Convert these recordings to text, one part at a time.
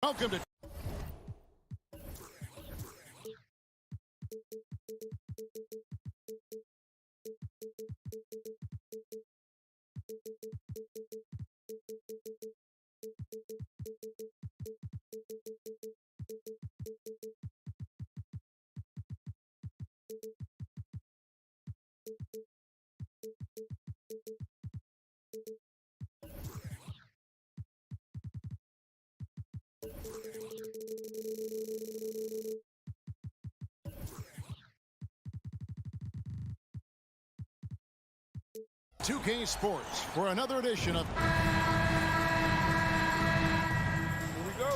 Welcome to K Sports for another edition of... Here we go.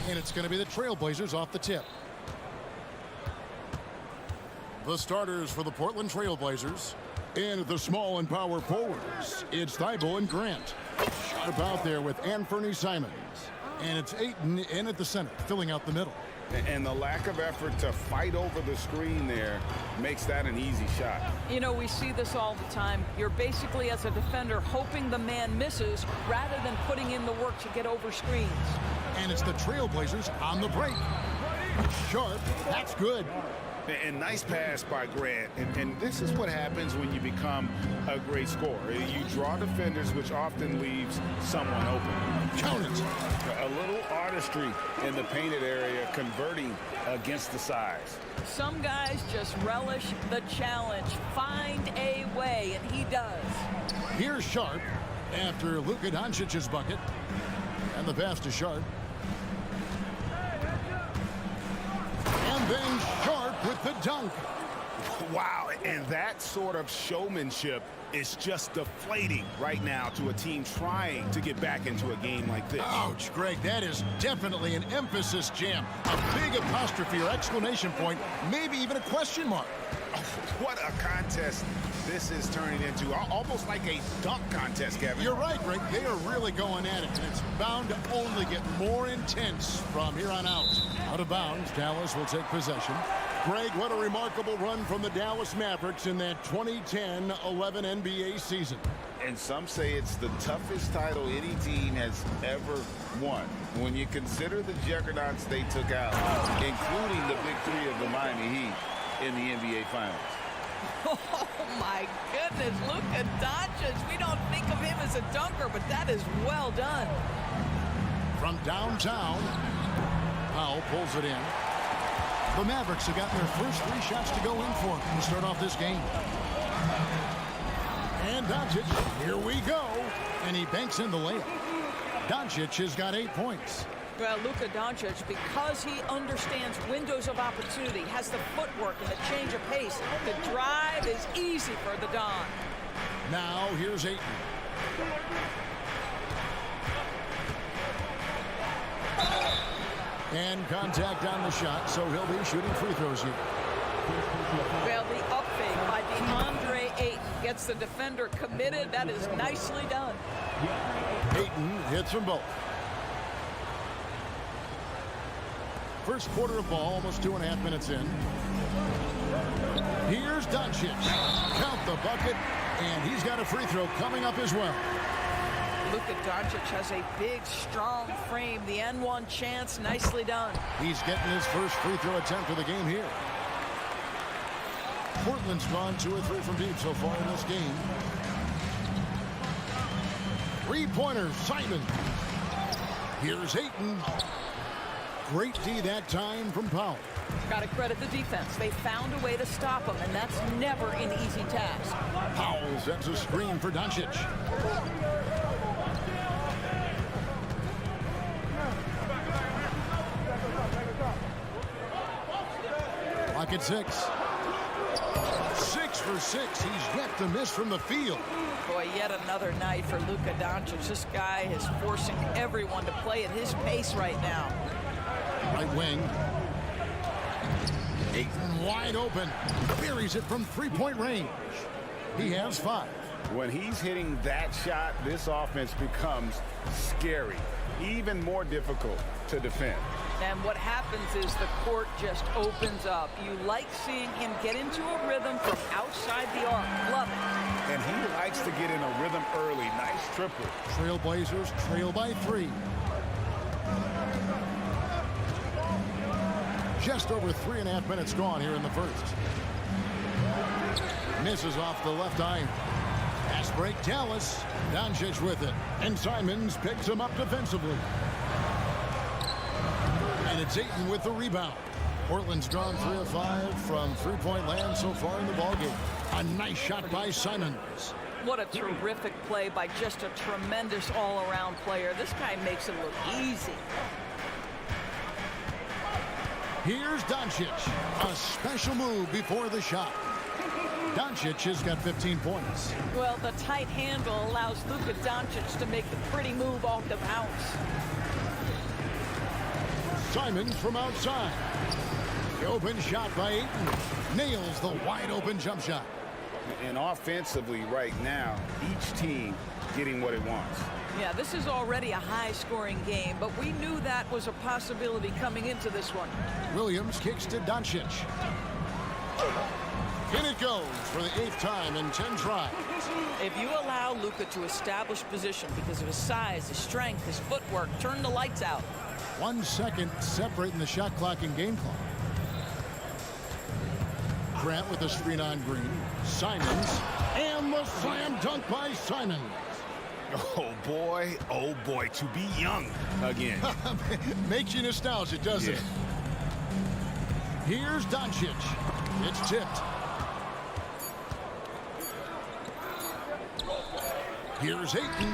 And it's going to be the Trailblazers off the tip. The starters for the Portland Trailblazers. And the small and power forwards, it's Thibault and Grant. Sharp out there with Anthony Simons. And it's Ayton in at the center, filling out the middle. And the lack of effort to fight over the screen there makes that an easy shot. You know, we see this all the time. You're basically, as a defender, hoping the man misses rather than putting in the work to get over screens. And it's the Trailblazers on the break. Sharp, that's good. And nice pass by Grant. And this is what happens when you become a great scorer. You draw defenders, which often leaves someone open. Count it. A little artistry in the painted area, converting against the size. Some guys just relish the challenge. Find a way, and he does. Here's Sharp after Luka Doncic's bucket. And the pass to Sharp. And then Sharp with the dunk. Wow, and that sort of showmanship is just deflating right now to a team trying to get back into a game like this. Ouch, Greg, that is definitely an emphasis jam. A big apostrophe or exclamation point, maybe even a question mark. What a contest this is turning into. Almost like a dunk contest, Kevin. You're right, Greg. They are really going at it, and it's bound to only get more intense from here on out. Out of bounds, Dallas will take possession. Greg, what a remarkable run from the Dallas Mavericks in that 2010-11 NBA season. And some say it's the toughest title any team has ever won. When you consider the juggernauts they took out, including the big three of the Miami Heat in the NBA Finals. Oh, my goodness. Luka Doncic. We don't think of him as a dunker, but that is well done. From downtown, Powell pulls it in. The Mavericks have gotten their first 3 shots to go in for to start off this game. And Doncic, here we go. And he banks in the layup. Doncic has got 8 points. Well, Luka Doncic, because he understands windows of opportunity, has the footwork and the change of pace. The drive is easy for the Don. Now here's Ayton. And contact on the shot, so he'll be shooting free throws here. Well, the up fake by DeAndre Ayton gets the defender committed. That is nicely done. Ayton hits them both. First quarter of ball, almost 2.5 minutes in. Here's Doncic. Count the bucket, and he's got a free throw coming up as well. Luka Doncic has a big, strong frame. The N1 chance, nicely done. He's getting his first free throw attempt of the game here. Portland's gone 2 or 3 from deep so far in this game. 3-pointers, Simon. Here's Ayton. Great D that time from Powell. Got to credit the defense. They found a way to stop him, and that's never an easy task. Powell sets a screen for Doncic. Clock at 6. 6 for 6. He's yet to miss from the field. Boy, yet another night for Luka Doncic. This guy is forcing everyone to play at his pace right now. Right wing. Ayton wide open. Buries it from 3-point range. He has 5. When he's hitting that shot, this offense becomes scary, even more difficult to defend. And what happens is the court just opens up. You like seeing him get into a rhythm from outside the arc. Love it. and he likes to get in a rhythm early. Nice triple. Trailblazers trail by 3. Just over 3.5 minutes gone here in the first. Misses off the left iron. Pass break, Dallas. Doncic with it. And Simons picks him up defensively. And it's Ayton with the rebound. Portland's drawn 3 of 5 from three-point land so far in the ballgame. A nice shot by Simons. What a terrific play by just a tremendous all-around player. This guy makes it look easy. Here's Doncic. A special move before the shot. Doncic has got 15 points. Well, the tight handle allows Luka Doncic to make the pretty move off the bounce. Simons from outside. The open shot by Ayton. Nails the wide-open jump shot. And offensively right now, each team getting what it wants. Yeah, this is already a high-scoring game, but we knew that was a possibility coming into this one. Williams kicks to Doncic. In it goes for the 8th time in 10 tries. If you allow Luka to establish position because of his size, his strength, his footwork, turn the lights out. 1 second separating the shot clock and game clock. Grant with the screen on Green. Simons. And the slam dunk by Simons. Oh, boy, to be young again. Makes you nostalgic, doesn't it? Here's Doncic. It's tipped. Here's Ayton.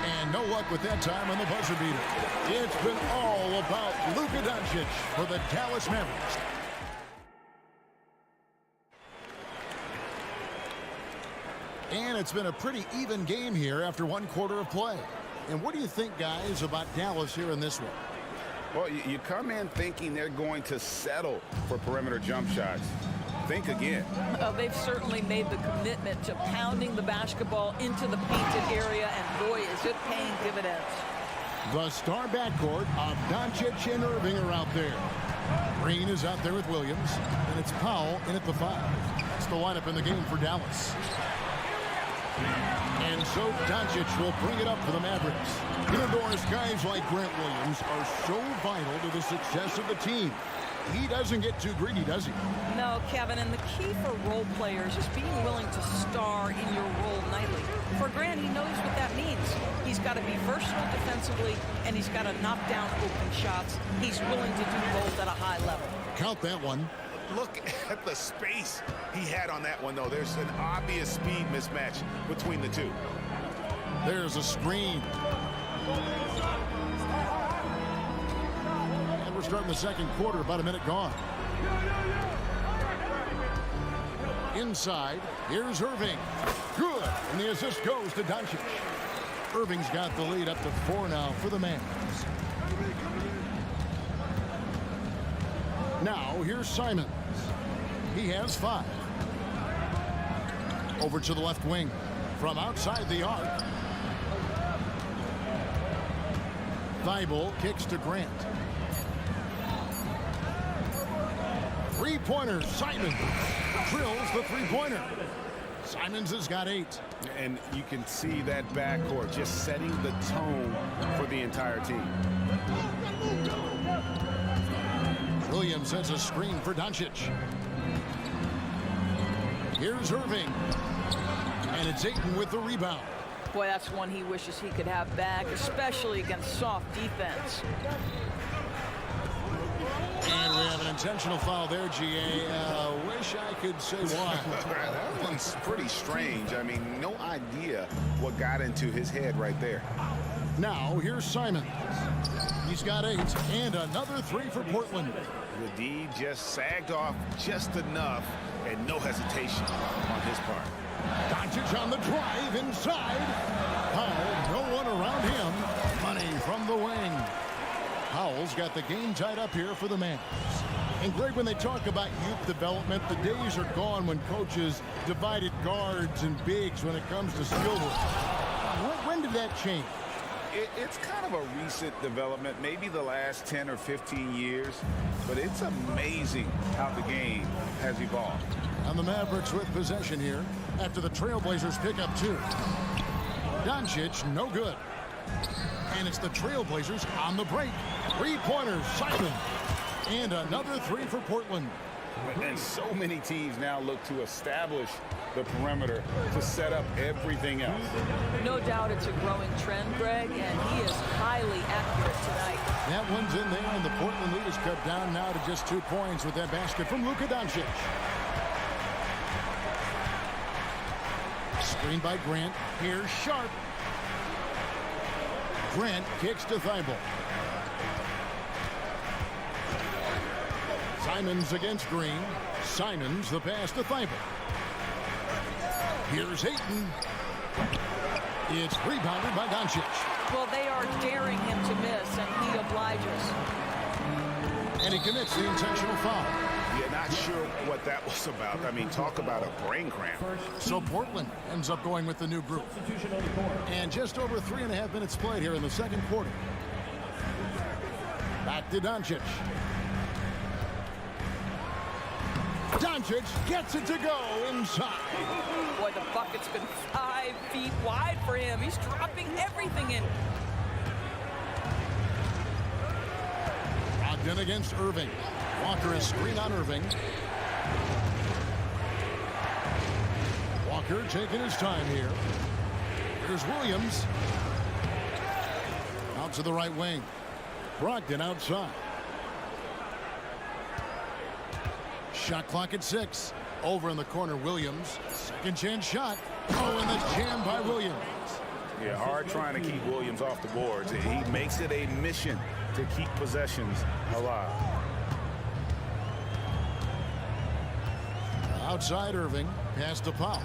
And no luck with that time on the buzzer beater. It's been all about Luka Doncic for the Dallas Mavericks. And it's been a pretty even game here after 1 quarter of play. And what do you think, guys, about Dallas here in this one? Well, you come in thinking they're going to settle for perimeter jump shots. Think again. They've certainly made the commitment to pounding the basketball into the painted area, and boy, is it paying dividends. The star backcourt of Doncic and Irving are out there. Green is out there with Williams, and it's Powell in at the 5. That's the lineup in the game for Dallas. And so Doncic will bring it up for the Mavericks. Indoors, guys like Grant Williams are so vital to the success of the team. He doesn't get too greedy, does he? No, Kevin, and the key for role players is being willing to star in your role nightly. For Grant, he knows what that means. He's got to be versatile defensively, and he's got to knock down open shots. He's willing to do both at a high level. Count that one. Look at the space he had on that one, though. There's an obvious speed mismatch between the two. There's a screen. And we're starting the second quarter, about a minute gone. Inside, here's Irving. Good, and the assist goes to Doncic. Irving's got the lead up to 4 now for the Mavs. Now, here's Simons. He has 5. Over to the left wing. From outside the arc. Thibault kicks to Grant. Three-pointer, Simons. Drills the three-pointer. Simons has got 8. And you can see that backcourt just setting the tone for the entire team. Williams sends a screen for Doncic. Here's Irving. And it's Ayton with the rebound. Boy, that's one he wishes he could have back, especially against soft defense. And we have an intentional foul there, GA. Wish I could say why. That one's pretty strange. I mean, no idea what got into his head right there. Now, here's Simons. He's got 8, and another 3 for Portland. The D just sagged off just enough, and no hesitation on his part. Doncic on the drive inside. Powell, no one around him. Money from the wing. Powell's got the game tied up here for the Mavs. And Greg, when they talk about youth development, the days are gone when coaches divided guards and bigs when it comes to skill work. When did that change? It's kind of a recent development, maybe the last 10 or 15 years, but it's amazing how the game has evolved. And the Mavericks with possession here after the Trailblazers pick up 2. Doncic, no good. And it's the Trailblazers on the break. 3-pointers, Simon. And another 3 for Portland. And so many teams now look to establish the perimeter to set up everything else. No doubt it's a growing trend, Greg, and he is highly accurate tonight. That one's in there, and the Portland lead is cut down now to just 2 points with that basket from Luka Doncic. Screen by Grant. Here's Sharp. Grant kicks to Thibault. Simons against Green. Simons the pass to Thibault. Here's Ayton. It's rebounded by Doncic. Well, they are daring him to miss, and he obliges. And he commits the intentional foul. Yeah, not sure what that was about. I mean, talk about a brain cramp. So Portland ends up going with the new group. And just over 3.5 minutes played here in the second quarter. Back to Doncic. Doncic gets it to go inside. Boy, the bucket's been 5 feet wide for him. He's dropping everything in. Brogdon against Irving. Walker is screen on Irving. Walker taking his time here. Here's Williams. Out to the right wing. Brogdon outside. Shot clock at 6. Over in the corner, Williams. Second chance shot. Oh, and that's jammed by Williams. Yeah, hard trying to keep Williams off the boards. He makes it a mission to keep possessions alive. Outside Irving. Pass to Powell.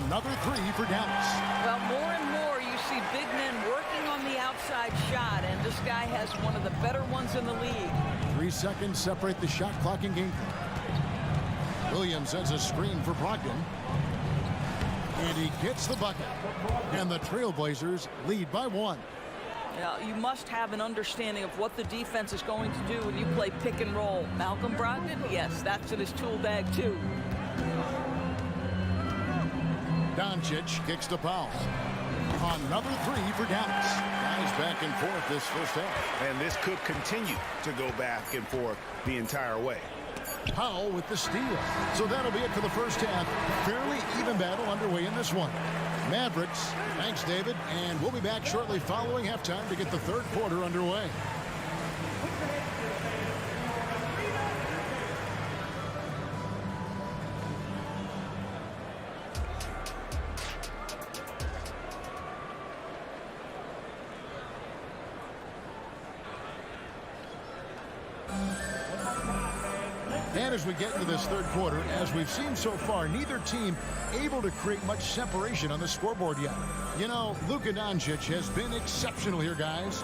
Another 3 for Dallas. Well, more and more you see big men working on the outside shot, and this guy has one of the better ones in the league. 3 seconds separate the shot clock and game. Williams sends a screen for Brogdon. And he gets the bucket. And the Trailblazers lead by 1. Now, you must have an understanding of what the defense is going to do when you play pick and roll. Malcolm Brogdon, yes, that's in his tool bag too. Doncic kicks to Powell. Another 3 for Dallas. Guys back and forth this first half. And this could continue to go back and forth the entire way. Powell with the steal. So that'll be it for the first half. Fairly even battle underway in this one. Mavericks. Thanks, David. And we'll be back shortly following halftime to get the third quarter underway. And as we get into this third quarter, as we've seen so far, neither team able to create much separation on the scoreboard yet. You know, Luka Doncic has been exceptional here, guys.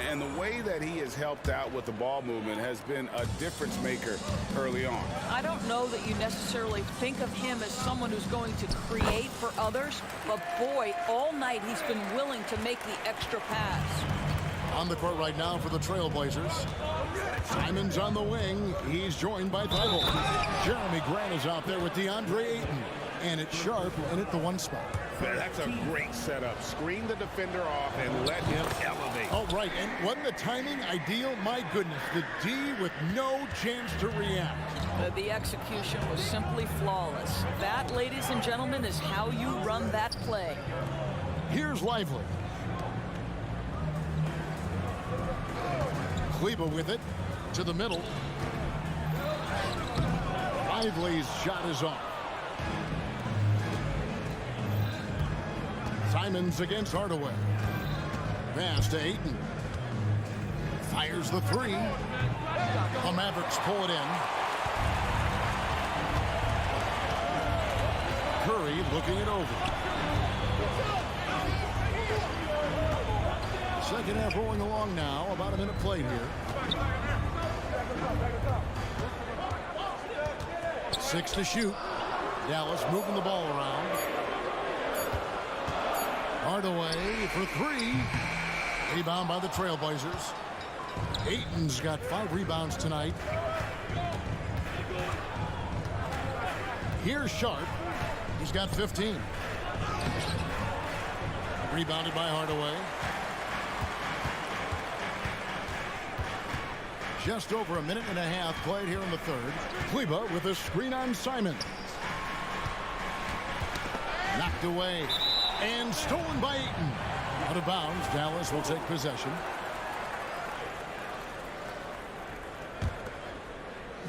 And the way that he has helped out with the ball movement has been a difference maker early on. I don't know that you necessarily think of him as someone who's going to create for others, but boy, all night he's been willing to make the extra pass. On the court right now for the Trailblazers. Simons on the wing. He's joined by Thibault. Jeremy Grant is out there with DeAndre Ayton. And it's Sharp and at the 1 spot. That's a great setup. Screen the defender off and let him elevate. Oh, right. And wasn't the timing ideal? My goodness. The D with no chance to react. The execution was simply flawless. That, ladies and gentlemen, is how you run that play. Here's Lively. Kleber with it to the middle. Lively's shot is off. Simons against Hardaway. Pass to Ayton. Fires the 3. The Mavericks pull it in. Curry looking it over. Second half rolling along now. About a minute played here. 6 to shoot. Dallas moving the ball around. Hardaway for three. Rebound by the Trailblazers. Ayton's got 5 rebounds tonight. Here's Sharp. He's got 15. Rebounded by Hardaway. Just over a minute and a half played here in the third. Kleba with a screen on Simon. Knocked away and stolen by Ayton. Out of bounds. Dallas will take possession.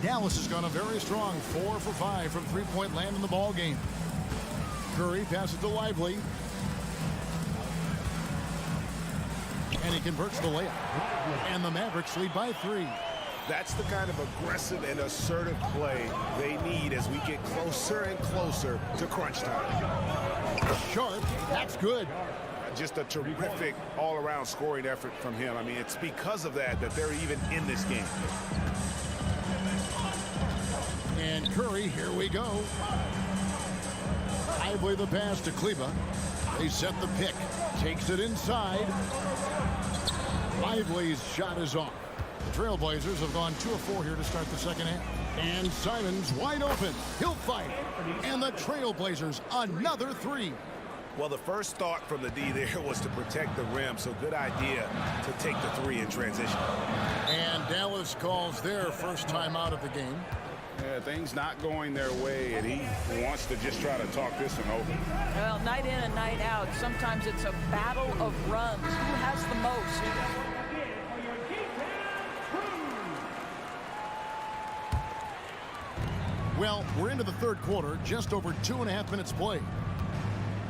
Dallas has gone a very strong 4 for 5 from three-point land in the ball game. Curry passes to Lively. And he converts the layup. And the Mavericks lead by 3. That's the kind of aggressive and assertive play they need as we get closer and closer to crunch time. Sharp, that's good. Just a terrific all-around scoring effort from him. I mean, it's because of that they're even in this game. And Curry, here we go. Lively the pass to Kleba. They set the pick. Takes it inside. Lively's shot is off. The Trailblazers have gone 2 of 4 here to start the second half. And Simon's wide open. He'll fight. And the Trailblazers, another 3. Well, the first thought from the D there was to protect the rim, so good idea to take the 3 in transition. And Dallas calls their first time out of the game. Yeah, things not going their way, and he wants to just try to talk this one over. Well, night in and night out, sometimes it's a battle of runs. Who has the most? Well, we're into the third quarter, just over 2.5 minutes played.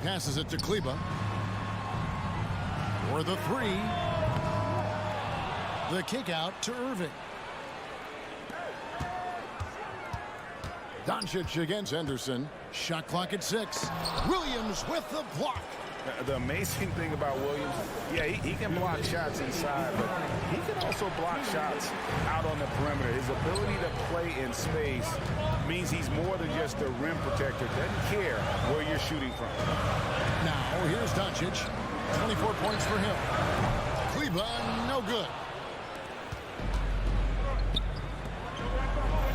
Passes it to Kleba. For the 3. The kick out to Irving. Doncic against Henderson. Shot clock at 6. Williams with the block. The amazing thing about Williams, yeah, he can block shots inside, but he can also block shots out on the perimeter. His ability to play in space means he's more than just a rim protector. Doesn't care where you're shooting from. Now, here's Doncic. 24 points for him. Kleba, no good.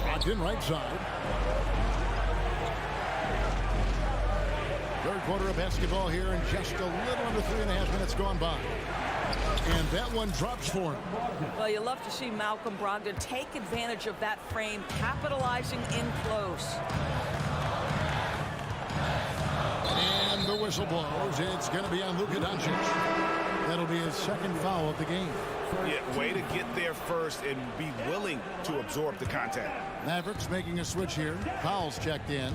Locked in right side. Third quarter of basketball here, and just a little under 3.5 minutes gone by. And that one drops for him. Well, you love to see Malcolm Brogdon take advantage of that frame, capitalizing in close. And the whistle blows. It's going to be on Luka Doncic. That'll be his second foul of the game. Yeah, way to get there first and be willing to absorb the contact. Mavericks making a switch here. Powell's checked in.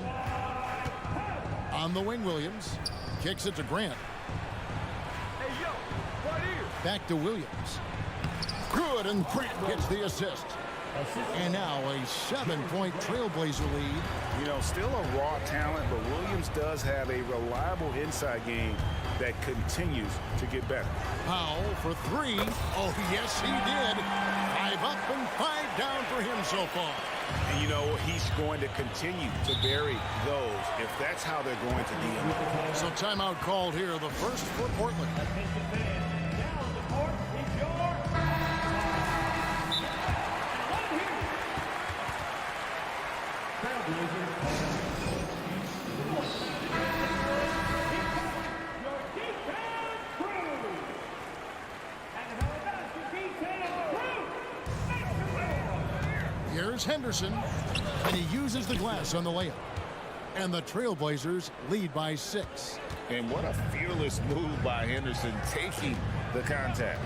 On the wing, Williams. Kicks it to Grant. Back to Williams. Good, and Grant gets the assist. And now a 7-point Trailblazer lead. You know, still a raw talent, but Williams does have a reliable inside game that continues to get better. Powell for 3. Oh, yes, he did. 5 up and 5 down for him so far. And you know, he's going to continue to vary those if that's how they're going to deal. So timeout called here, the first for Portland. Here's Henderson, and he uses the glass on the layup. And the Trailblazers lead by 6. And what a fearless move by Henderson, taking the contact.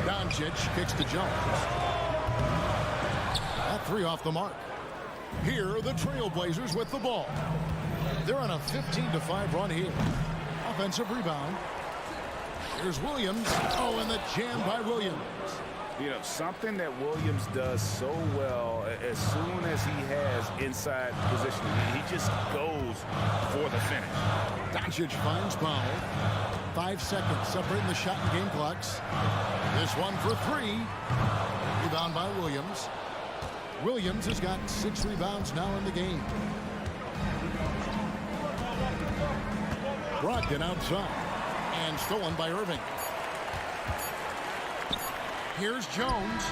Doncic kicks to Jones. That 3 off the mark. Here are the Trailblazers with the ball. They're on a 15-5 run here. Offensive rebound. Here's Williams. Oh, and the jam by Williams. You know, something that Williams does so well, as soon as he has inside positioning, he just goes for the finish. Doncic finds Powell. 5 seconds separating the shot and game clocks. This one for 3. Rebound by Williams. Williams has got 6 rebounds now in the game. Brogdon outside. stolen by Irving. Here's Jones.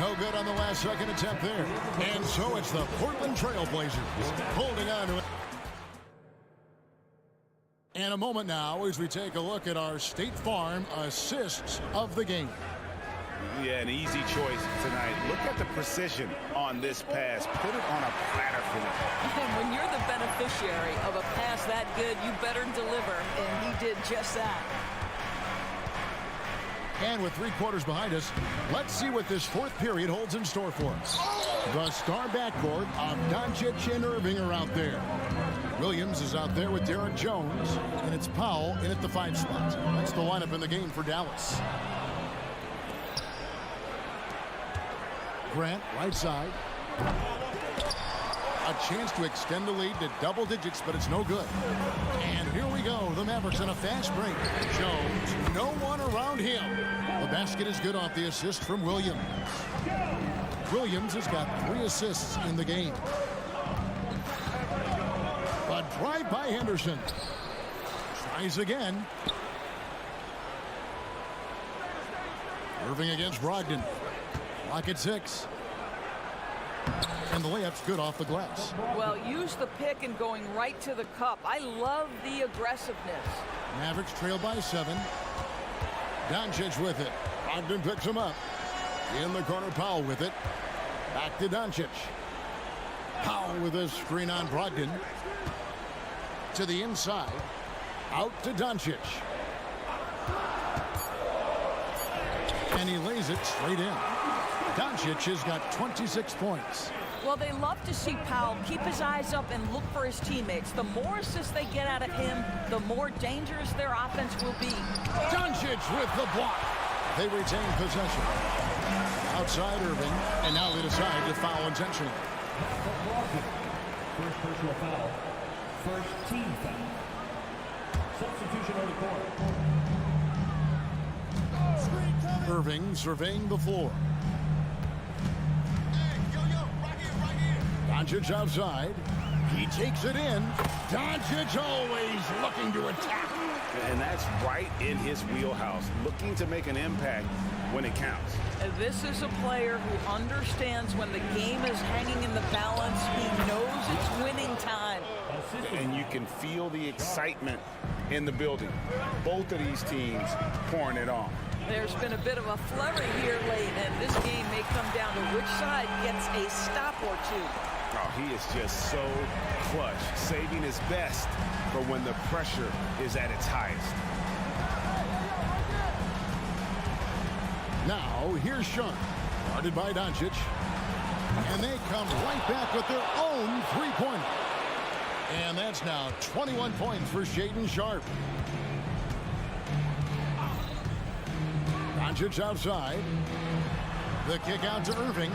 No good on the last second attempt there. And so it's the Portland Trailblazers holding on to it. And a moment now as we take a look at our State Farm assists of the game. Yeah, an easy choice tonight. Look at the precision on this pass. Put it on a platter for him. And when you're the beneficiary of a pass that good, you better deliver. And he did just that. And with 3 quarters behind us, let's see what this fourth period holds in store for us. The star backcourt of Doncic and Irving are out there. Williams is out there with Derek Jones, and it's Powell in at the 5 spot. That's the lineup in the game for Dallas. Grant, right side. A chance to extend the lead to double digits, but it's no good. And here we go. The Mavericks on a fast break. Jones, no one around him. The basket is good off the assist from Williams. Williams has got 3 assists in the game. A drive by Henderson. Tries again. Irving against Brogdon. Lock at 6. And the layup's good off the glass. Well, use the pick and going right to the cup. I love the aggressiveness. Mavericks trail by 7. Doncic with it. Brogdon picks him up. In the corner, Powell with it. Back to Doncic. Powell with a screen on Brogdon. To the inside. Out to Doncic. And he lays it straight in. Doncic has got 26 points. Well, they love to see Powell keep his eyes up and look for his teammates. The more assists they get out of him, the more dangerous their offense will be. Doncic with the block. They retain possession. Outside Irving, and now they decide to foul intentionally. First personal foul. First team foul. Substitution on the court. Irving surveying the floor. Doncic outside. He takes it in. Doncic always looking to attack. And that's right in his wheelhouse, looking to make an impact when it counts. This is a player who understands when the game is hanging in the balance. He knows it's winning time. And you can feel the excitement in the building. Both of these teams pouring it on. There's been a bit of a flurry here late, and this game may come down to which side gets a stop or two. Oh, he is just so clutch, saving his best for when the pressure is at its highest. Now, here's Sean. Guarded by Doncic. And they come right back with their own three-pointer. And that's now 21 points for Shaedon Sharpe. Doncic outside. The kick out to Irving.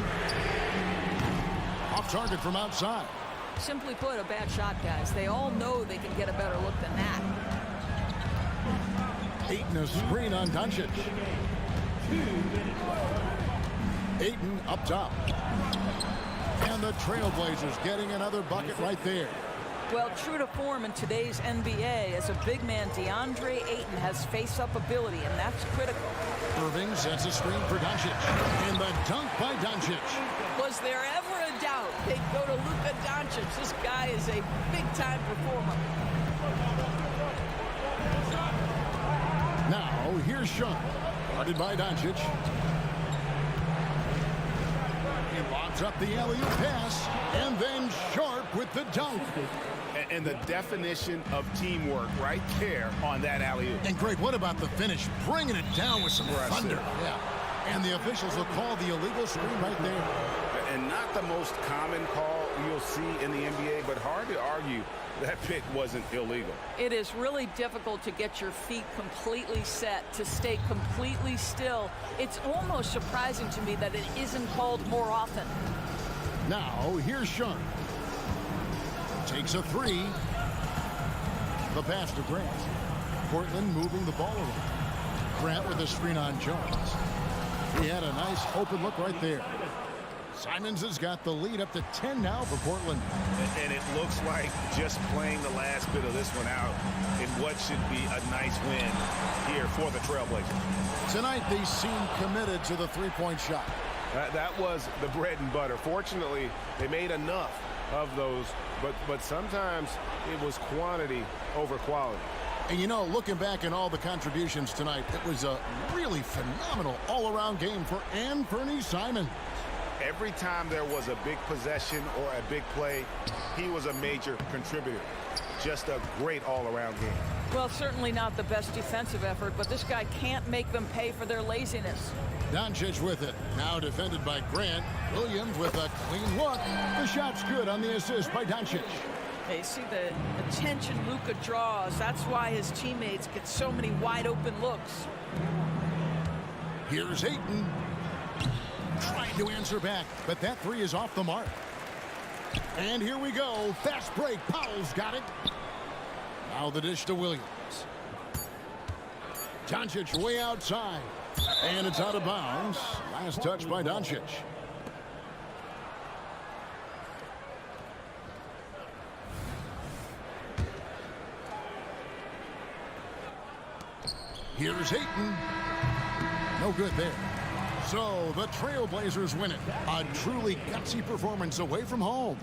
Off target from outside. Simply put, a bad shot, guys. They all know they can get a better look than that. Ayton a screen on Doncic. Ayton up top. And the Trailblazers getting another bucket right there. Well, true to form in today's NBA, as a big man, DeAndre Ayton has face-up ability, and that's critical. Irving sets a screen for Doncic. And the dunk by Doncic. Was there ever a doubt they'd go to Luka Doncic? This guy is a big-time performer. Now, here's Sean. Guarded by Doncic. He lobs up the alley-oop pass. And then Sharpe with the dunk. And the definition of teamwork right there on that alley-oop. And Greg, what about the finish? Bringing it down with some thunder. Yeah. And the officials will call the illegal screen right there. And not the most common call you'll see in the NBA, but hard to argue that pick wasn't illegal. It is really difficult to get your feet completely set, to stay completely still. It's almost surprising to me that it isn't called more often. Now, here's Sean. Takes a three. The pass to Grant. Portland moving the ball around. Grant with a screen on Jones. He had a nice open look right there. Simons has got the lead up to 10 now for Portland. And it looks like just playing the last bit of this one out in what should be a nice win here for the Trailblazers. Tonight, they seem committed to the three-point shot. That was the bread and butter. Fortunately, they made enough of those, but sometimes it was quantity over quality. And you know, looking back at all the contributions tonight, it was a really phenomenal all-around game for Anthony Simons. Every time there was a big possession or a big play, he was a major contributor. Just a great all-around game. Well, certainly not the best defensive effort, but this guy can't make them pay for their laziness. Doncic with it. Now defended by Grant. Williams with a clean look. The shot's good on the assist by Doncic. Hey, see the attention Luka draws. That's why his teammates get so many wide-open looks. Here's Ayton. Trying to answer back, but that three is off the mark. And here we go. Fast break. Powell's got it. Now the dish to Williams. Doncic way outside. And it's out of bounds. Last touch by Doncic. Here's Ayton. No good there. So the Trailblazers win it. A truly gutsy performance away from home.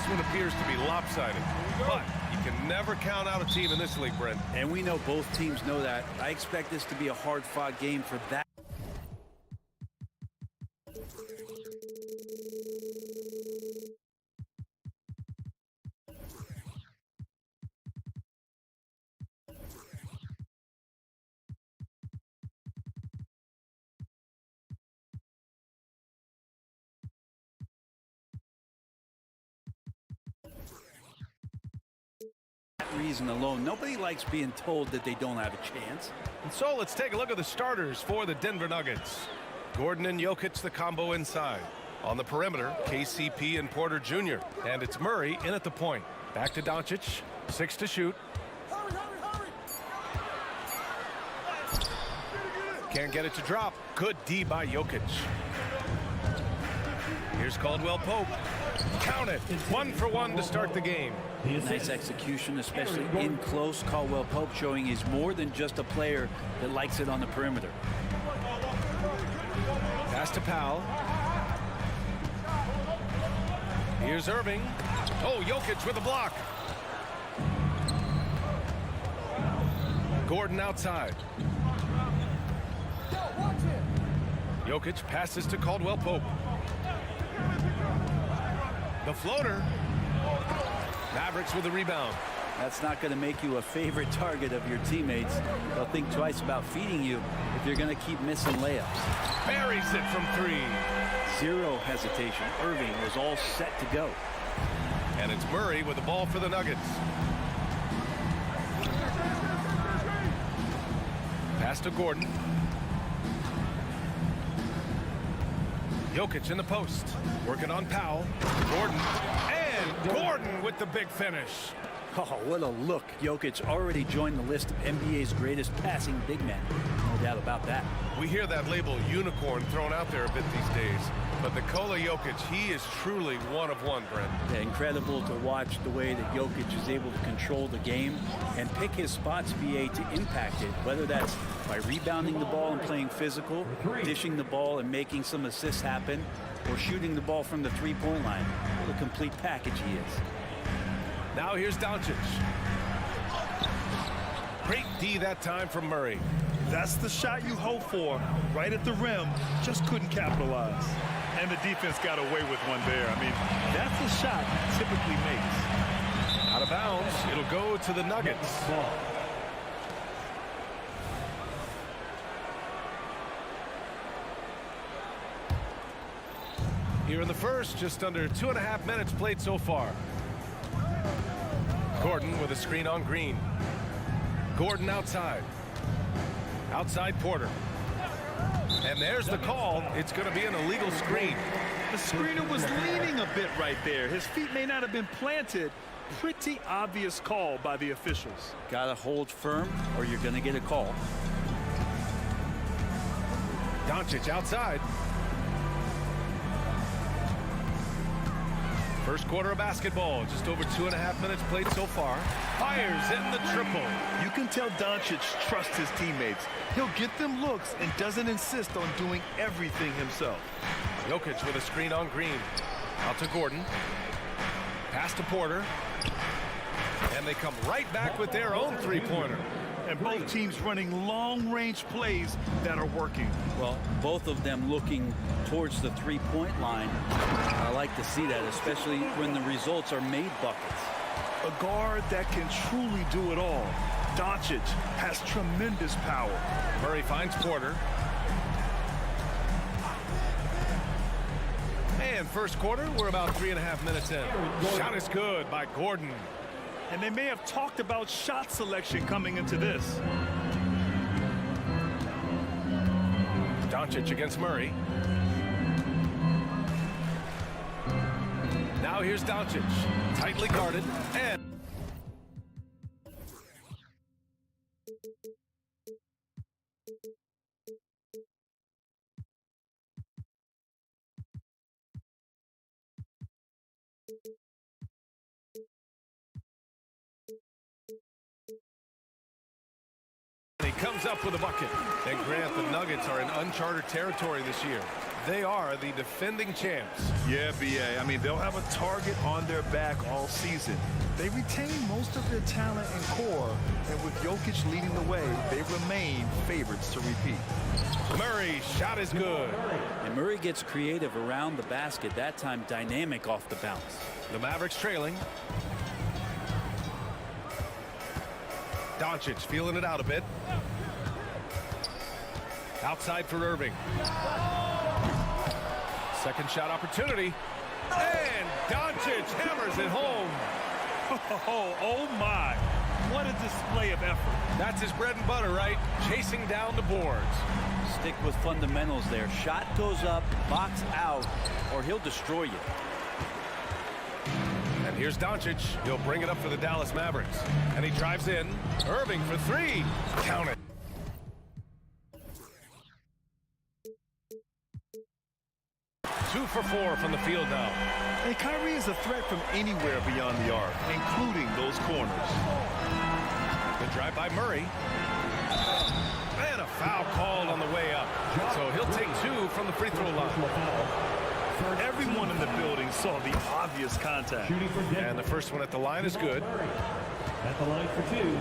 one appears to be lopsided. But you can never count out a team in this league, Brent. And we know both teams know that. I expect this to be a hard-fought game for that. Reason alone, nobody likes being told that they don't have a chance. And so let's take a look at the starters for the Denver Nuggets. Gordon and Jokic, the combo inside. On the perimeter, KCP and Porter Jr. And it's Murray in at the point. Back to Doncic, 6 to shoot. Can't get it to drop. Good D by Jokic. Here's Caldwell Pope. Count it. 1 for 1 to start the game. Nice execution, especially in close. Caldwell Pope showing he's more than just a player that likes it on the perimeter. Pass to Powell. Here's Irving. Oh, Jokic with a block. Gordon outside. Jokic passes to Caldwell Pope. The floater. Mavericks with the rebound. That's not going to make you a favorite target of your teammates. They'll think twice about feeding you if you're going to keep missing layups. Buries it from 3. Zero hesitation. Irving was all set to go. And it's Murray with the ball for the Nuggets. Pass to Gordon. Jokic in the post. Working on Powell. Gordon. And Gordon with the big finish. Oh, what a look. Jokic already joined the list of NBA's greatest passing big men. No doubt about that. We hear that label unicorn thrown out there a bit these days. But Nikola Jokic, he is truly one of one, Brent. Yeah, incredible to watch the way that Jokic is able to control the game and pick his spots, BA, to impact it, whether that's by rebounding the ball and playing physical, dishing the ball and making some assists happen, or shooting the ball from the three-point line. What a complete package he is. Now here's Doncic. Great D that time from Murray. That's the shot you hope for, right at the rim, just couldn't capitalize. And the defense got away with one there. I mean, that's the shot he typically makes. Out of bounds, it'll go to the Nuggets. Here in the first, just under 2.5 minutes played so far. Gordon with a screen on Green. Gordon outside. Outside Porter. And there's the call. It's going to be an illegal screen. The screener was leaning a bit right there. His feet may not have been planted. Pretty obvious call by the officials. Gotta hold firm or you're gonna get a call. Doncic outside. First quarter of basketball, just over 2.5 minutes played so far. Fires in the triple. You can tell Doncic trusts his teammates. He'll get them looks and doesn't insist on doing everything himself. Jokic with a screen on Green. Out to Gordon. Pass to Porter. And they come right back with their own three-pointer. And both teams running long-range plays that are working. Well, both of them looking towards the three-point line. I like to see that, especially when the results are made buckets. A guard that can truly do it all. Doncic has tremendous power. Murray finds Porter. And first quarter, we're about 3.5 minutes in. Shot is good by Gordon. And they may have talked about shot selection coming into this. Doncic against Murray. Now here's Doncic. Tightly guarded. And he comes up with a bucket. And Grant, the Nuggets Nuggets are in uncharted territory this year. They are the defending champs. Yeah, BA. I mean, they'll have a target on their back all season. They retain most of their talent and core, and with Jokic leading the way, they remain favorites to repeat. Murray, shot is good. And Murray gets creative around the basket, that time dynamic off the bounce. The Mavericks trailing. Doncic feeling it out a bit. Outside for Irving. Second shot opportunity. And Doncic hammers it home. Oh my. What a display of effort. That's his bread and butter, right? Chasing down the boards. Stick with fundamentals there. Shot goes up, box out, or he'll destroy you. And here's Doncic. He'll bring it up for the Dallas Mavericks. And he drives in. Irving for three. Count it. Two for four from the field now. And Kyrie is a threat from anywhere beyond the arc, including those corners. The drive by Murray. And a foul called on the way up. So he'll take two from the free throw line. Everyone in the building saw the obvious contact. And the first one at the line is good. At the line for two.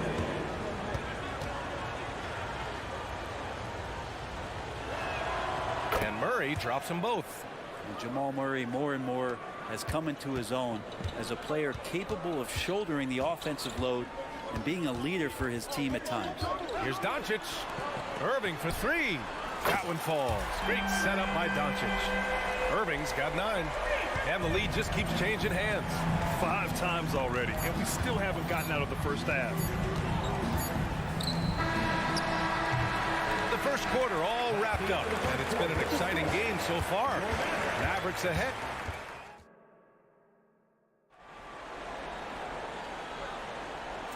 And Murray drops them both. And Jamal Murray more and more has come into his own as a player capable of shouldering the offensive load and being a leader for his team at times. Here's Doncic. Irving for three. That one falls. Great setup by Doncic. Irving's got 9. And the lead just keeps changing hands. 5 times already, and we still haven't gotten out of the first half. The first quarter all wrapped up, and it's been an exciting game so far. Mavericks ahead.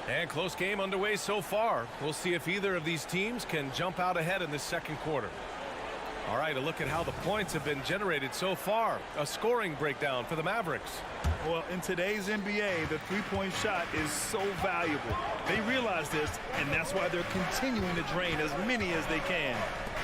And close game underway so far. We'll see if either of these teams can jump out ahead in this second quarter. All right, a look at how the points have been generated so far. A scoring breakdown for the Mavericks. Well, in today's NBA, the three-point shot is so valuable. They realize this, and that's why they're continuing to drain as many as they can.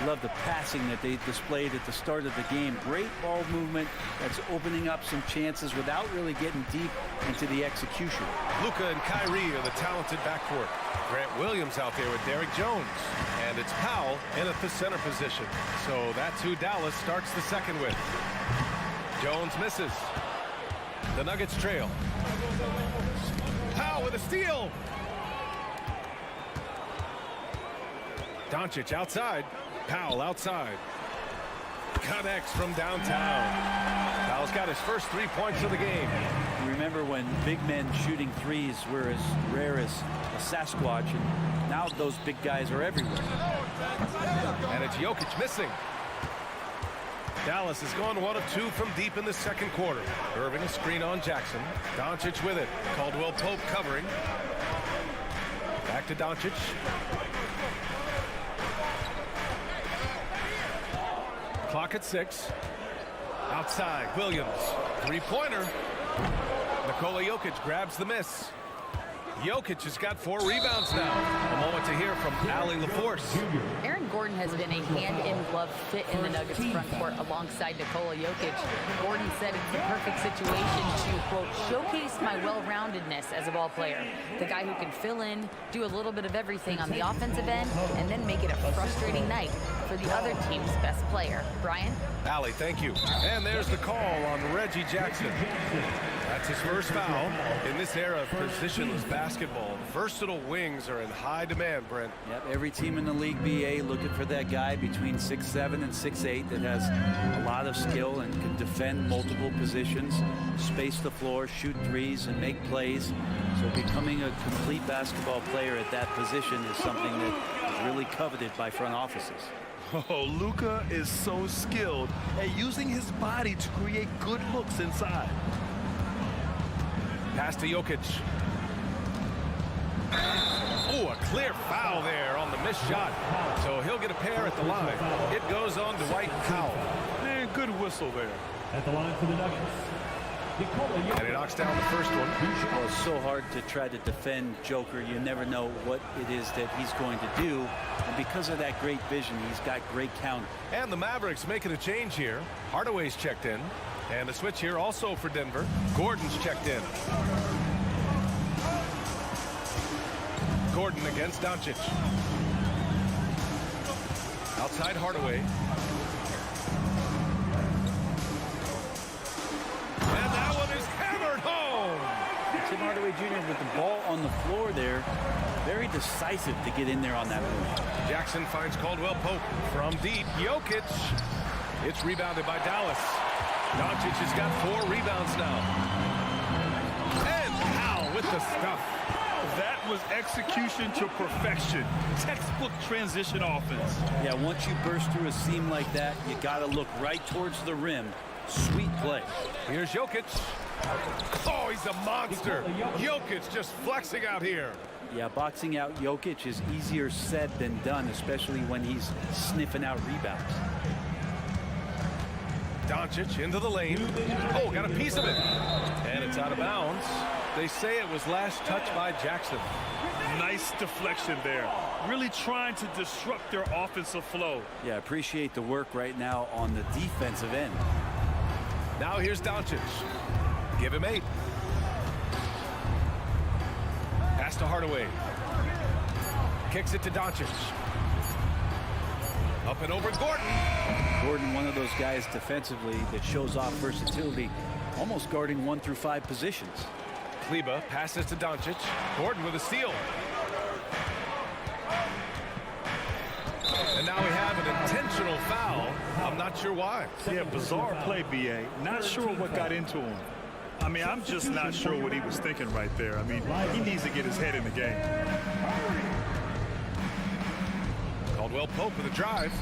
Love the passing that they displayed at the start of the game. Great ball movement that's opening up some chances without really getting deep into the execution. Luka and Kyrie are the talented backcourt. Grant Williams out there with Derrick Jones. And it's Powell in at the center position. So that's who Dallas starts the second with. Jones misses. The Nuggets trail. Powell with a steal. Doncic outside. Powell outside. Connects from downtown. Powell's got his first 3 points of the game. You remember when big men shooting threes were as rare as a Sasquatch, and now those big guys are everywhere. And it's Jokic missing. Dallas has gone 1 of 2 from deep in the second quarter. Irving a screen on Jackson. Doncic with it. Caldwell Pope covering. Back to Doncic. Clock at 6. Outside, Williams. Three-pointer. Nikola Jokic grabs the miss. Jokic has got 4 rebounds now. A moment to hear from Allie LaForce. Aaron Gordon has been a hand-in-glove fit in the Nuggets front court alongside Nikola Jokic. Gordon said it's the perfect situation to, quote, showcase my well-roundedness as a ball player. The guy who can fill in, do a little bit of everything on the offensive end, and then make it a frustrating night for the other team's best player. Brian? Allie, thank you. And there's the call on Reggie Jackson. That's his first foul. In this era of positionless basketball, versatile wings are in high demand, Brent. Yep, every team in the league, BA, looking for that guy between 6'7" and 6'8" that has a lot of skill and can defend multiple positions, space the floor, shoot threes, and make plays. So becoming a complete basketball player at that position is something that is really coveted by front offices. Oh, Luka is so skilled at using his body to create good looks inside. Pass to Jokic. Oh, a clear foul there on the missed shot. So he'll get a pair at the line. It goes on to Dwight Powell. And good whistle there. At the line for the Nuggets. And he knocks down the first one. Well, it's so hard to try to defend Joker. You never know what it is that he's going to do. And because of that great vision, he's got great counter. And the Mavericks making a change here. Hardaway's checked in. And a switch here also for Denver. Gordon's checked in. Gordon against Doncic. Outside Hardaway. And that one is hammered home. Tim Hardaway Jr. with the ball on the floor there. Very decisive to get in there on that move. Jackson finds Caldwell Pope from deep. Jokic. It's rebounded by Dallas. Doncic has got 4 rebounds now. And Powell with the stuff. That was execution to perfection. Textbook transition offense. Yeah, once you burst through a seam like that, you got to look right towards the rim. Sweet play. Here's Jokic. Oh, he's a monster. Jokic just flexing out here. Yeah, boxing out Jokic is easier said than done, especially when he's sniffing out rebounds. Doncic into the lane. Oh, got a piece of it. And it's out of bounds. They say it was last touched by Jackson. Nice deflection there. Really trying to disrupt their offensive flow. Yeah, appreciate the work right now on the defensive end. Now here's Doncic. Give him 8. Pass to Hardaway. Kicks it to Doncic. Up and over Gordon. Gordon, one of those guys defensively that shows off versatility, almost guarding 1 through 5 positions. Kleber passes to Doncic. Gordon with a steal. And now we have an intentional foul. I'm not sure why. Yeah, bizarre play, B.A. Not sure what got into him. I mean, I'm just not sure what he was thinking right there. I mean, he needs to get his head in the game. Caldwell Pope with a drive.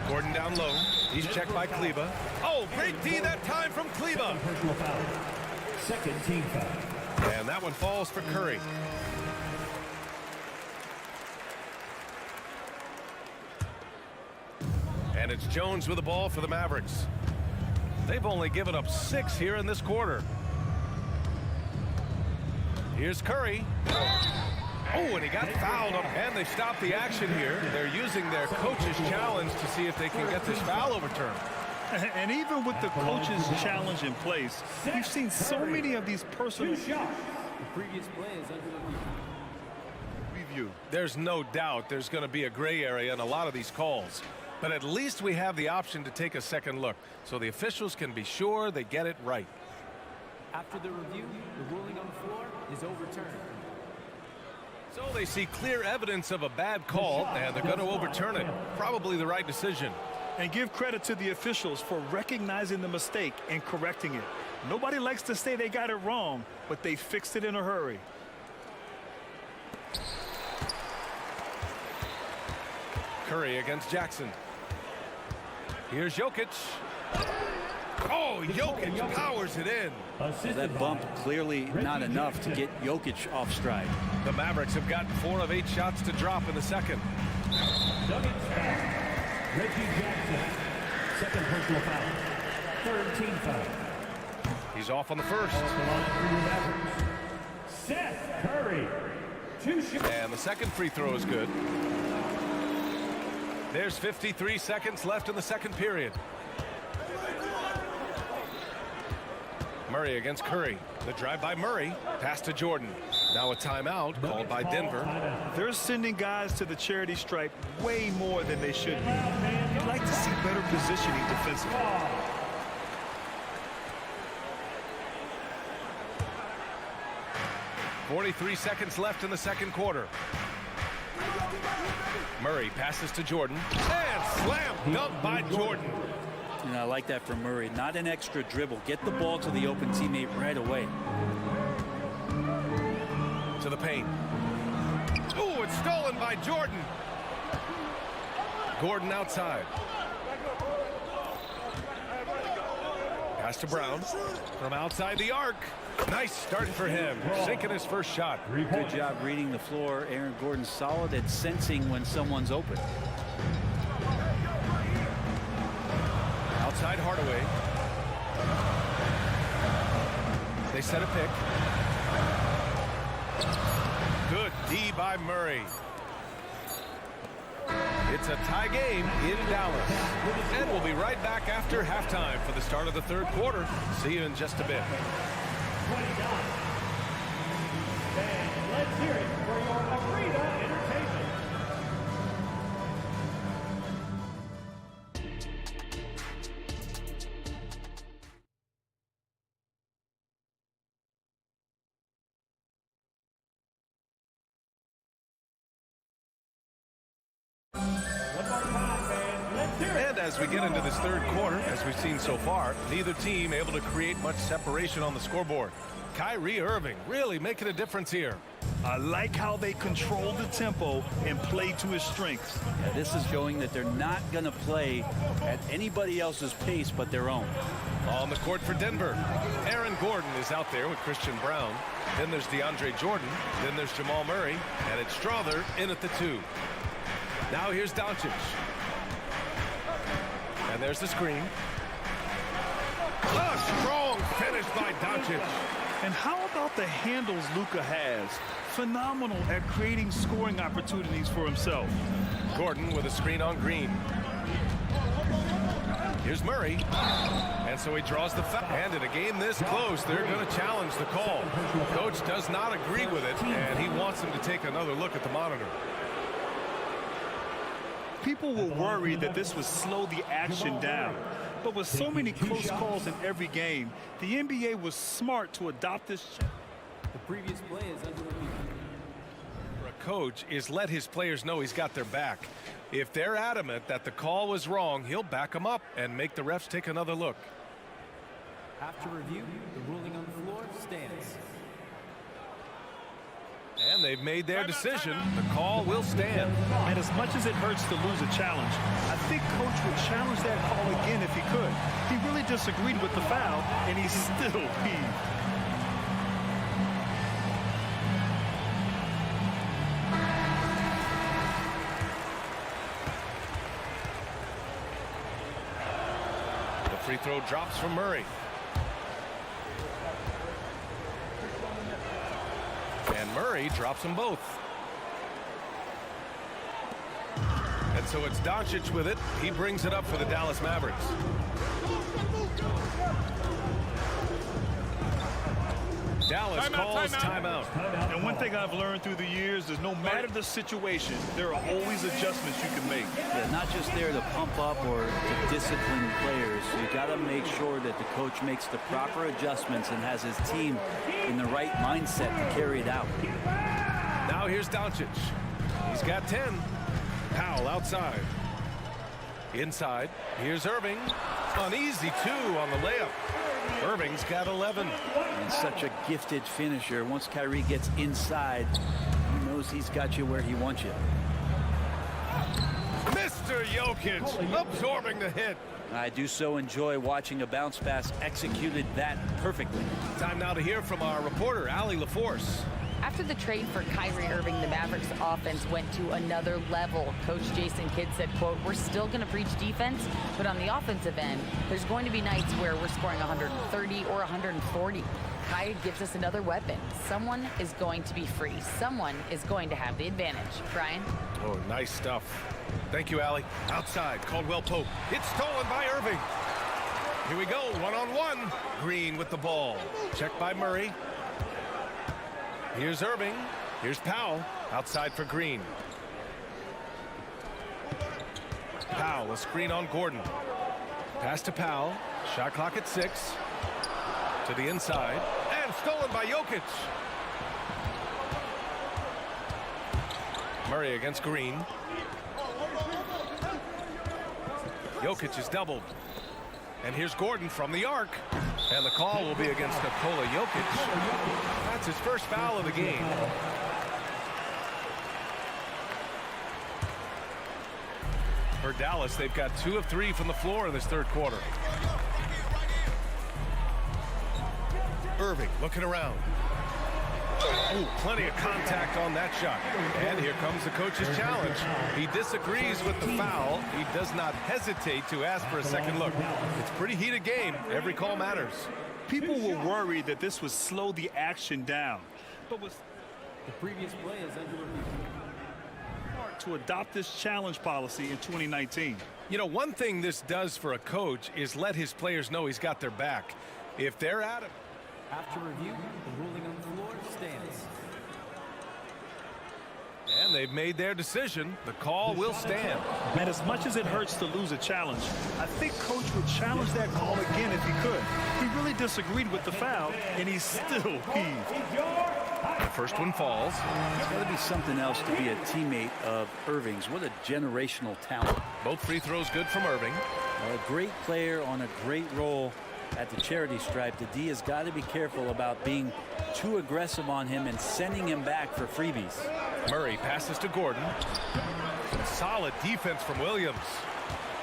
Gordon down low. He's checked by Kleber. Oh, great D that time from Kleber. Personal foul. Second team foul. And that one falls for Curry. And it's Jones with the ball for the Mavericks. They've only given up 6 here in this quarter. Here's Curry. Oh, and he got fouled up, and they stopped the action here. They're using their coach's challenge to see if they can get this foul overturned. And even with the coach's challenge in place, we've seen so many of these personal The previous play is under review. There's no doubt there's going to be a gray area in a lot of these calls. But at least we have the option to take a second look, so the officials can be sure they get it right. After the review, the ruling on the floor is overturned. So they see clear evidence of a bad call, and they're going to overturn it. Probably the right decision. And give credit to the officials for recognizing the mistake and correcting it. Nobody likes to say they got it wrong, but they fixed it in a hurry. Curry against Jackson. Here's Jokic. Oh, Jokic powers it in. That bump clearly not enough to get Jokic off stride. The Mavericks have gotten 4 of 8 shots to drop in the second. Reggie Jackson, second personal foul. Third team foul. He's off on the first. Seth Curry, 2 shots. And the second free throw is good. There's 53 seconds left in the second period. Murray against Curry. The drive by Murray. Pass to Jordan. Now a timeout called by Denver. They're sending guys to the charity stripe way more than they should be. You'd like to see better positioning defensively. 43 seconds left in the second quarter. Murray passes to Jordan. And slam dunk by Jordan. And I like that from Murray. Not an extra dribble. Get the ball to the open teammate right away. To the paint. Oh, it's stolen by Jordan. Gordon outside. Pass to Brown. From outside the arc. Nice start for him. Sinking his first shot. Good job reading the floor. Aaron Gordon solid at sensing when someone's open. outside Hardaway. They set a pick. Good D by Murray. It's a tie game in Dallas. And we'll be right back after halftime for the start of the third quarter. See you in just a bit. And let's hear it for your arena entertainment. And as we get into this third quarter, as we've seen so far, neither team able to create much separation on the scoreboard. Kyrie Irving really making a difference here. I like how they control the tempo and play to his strengths. Yeah, this is showing that they're not going to play at anybody else's pace but their own. On the court for Denver, Aaron Gordon is out there with Christian Brown. Then there's DeAndre Jordan. Then there's Jamal Murray. And it's Strother in at the 2. Now here's Doncic. And there's the screen. A strong finish by Doncic. And how about the handles Luka has? Phenomenal at creating scoring opportunities for himself. Gordon with a screen on Green. Here's Murray. And so he draws the foul. And in a game this close, they're going to challenge the call. Coach does not agree with it, and he wants him to take another look at the monitor. People were worried that this would slow the action down. But with so many close calls in every game, the NBA was smart to adopt this. The previous play is under review. For a coach is let his players know he's got their back. If they're adamant that the call was wrong, he'll back them up and make the refs take another look. After review, the ruling on the floor stands. And they've made their decision. The call will stand. And as much as it hurts to lose a challenge, I think Coach would challenge that call again if he could. He really disagreed with the foul, and he's still peeved. The free throw drops from Murray. And Murray drops them both. And so it's Doncic with it. He brings it up for the Dallas Mavericks. Dallas calls timeout. And one thing I've learned through the years is no matter the situation, there are always adjustments you can make. Yeah, not just there to pump up or to discipline players. You got to make sure that the coach makes the proper adjustments and has his team in the right mindset to carry it out. Now here's Doncic. He's got 10. Powell outside. Inside. Here's Irving. An easy 2 on the layup. Irving's got 11. And such a gifted finisher. Once Kyrie gets inside, he knows he's got you where he wants you. Mr. Jokic absorbing the hit. I do so enjoy watching a bounce pass executed that perfectly. Time now to hear from our reporter, Allie LaForce. After the trade for Kyrie Irving, the Mavericks offense went to another level. Coach Jason Kidd said, quote, "We're still going to preach defense, but on the offensive end, there's going to be nights where we're scoring 130 or 140. Kyrie gives us another weapon. Someone is going to be free. Someone is going to have the advantage." Brian? Oh, nice stuff. Thank you, Allie. Outside, Caldwell Pope. It's stolen by Irving. Here we go, one-on-one. Green with the ball. Checked by Murray. Here's Irving. Here's Powell. Outside for Green. Powell, a screen on Gordon. Pass to Powell. Shot clock at 6. To the inside. And stolen by Jokic. Murray against Green. Jokic is doubled. And here's Gordon from the arc. And the call will be against Nikola Jokic. That's his first foul of the game. For Dallas, they've got 2 of 3 from the floor in this third quarter. Irving looking around. Oh, plenty of contact on that shot. And here comes the coach's challenge. He disagrees with the foul. He does not hesitate to ask for a second look. It's a pretty heated game. Every call matters. People were worried that this would slow the action down, but was The previous play is under review. hard to adopt this challenge policy in 2019. You know, one thing this does for a coach is let his players know he's got their back. If they're at him. After review, the ruling on the floor stands. And they've made their decision. The call will stand. And as much as it hurts to lose a challenge, I think Coach would challenge that call again if he could. He really disagreed with the foul, and he's still peeved. The first one falls. It's got to be something else to be a teammate of Irving's. What a generational talent. Both free throws good from Irving. A great player on a great role at the charity stripe. The D has got to be careful about being too aggressive on him and sending him back for freebies. Murray passes to Gordon. Solid defense from Williams.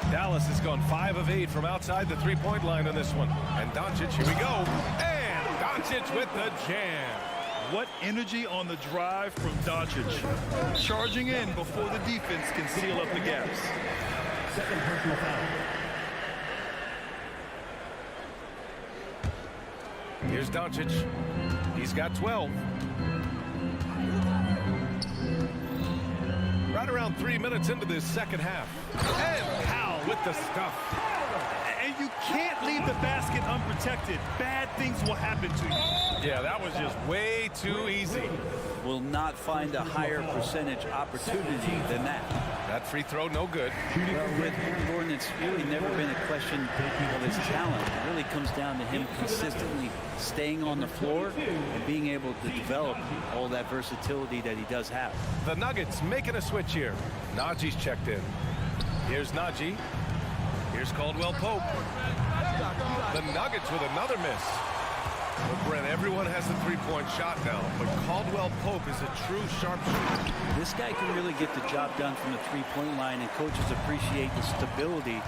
Dallas has gone 5 of 8 from outside the three-point line on this one. And Doncic, here we go. And Doncic with the jam. What energy on the drive from Doncic. Charging in before the defense can seal up the gaps. Second personal foul. Here's Doncic. He's got 12. Right around 3 minutes into this second half. And Powell with the stuff. And you can't leave the basket unprotected. Bad things will happen to you. Yeah, that was just way too easy. Will not find a higher percentage opportunity than that. That free throw, no good. Well, with Gordon, it's really never been a question of his talent. It really comes down to him consistently staying on the floor and being able to develop all that versatility that he does have. The Nuggets making a switch here. Najee's checked in. Here's Najee. Here's Caldwell Pope. The Nuggets with another miss. Well, Brent, everyone has a three-point shot now, but Caldwell Pope is a true sharpshooter. This guy can really get the job done from the three-point line, and coaches appreciate the stability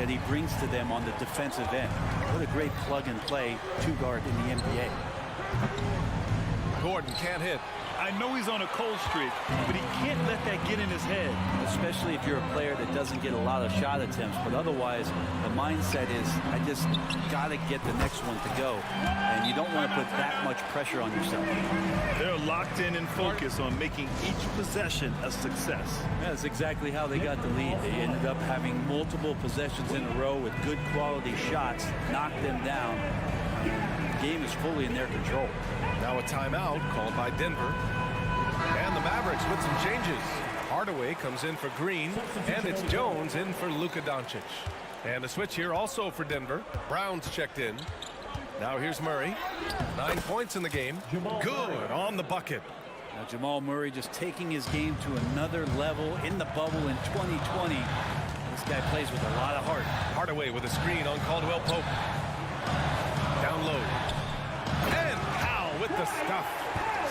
that he brings to them on the defensive end. What a great plug-and-play two-guard in the NBA. Gordon can't hit. I know he's on a cold streak, but he can't let that get in his head. Especially if you're a player that doesn't get a lot of shot attempts, but otherwise the mindset is, I just got to get the next one to go. And you don't want to put that much pressure on yourself. They're locked in and focused on making each possession a success. That's exactly how they got the lead. They ended up having multiple possessions in a row with good quality shots, knocked them down. The game is fully in their control. Now a timeout called by Denver. And the Mavericks with some changes. Hardaway comes in for Green, and it's Jones in for Luka Doncic. And a switch here also for Denver. Brown's checked in. Now here's Murray. 9 points in the game. Good on the bucket. Now Jamal Murray just taking his game to another level in the bubble in 2020. This guy plays with a lot of heart. Hardaway with a screen on Caldwell Pope. Down low. And Powell with the stuff.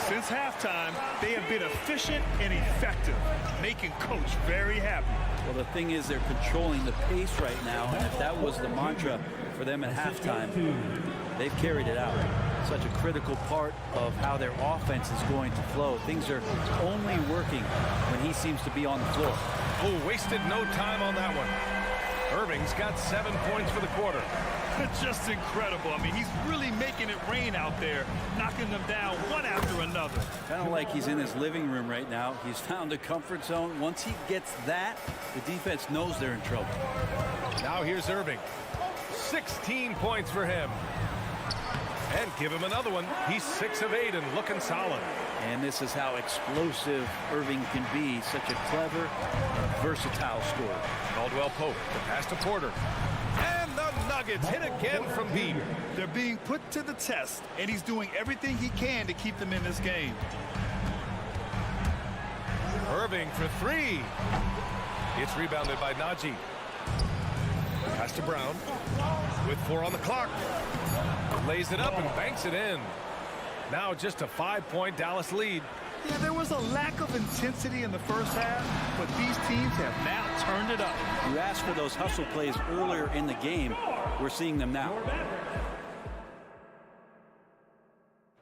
Since halftime, they have been efficient and effective, making Coach very happy. Well, the thing is, they're controlling the pace right now, and if that was the mantra for them at halftime, they've carried it out. Such a critical part of how their offense is going to flow. Things are only working when he seems to be on the floor. Oh, wasted no time on that one. Irving's got 7 points for the quarter. Just incredible. I mean, he's really making it rain out there, knocking them down one after another. Kind of like he's in his living room right now. He's found a comfort zone. Once he gets that, the defense knows they're in trouble. Now here's Irving. 16 points for him. And give him another one. He's 6 of 8 and looking solid. And this is how explosive Irving can be. Such a clever and versatile scorer. Caldwell Pope, the pass to Porter. And the Nuggets hit again from deep. They're being put to the test, and he's doing everything he can to keep them in this game. Irving for 3. It's rebounded by Najee. Pass to Brown. With 4 on the clock. Lays it up and banks it in. Now just a 5-point Dallas lead. Yeah, there was a lack of intensity in the first half, but these teams have now turned it up. You asked for those hustle plays earlier in the game. We're seeing them now.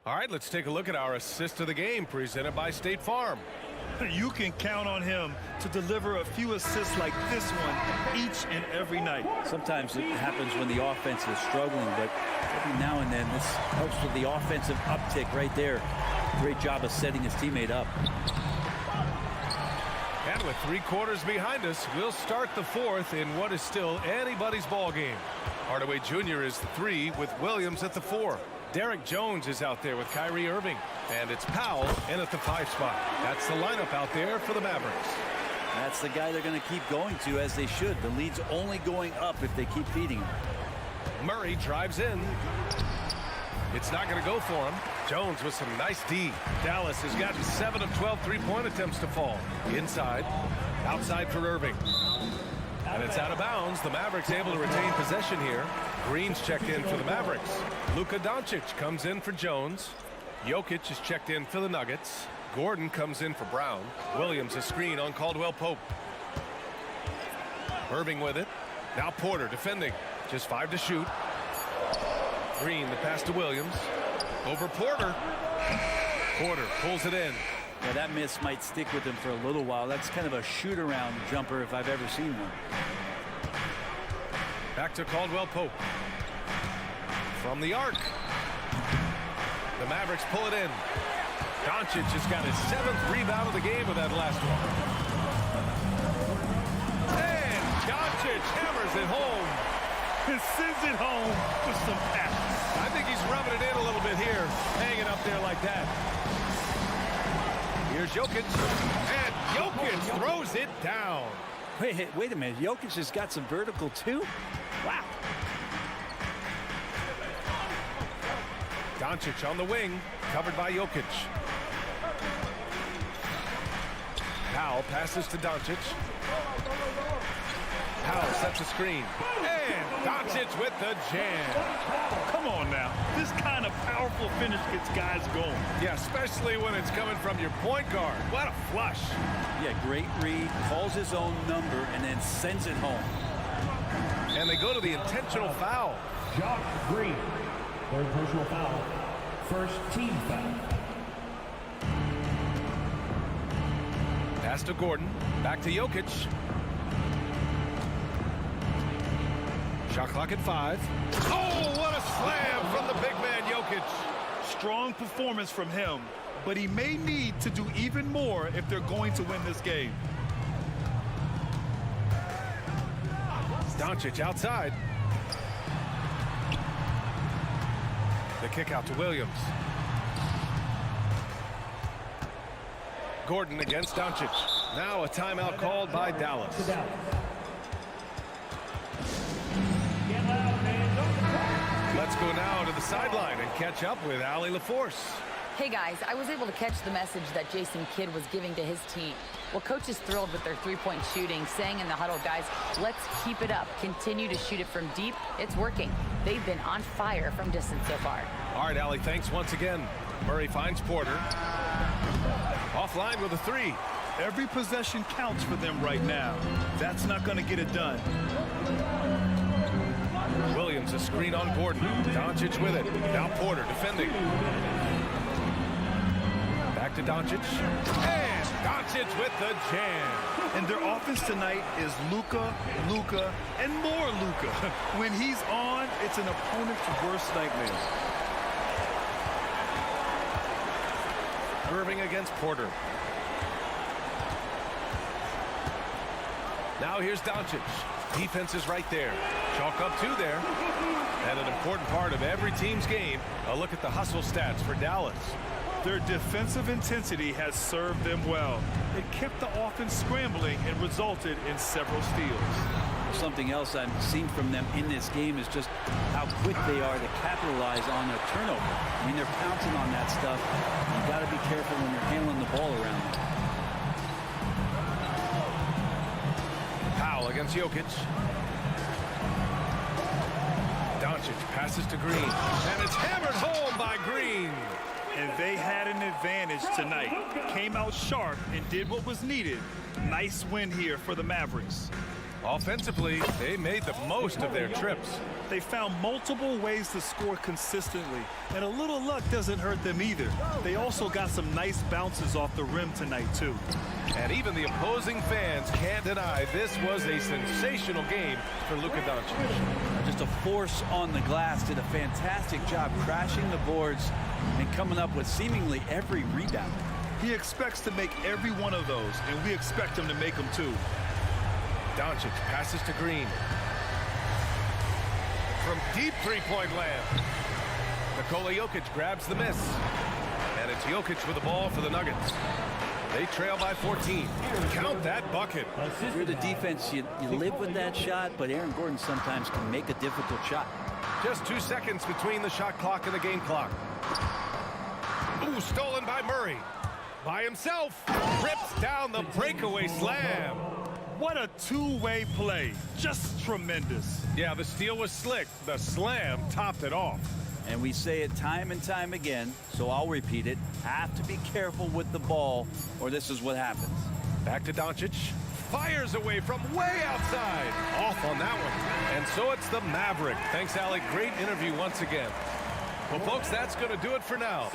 All right, let's take a look at our assist of the game presented by State Farm. You can count on him to deliver a few assists like this one each and every night. Sometimes it happens when the offense is struggling, but every now and then this helps with the offensive uptick right there. Great job of setting his teammate up. And with 3 quarters behind us, we'll start the 4th in what is still anybody's ball game. Hardaway Jr. is the 3 with Williams at the 4. Derek Jones is out there with Kyrie Irving. And it's Powell in at the 5 spot. That's the lineup out there for the Mavericks. That's the guy they're going to keep going to, as they should. The lead's only going up if they keep feeding him. Murray drives in. It's not going to go for him. Jones with some nice D. Dallas has gotten 7 of 12 3-point attempts to fall. Inside. Outside for Irving. And it's out of bounds. The Mavericks able to retain possession here. Green's checked in for the Mavericks. Luka Doncic comes in for Jones. Jokic is checked in for the Nuggets. Gordon comes in for Brown. Williams a screen on Caldwell Pope. Irving with it. Now Porter defending. Just 5 to shoot. Green the pass to Williams. Over Porter. Porter pulls it in. Yeah, that miss might stick with him for a little while. That's kind of a shoot-around jumper if I've ever seen one. Back to Caldwell Pope. From the arc. The Mavericks pull it in. Doncic has got his 7th rebound of the game with that last one. And Doncic hammers it home. And sends it home with some passion. I think he's rubbing it in a little bit here, hanging up there like that. Here's Jokic, and Jokic throws it down. Wait a minute. Jokic has got some vertical too? Wow. Doncic on the wing, covered by Jokic. Powell passes to Doncic. Powell sets a screen. And Doncic with the jam. Come on now. This kind of powerful finish gets guys going. Yeah, especially when it's coming from your point guard. What a flush. Yeah, great read, calls his own number, and then sends it home. And they go to the intentional foul. Josh Green. Third personal foul. First team foul. Pass to Gordon. Back to Jokic. Shot clock at 5. Oh, what a slam from the big man, Jokic. Strong performance from him, but he may need to do even more if they're going to win this game. Doncic outside. The kick out to Williams. Gordon against Doncic. Now a timeout called by Dallas. Let's go now to the sideline and catch up with Allie LaForce. Hey guys, I was able to catch the message that Jason Kidd was giving to his team. Well, coach is thrilled with their 3-point shooting, saying in the huddle, guys, let's keep it up. Continue to shoot it from deep. It's working. They've been on fire from distance so far. All right, Allie, thanks once again. Murray finds Porter. Offline with a 3. Every possession counts for them right now. That's not going to get it done. Williams a screen on Gordon. Doncic with it. Now Porter defending. Back to Doncic. And Doncic with the jam. And their offense tonight is Luka, and more Luka. When he's on, it's an opponent's worst nightmare. Irving against Porter. Now here's Doncic. Defense is right there. Chalk up 2 there. And an important part of every team's game, a look at the hustle stats for Dallas. Their defensive intensity has served them well. It kept the offense scrambling and resulted in several steals. Something else I've seen from them in this game is just how quick they are to capitalize on their turnover. I mean, they're pouncing on that stuff. You got to be careful when you're handling the ball around them. Powell against Jokic. Doncic passes to Green. And it's hammered home by Green. And they had an advantage tonight. Came out sharp and did what was needed. Nice win here for the Mavericks. Offensively, they made the most of their trips. They found multiple ways to score consistently, and a little luck doesn't hurt them either. They also got some nice bounces off the rim tonight, too. And even the opposing fans can't deny this was a sensational game for Luka Doncic. Just a force on the glass, did a fantastic job crashing the boards and coming up with seemingly every rebound. He expects to make every one of those, and we expect him to make them, too. Doncic passes to Green. From deep three-point land. Nikola Jokic grabs the miss. And it's Jokic with the ball for the Nuggets. They trail by 14. Count that bucket. If you're the defense, you live with that shot, but Aaron Gordon sometimes can make a difficult shot. Just 2 seconds between the shot clock and the game clock. Ooh, stolen by Murray. By himself. Rips down the breakaway slam. What a two-way play. Just tremendous. Yeah, the steal was slick. The slam topped it off. And we say it time and time again, so I'll repeat it. Have to be careful with the ball, or this is what happens. Back to Doncic. Fires away from way outside. Off on that one. And so it's the Maverick. Thanks, Alec. Great interview once again. Well, folks, that's going to do it for now.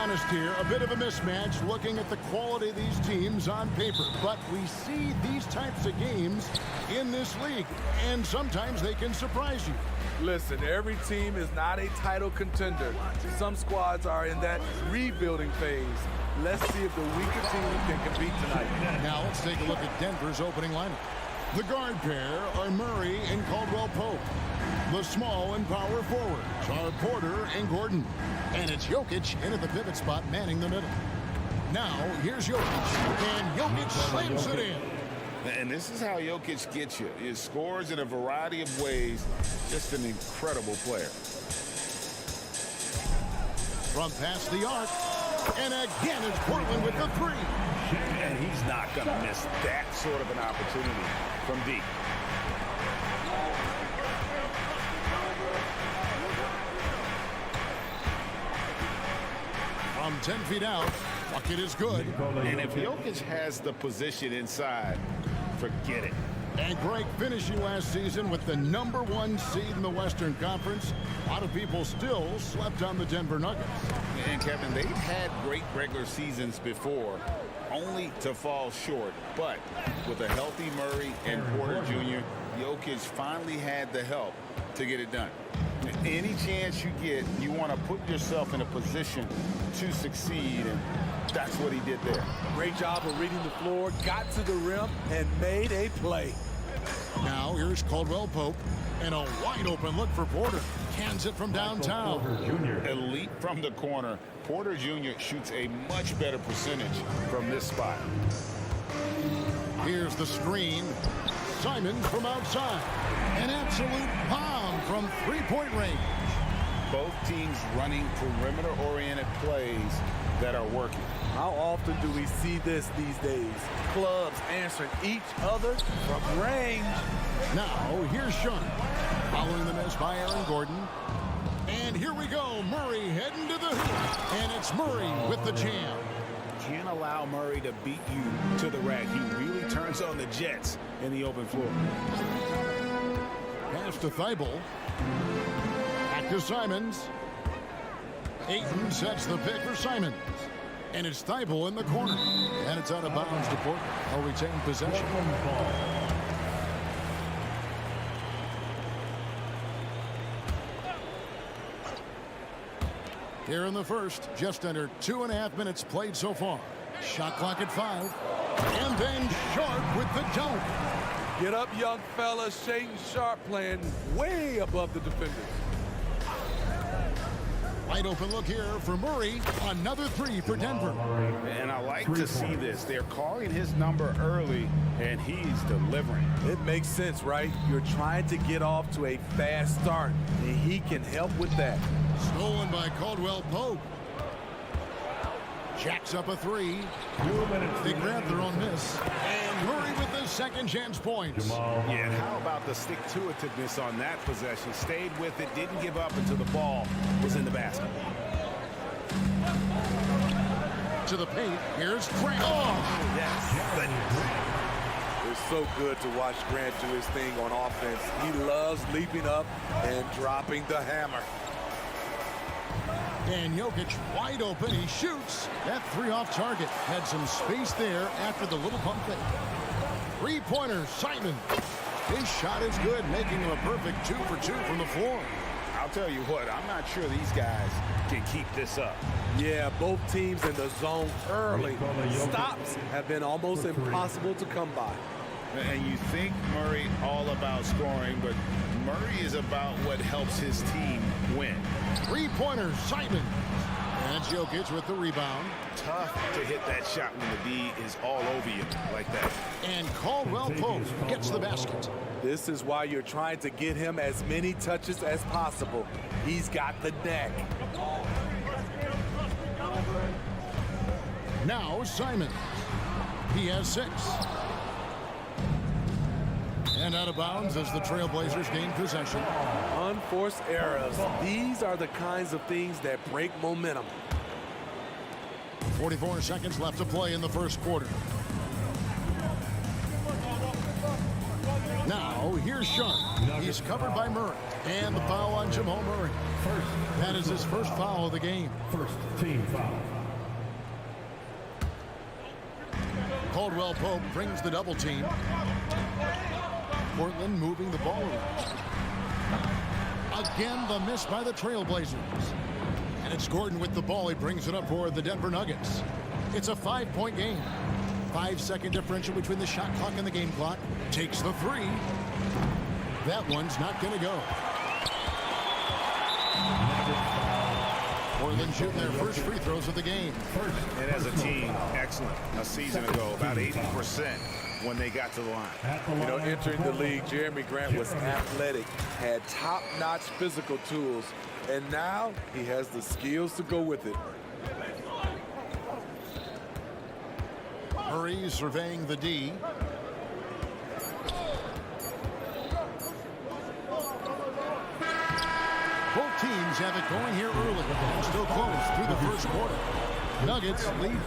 honest here, a bit of a mismatch looking at the quality of these teams on paper. But we see these types of games in this league, and sometimes they can surprise you. Listen, every team is not a title contender. Some squads are in that rebuilding phase. Let's see if the weaker team can compete tonight. Now let's take a look at Denver's opening lineup. The guard pair are Murray and Caldwell-Pope. The small and power forwards are Porter and Gordon. And it's Jokic in at the pivot spot, manning the middle. Now, here's Jokic. And Jokic slams it in. And this is how Jokic gets you. He scores in a variety of ways. Just an incredible player. From past the arc. And again, it's Portland with the three. And he's not going to miss that sort of an opportunity from deep. From 10 feet out, bucket is good. And if Jokic has the position inside, forget it. And Greg, finishing last season with the #1 seed in the Western Conference, a lot of people still slept on the Denver Nuggets. And Kevin, they've had great regular seasons before, only to fall short. But with a healthy Murray and Porter Jr., Jokic finally had the help to get it done. Any chance you get, you want to put yourself in a position to succeed, and that's what he did there. Great job of reading the floor, got to the rim, and made a play. Now here's Caldwell-Pope, and a wide-open look for Porter. Cans it from downtown. Elite from the corner. Porter Jr. shoots a much better percentage from this spot. Here's the screen. Simons from outside. An absolute bomb from three-point range. Both teams running perimeter-oriented plays that are working. How often do we see this these days? Clubs answering each other from range. Now, here's Sean. Following the miss by Aaron Gordon. And here we go. Murray heading to the hoop. And it's Murray with the jam. Can't allow Murray to beat you to the rack. He really turns on the Jets in the open floor. Pass to Thibault. Back to Simons. Ayton sets the pick for Simons. And it's Thibault in the corner. And it's out of bounds to Portland. They'll retain possession. Here in the first, just under 2.5 minutes played so far. Shot clock at 5. And then Sharp with the dunk. Get up, young fella. Shaden Sharp playing way above the defenders. Wide open look here for Murray. Another three for Denver. And I like to see this. They're calling his number early, and he's delivering. It makes sense, right? You're trying to get off to a fast start, and he can help with that. Stolen by Caldwell-Pope. Jacks up a three. They grab their own miss. And Murray with the second chance points. Yeah, and how about the stick-to-itiveness on that possession? Stayed with it, didn't give up until the ball was in the basket. To the paint, here's Grant. Oh! Yes. It's so good to watch Grant do his thing on offense. He loves leaping up and dropping the hammer. And Jokic wide open. He shoots. That three off target. Had some space there after the little pump fake. Three-pointer, Simon. His shot is good, making him a perfect 2 for 2 from the floor. I'll tell you what, I'm not sure these guys can keep this up. Yeah, both teams in the zone early. Stops have been almost impossible to come by. And you think Murray all about scoring, but Murray is about what helps his team win. Three-pointer, Simon. And Jokic with the rebound. Tough to hit that shot when the D is all over you like that. And Caldwell-Pope gets the basket. This is why you're trying to get him as many touches as possible. He's got the knack. Now Simon. He has 6. And out of bounds as the Trailblazers gain possession. Unforced errors. These are the kinds of things that break momentum. 44 seconds left to play in the first quarter. Now So here's Sharp. He's covered by Murray. And the foul on Jamal Murray. That is his first foul of the game. First team foul. Caldwell Pope brings the double team. Portland moving the ball around. Again, the miss by the Trailblazers. And it's Gordon with the ball. He brings it up for the Denver Nuggets. It's a 5-point game. 5-second differential between the shot clock and the game clock. Takes the three. That one's not going to go. Portland shooting their first free throws of the game. And as a team, excellent. A season ago, about 80% when they got to the line. You know, entering the league, Jeremy Grant was athletic, had top-notch physical tools, and now he has the skills to go with it. Murray surveying the D. Both teams have it going here early. Still close through the first quarter. Nuggets lead.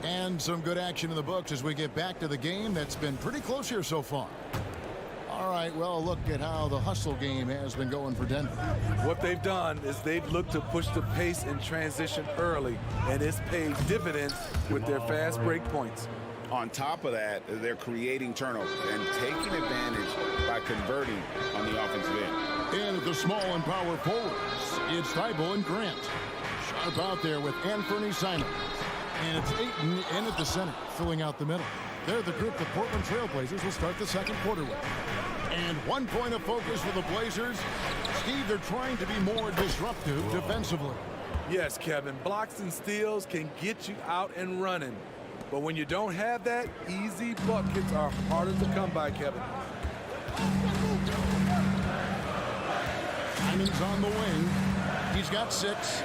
And some good action in the books as we get back to the game that's been pretty close here so far. All right, well, look at how the hustle game has been going for Denver. What they've done is they've looked to push the pace and transition early, and it's paid dividends with their fast break points. On top of that, they're creating turnovers and taking advantage by converting on the offensive end. And at the small and power forwards, it's Thibault and Grant. Sharp out there with Anthony Simons. And it's Ayton in at the center, filling out the middle. They're the group the Portland Trailblazers will start the second quarter with. And 1 point of focus for the Blazers. Steve, they're trying to be more disruptive defensively. Yes, Kevin, blocks and steals can get you out and running. But when you don't have that, easy buckets are harder to come by, Kevin. Simon's on the wing. He's got 6.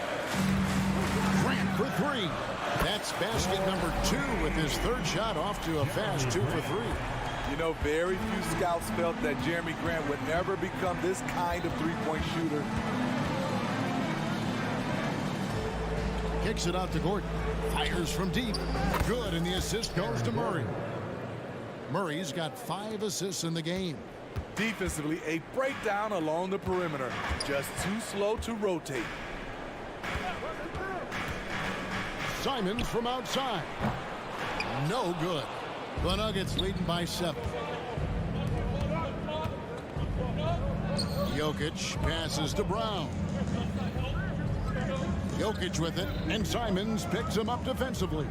Grant for 3. That's basket number 2 with his third shot off to a fast 2 for 3. You know, very few scouts felt that Jeremy Grant would never become this kind of three-point shooter. Kicks it out to Gordon. Fires from deep. Good, and the assist goes to Murray. Murray's got 5 assists in the game. Defensively, a breakdown along the perimeter. Just too slow to rotate. Simons from outside. No good. The Nuggets leading by 7. Jokic passes to Brown. Jokic with it, and Simons picks him up defensively.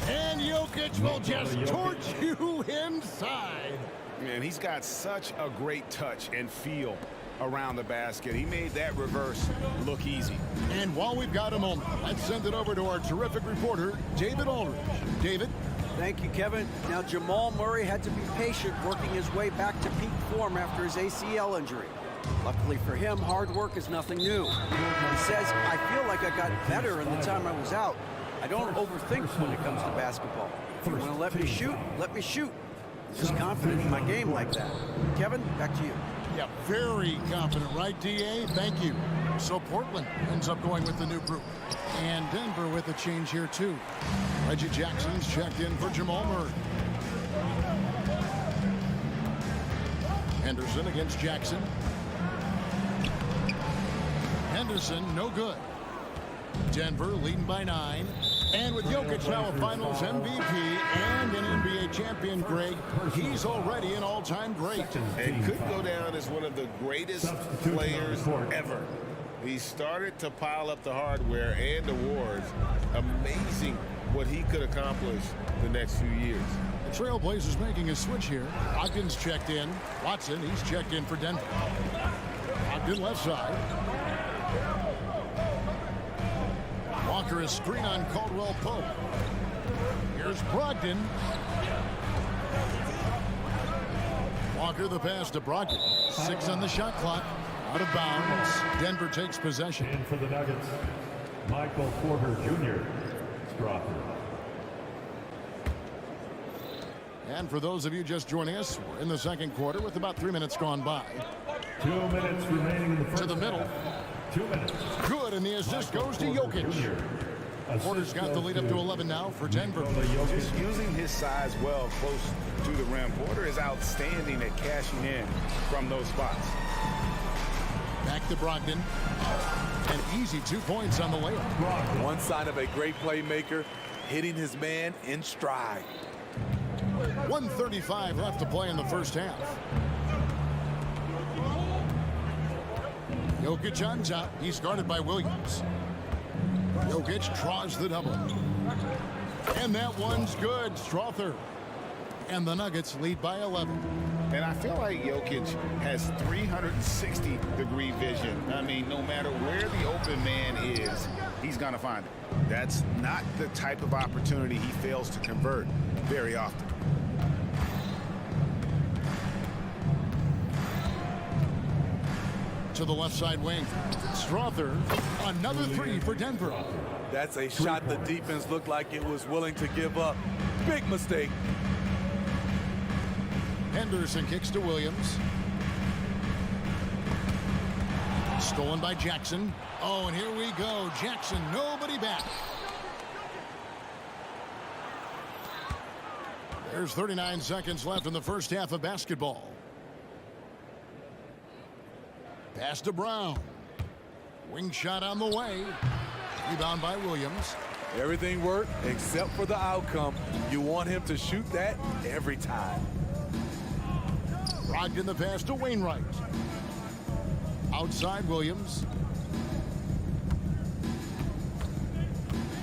And Jokic will just torch you inside. Man, he's got such a great touch and feel around the basket. He made that reverse look easy. And while we've got a moment, let's send it over to our terrific reporter, David Aldridge. David? Thank you, Kevin. Now, Jamal Murray had to be patient working his way back to peak form after his ACL injury. Luckily for him, hard work is nothing new. He says, I feel like I got better in the time I was out. I don't overthink when it comes to basketball. If you want to let me shoot, let me shoot. I'm just confident in my game like that. Kevin, back to you. Yeah, very confident, right, DA? Thank you. So Portland ends up going with the new group. And Denver with a change here, too. Reggie Jackson's checked in for Jamal Murray. Henderson against Jackson. Henderson, no good. Denver leading by 9. And with Jokic now a Finals MVP and an NBA champion, Greg, he's already an all-time great. And could go down as one of the greatest players ever. He started to pile up the hardware and awards. Amazing what he could accomplish the next few years. The Trailblazers making a switch here. Ogden's checked in. Watson, he's checked in for Denver. Ogden left side. Walker is screen on Caldwell Pope. Here's Brogdon. Walker the pass to Brogdon. 6 on the shot clock. Out of bounds. Denver takes possession. In for the Nuggets, Michael Porter Jr. Strawford. And for those of you just joining us, we're in the second quarter with about 3 minutes gone by. 2 minutes remaining in the first. To the middle. 2 minutes. Good, and the assist goes to Jokic. Porter's got the lead up to 11 now for Denver. Just using his size well close to the rim. Porter is outstanding at cashing in from those spots. Back to Brogdon. An easy 2 points on the layup. One sign of a great playmaker, hitting his man in stride. 1:35 left to play in the first half. Jokic on top. He's guarded by Williams. Jokic draws the double. And that one's good. Strother. And the Nuggets lead by 11. And I feel like Jokic has 360-degree vision. I mean, no matter where the open man is, he's going to find it. That's not the type of opportunity he fails to convert very often. To the left side wing. Strother, another three for Denver. That's a shot the defense looked like it was willing to give up. Big mistake. Henderson kicks to Williams. Stolen by Jackson. Oh, and here we go. Jackson, nobody back. There's 39 seconds left in the first half of basketball. Pass to Brown. Wing shot on the way. Rebound by Williams. Everything worked except for the outcome. You want him to shoot that every time. Brogdon the pass to Wainwright. Outside Williams.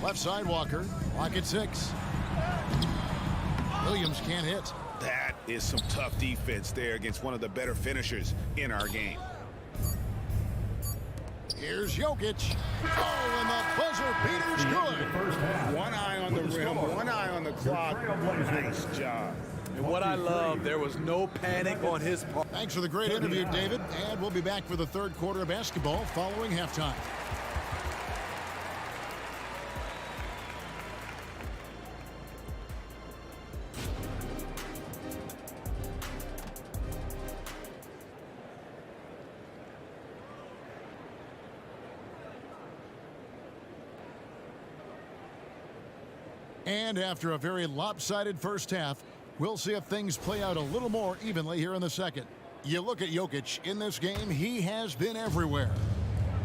Left side Walker. Lock at 6. Williams can't hit. That is some tough defense there against one of the better finishers in our game. Here's Jokic. Oh, and the buzzer beater's good. One eye on the rim, one eye on the clock. Nice job. And what I love, there was no panic on his part. Thanks for the great interview, David. And we'll be back for the third quarter of basketball following halftime. And after a very lopsided first half, we'll see if things play out a little more evenly here in the second. You look at Jokic in this game, he has been everywhere.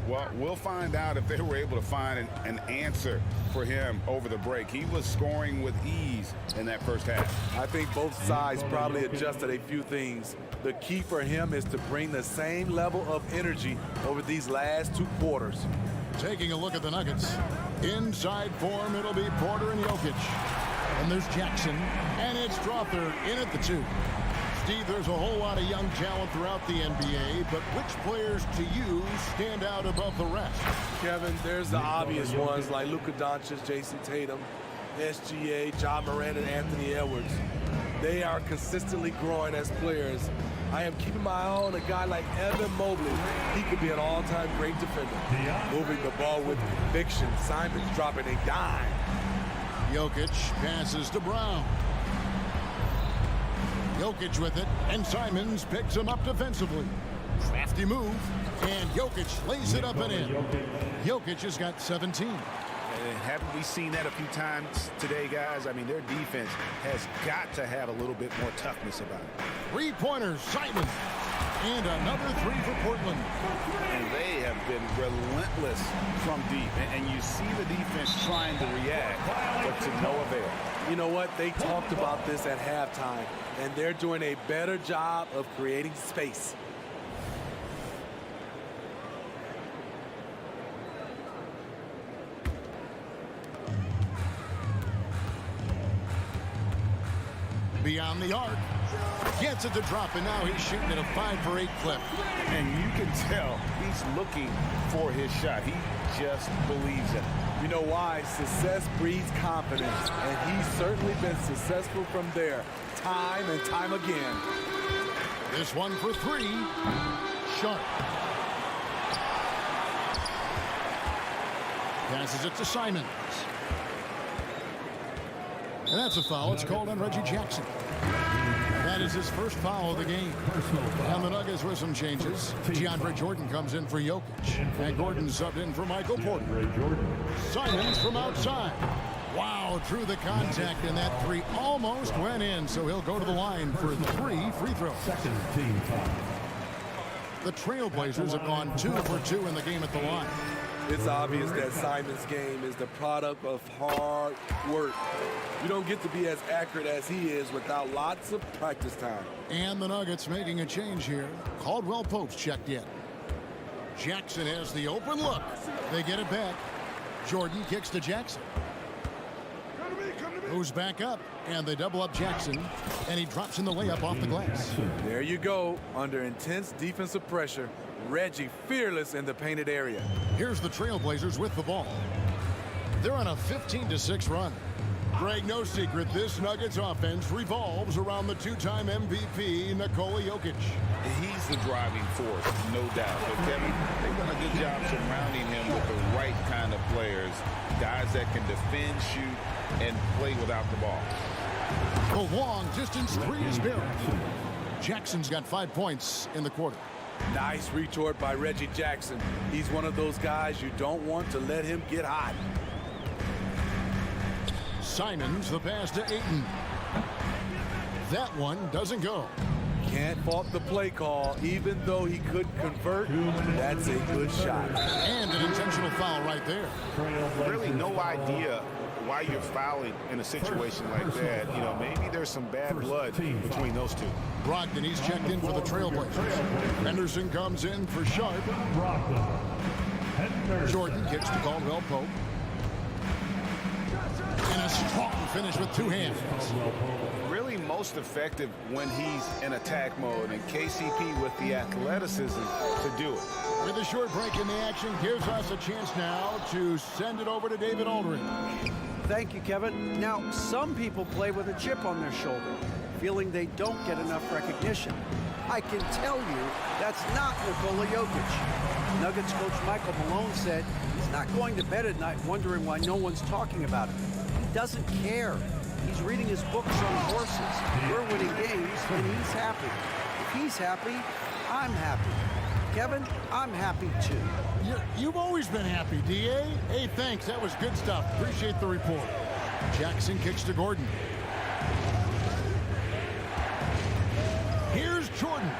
Well, we'll find out if they were able to find an answer for him over the break. He was scoring with ease in that first half. I think both sides probably adjusted a few things. The key for him is to bring the same level of energy over these last 2 quarters. Taking a look at the Nuggets. Inside form, it'll be Porter and Jokic. And there's Jackson, and it's Strother in at the 2. Steve, there's a whole lot of young talent throughout the NBA, but which players to you stand out above the rest? Kevin, there's the obvious ones like Luka Doncic, Jason Tatum, SGA, John Morant, and Anthony Edwards. They are consistently growing as players. I am keeping my eye on a guy like Evan Mobley. He could be an all-time great defender. Moving the ball with conviction. Simon's dropping a dime. Jokic passes to Brown. Jokic with it, and Simons picks him up defensively. Crafty move, and Jokic lays it up and in. Jokic has got 17. And haven't we seen that a few times today, guys? I mean, their defense has got to have a little bit more toughness about it. Three-pointers, Simon. And another 3 for Portland. And they have been relentless from deep. And you see the defense trying to react, but to no avail. You know what? They talked about this at halftime, and they're doing a better job of creating space. Beyond the arc. Gets it to drop, and now he's shooting at a 5 for 8 clip. And you can tell he's looking for his shot. He just believes it. You know why? Success breeds confidence, and he's certainly been successful from there, time and time again. This one for 3. Sharp. Passes it to Simons. And that's a foul. It's called on Reggie Jackson. That is his first foul of the game. And the Nuggets with some changes. DeAndre Jordan comes in for Jokic. And Gordon subbed in for Michael Porter. Simons from outside. Wow, drew the contact, and that three almost went in, so he'll go to the line for 3 free throws. Second team foul. The Trailblazers have gone 2 for 2 in the game at the line. It's obvious that Simon's game is the product of hard work. You don't get to be as accurate as he is without lots of practice time. And the Nuggets making a change here. Caldwell Pope's checked in. Jackson has the open look. They get it back. Jordan kicks to Jackson. Moves back up, and they double up Jackson, and he drops in the layup off the glass. There you go. Under intense defensive pressure, Reggie fearless in the painted area. Here's the Trailblazers with the ball. They're on a 15-6 run. Greg, no secret, this Nuggets offense revolves around the two-time MVP, Nikola Jokic. He's the driving force, no doubt. But Kevin, they've done a good job surrounding him with the right kind of players. Guys that can defend, shoot, and play without the ball. The long distance three is buried. Jackson's got 5 points in the quarter. Nice retort by Reggie Jackson. He's one of those guys you don't want to let him get hot. Simons, the pass to Ayton. That one doesn't go. Can't fault the play call, even though he could convert. That's a good shot. And an intentional foul right there. Really no idea why you're fouling in a situation like that. You know, maybe there's some bad blood between those two. Brogdon, he's checked in for the Trailblazers. Henderson comes in for Sharp. Jordan kicks to Caldwell Pope. And a strong finish with 2 hands. Really most effective when he's in attack mode, and KCP with the athleticism to do it. With a short break in the action, gives us a chance now to send it over to David Aldridge. Thank you, Kevin. Now, some people play with a chip on their shoulder, feeling they don't get enough recognition. I can tell you that's not Nikola Jokic. Nuggets coach Michael Malone said he's not going to bed at night wondering why no one's talking about him. He doesn't care. He's reading his books on horses. We're winning games, and he's happy. If he's happy, I'm happy. Kevin, I'm happy too. You've always been happy, D.A. Hey, thanks. That was good stuff. Appreciate the report. Jackson kicks to Gordon. Here's Jordan.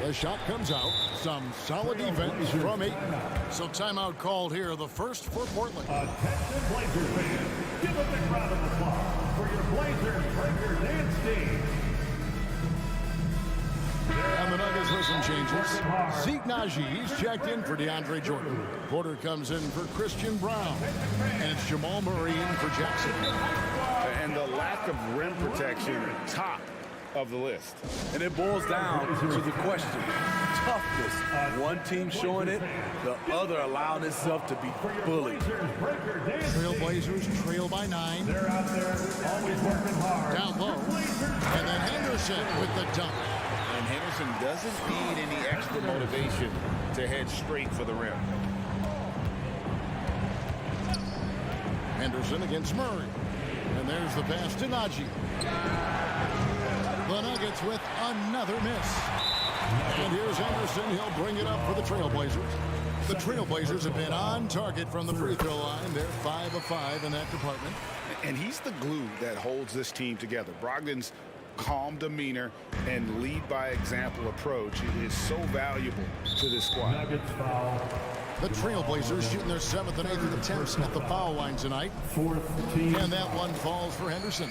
The shot comes out. Some solid defense from Ayton. So timeout called here, the first for Portland. Attention Blazers fans, give a big round of applause for your Blazers breaker dance team. And the Nuggets with some changes. Zeke Najee's checked in for DeAndre Jordan. Porter comes in for Christian Brown. And it's Jamal Murray in for Jackson. And the lack of rim protection, top of the list. And it boils down to the question. Toughness. One team showing it, the other allowing itself to be bullied. Trailblazers trail by 9. They're out there always working hard. Down low. And then Henderson with the dunk. And Henderson doesn't need any extra motivation to head straight for the rim. Henderson against Murray. And there's the pass to Najee. The Nuggets with another miss. And here's Henderson. He'll bring it up for the Trailblazers. The Trailblazers have been on target from the free throw line. They're 5 of 5 in that department. And he's the glue that holds this team together. Brogdon's calm demeanor and lead by example approach is so valuable to this squad. Nuggets foul. The Trailblazers shooting their 7th and 8th attempts at the foul line tonight. 4th team. And that one falls for Henderson.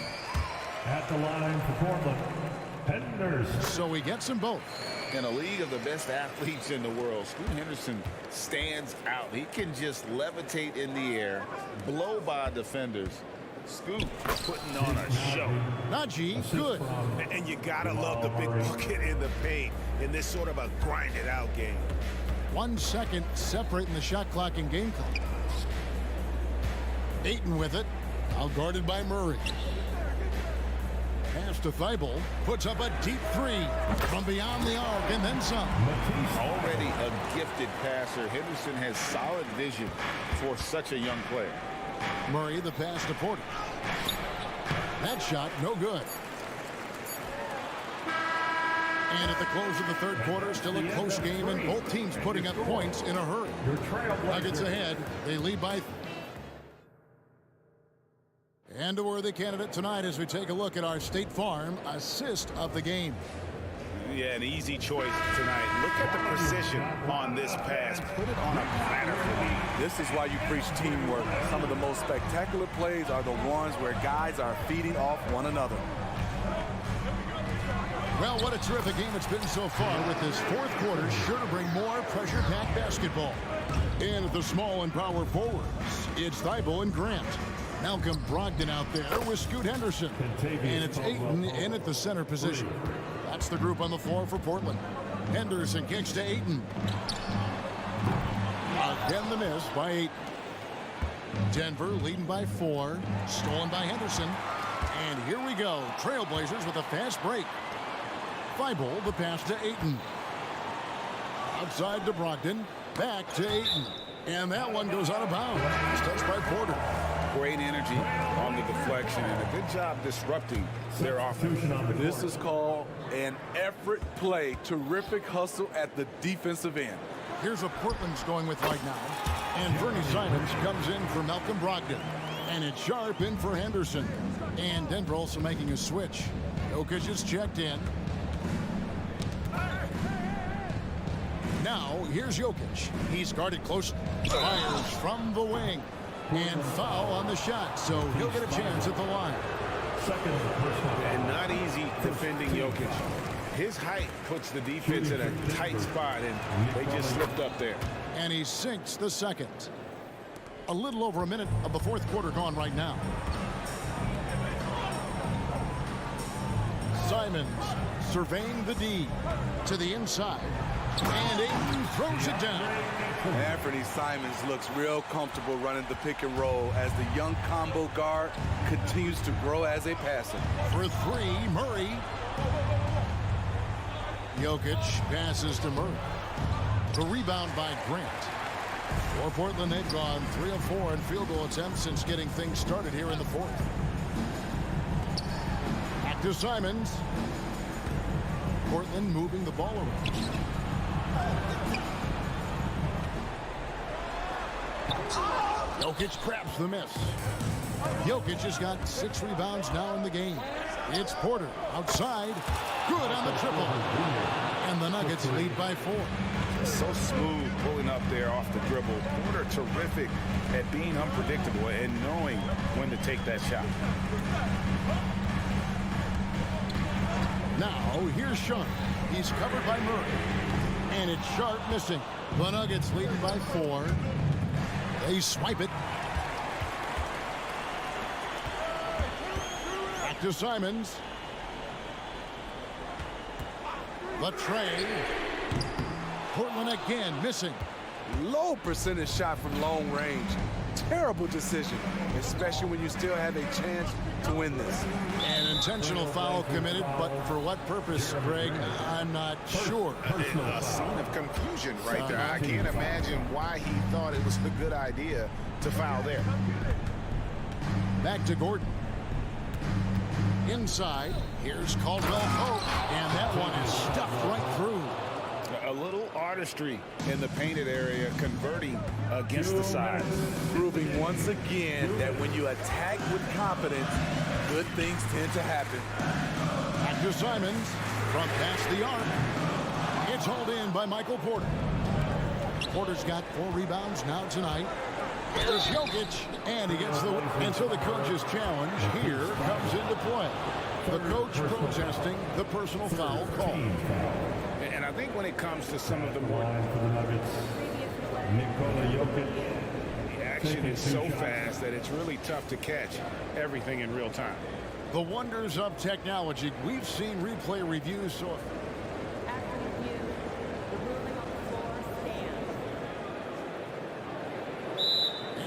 At the line for Portland, Henderson. So he gets them both. In a league of the best athletes in the world, Scoot Henderson stands out. He can just levitate in the air, blow by defenders. Scoot putting on a show. Najee, good. And you gotta love the big bucket in the paint in this sort of a grinded out game. 1 second separating the shot clock and game clock. Ayton with it, outguarded by Murray. Pass to Thibault, puts up a deep 3 from beyond the arc and then some. Already a gifted passer, Henderson has solid vision for such a young player. Murray the pass to Porter. That shot no good. And at the close of the third quarter, still a close game, and both teams putting up points in a hurry. Nuggets ahead. They lead by. And a worthy candidate tonight as we take a look at our State Farm assist of the game. Yeah, an easy choice tonight. Look at the precision on this pass. Put it on a platter for me. This is why you preach teamwork. Some of the most spectacular plays are the ones where guys are feeding off one another. Well, what a terrific game it's been so far, with this fourth quarter sure to bring more pressure-packed basketball. And at the small and power forwards, it's Thibault and Grant. Malcolm Brogdon out there with Scoot Henderson. And it's Ayton in at the center position. That's the group on the floor for Portland. Henderson kicks to Ayton. Again the miss by Ayton. Denver leading by 4. Stolen by Henderson. And here we go. Trailblazers with a fast break. Thibault, the pass to Ayton. Outside to Brogdon. Back to Ayton. And that one goes out of bounds. It's touched by Porter. Great energy on the deflection and a good job disrupting their offense. This is called an effort play. Terrific hustle at the defensive end. Here's what Portland's going with right now. And Bernie Simons comes in for Malcolm Brogdon. And it's Sharp in for Henderson. And Denver also making a switch. Jokic is checked in. Now, here's Jokic. He's guarded close. Fires from the wing. And foul on the shot, so he'll get a chance at the line. And not easy defending Jokic. His height puts the defense in a tight spot, and they just slipped up there. And he sinks the second. A little over a minute of the fourth quarter gone right now. Simons surveying the D to the inside. And Ayton throws it down. Anthony Simons looks real comfortable running the pick and roll as the young combo guard continues to grow as a passer. For 3, Murray. Jokic passes to Murray. The rebound by Grant. For Portland, they've gone 3 of 4 in field goal attempts since getting things started here in the fourth. Back to Simons. Portland moving the ball around. Jokic grabs the miss. Jokic has got 6 rebounds now in the game. It's Porter outside. Good on the triple. And the Nuggets lead by 4. So smooth pulling up there off the dribble. Porter terrific at being unpredictable and knowing when to take that shot. Now, here's Sharp. He's covered by Murray. And it's Sharp missing. The Nuggets leading by 4. They swipe it. Back to Simons. The tray. Portland again missing. Low percentage shot from long range. Terrible decision, especially when you still have a chance to win this. An intentional foul committed, but for what purpose, Greg, I'm not sure. A scene of confusion right there. I can't imagine why he thought it was a good idea to foul there. Back to Gordon. Inside, here's Caldwell Pope, and that one is stuffed right through. A little artistry in the painted area, converting against the side. Proving once again that when you attack with confidence, good things tend to happen. Back to Simons, from past the arc. It's hauled in by Michael Porter. Porter's got 4 rebounds now tonight. There's Jokic, and he gets the win. And so the coach's challenge here comes into play. The coach protesting the personal foul call. And I think when it comes to some of the more... The action is so fast that it's really tough to catch everything in real time. The wonders of technology. We've seen replay reviews so...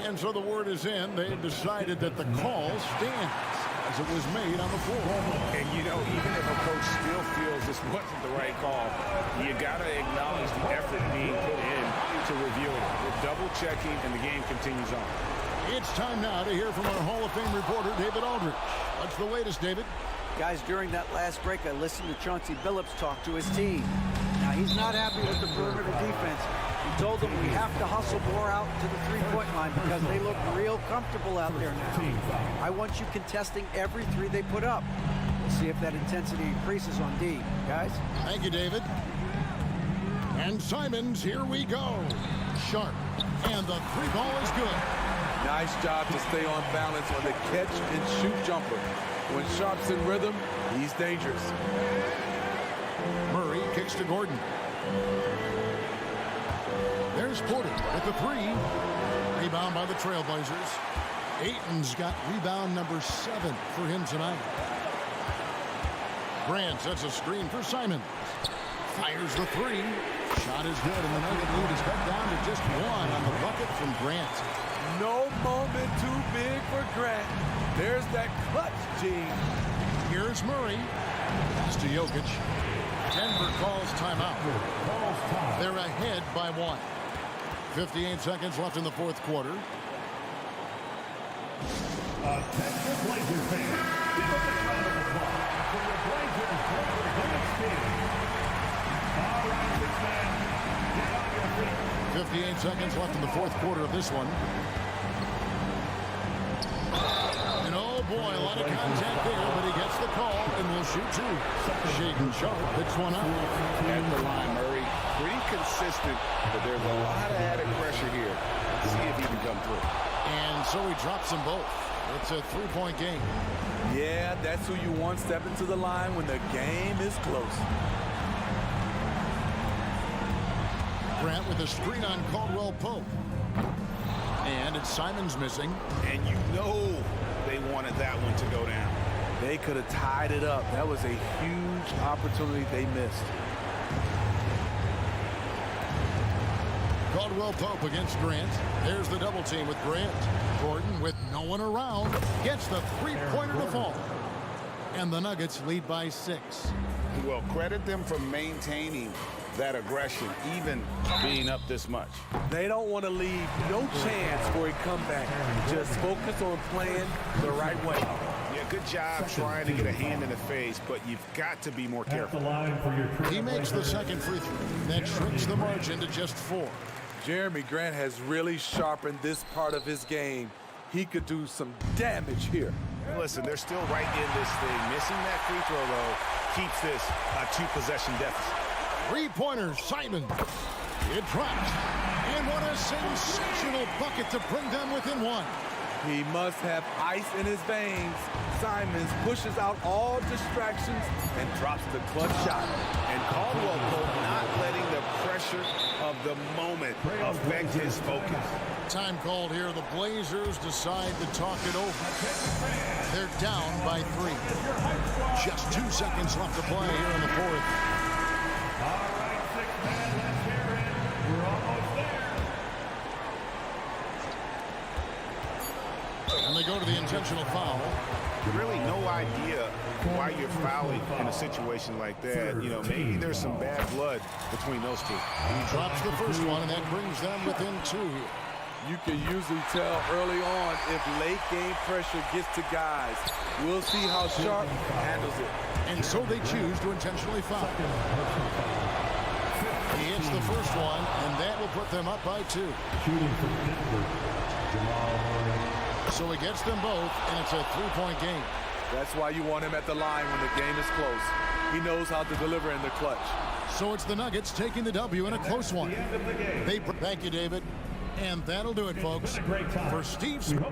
And so the word is in. They've decided that the call stands as it was made on the floor. And, you know, even if a coach still feels this wasn't the right call, you got to acknowledge the effort being put in to review it. We're double-checking, and the game continues on. It's time now to hear from our Hall of Fame reporter, David Aldridge. What's the latest, David? Guys, during that last break, I listened to Chauncey Billups talk to his team. Now, he's not happy with the perimeter defense. He told them we have to hustle more out to the three-point line because they look real comfortable out there now. I want you contesting every three they put up. We'll see if that intensity increases on D. Guys? Thank you, David. And Simons, here we go. Sharp. And the three ball is good. Nice job to stay on balance on the catch and shoot jumper. When Sharp's in rhythm, he's dangerous. Murray kicks to Gordon. There's Porter with the three. Rebound by the Trailblazers. Ayton's got rebound number 7 for him tonight. Grant sets a screen for Simons. Fires the three. Shot is good, and the Nugget lead is cut down to just 1 on the bucket from Grant. No moment too big for Grant. There's that clutch, Gene. Here's Murray. Pass to Jokic. Denver calls timeout. They're ahead by 1. 58 seconds left in the fourth quarter. Attention Blazers fans. Give up the count of the clock for the Blazers for the next game. All right, big man. Get on your feet. 58 seconds left in the fourth quarter of this one. And oh boy, a lot of contact there, but he gets the call and will shoot 2. Shaden Sharp picks one up. At the line, Murray. Pretty consistent, but there's a lot of added pressure here. Let's see if he can come through. And so he drops them both. It's a 3-point game. Yeah, that's who you want stepping to the line when the game is close. Grant with a screen on Caldwell Pope. And it's Simons missing. And you know they wanted that one to go down. They could have tied it up. That was a huge opportunity they missed. Caldwell Pope against Grant. There's the double team with Grant. Gordon, with no one around, gets the three-pointer to fall. And the Nuggets lead by 6. Well, credit them for maintaining that aggression, even being up this much. They don't want to leave no chance for a comeback. Just focus on playing the right way. Yeah, good job trying to get a hand in the face, but you've got to be more careful. He makes the second free throw. That shrinks the margin to just 4. Jeremy Grant has really sharpened this part of his game. He could do some damage here. Listen, they're still right in this thing. Missing that free throw, though, keeps this a 2-possession deficit. Three-pointer, Simon. It drops. And what a sensational bucket to bring them within 1. He must have ice in his veins. Simons pushes out all distractions and drops the clutch shot. And Caldwell Pope not letting the pressure of the moment affect his focus. Time called here. The Blazers decide to talk it over. They're down by 3. Just 2 seconds left to play here in the fourth. All right, 6 man, let's hear it. We're almost there. And they go to the intentional foul. Really no idea why you're fouling in a situation like that. You know, maybe there's some bad blood between those two. He drops the first one, and that brings them within 2 here. You can usually tell early on if late game pressure gets to guys. We'll see how Sharp handles it. And so they choose to intentionally foul. He hits the first one, and that will put them up by 2. Shooting from Denver, Jamal Murray. So he gets them both, and it's a 3-point game. That's why you want him at the line when the game is close. He knows how to deliver in the clutch. So it's the Nuggets taking the W in a close one. Thank you, David. And that'll do it, folks. For Steve Smith.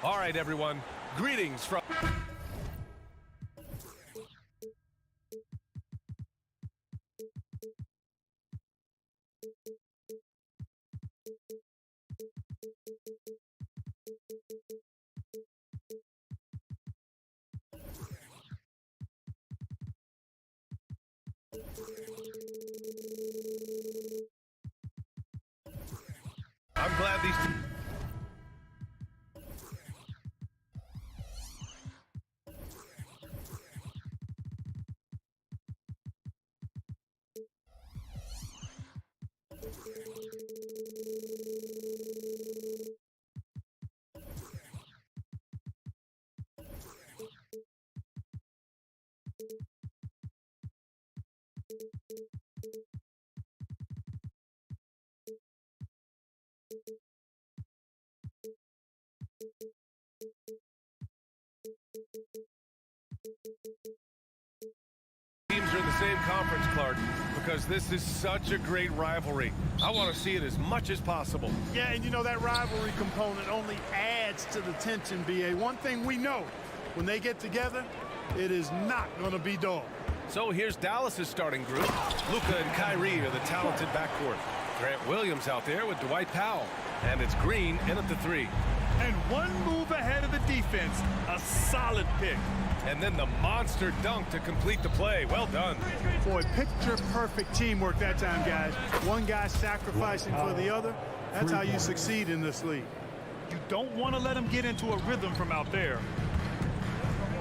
All right, everyone. Greetings from... I'm glad these two... Teams are in the same conference, Clark, because this is such a great rivalry. I want to see it as much as possible. Yeah, and you know, that rivalry component only adds to the tension, B.A. One thing we know, when they get together, it is not going to be dull. So here's Dallas's starting group. Luka and Kyrie are the talented backcourt. Grant Williams out there with Dwight Powell. And it's Green in at the 3. And one move ahead of the defense, a solid pick. And then the monster dunk to complete the play. Well done. Boy, picture-perfect teamwork that time, guys. One guy sacrificing for the other. That's how you succeed in this league. You don't want to let them get into a rhythm from out there.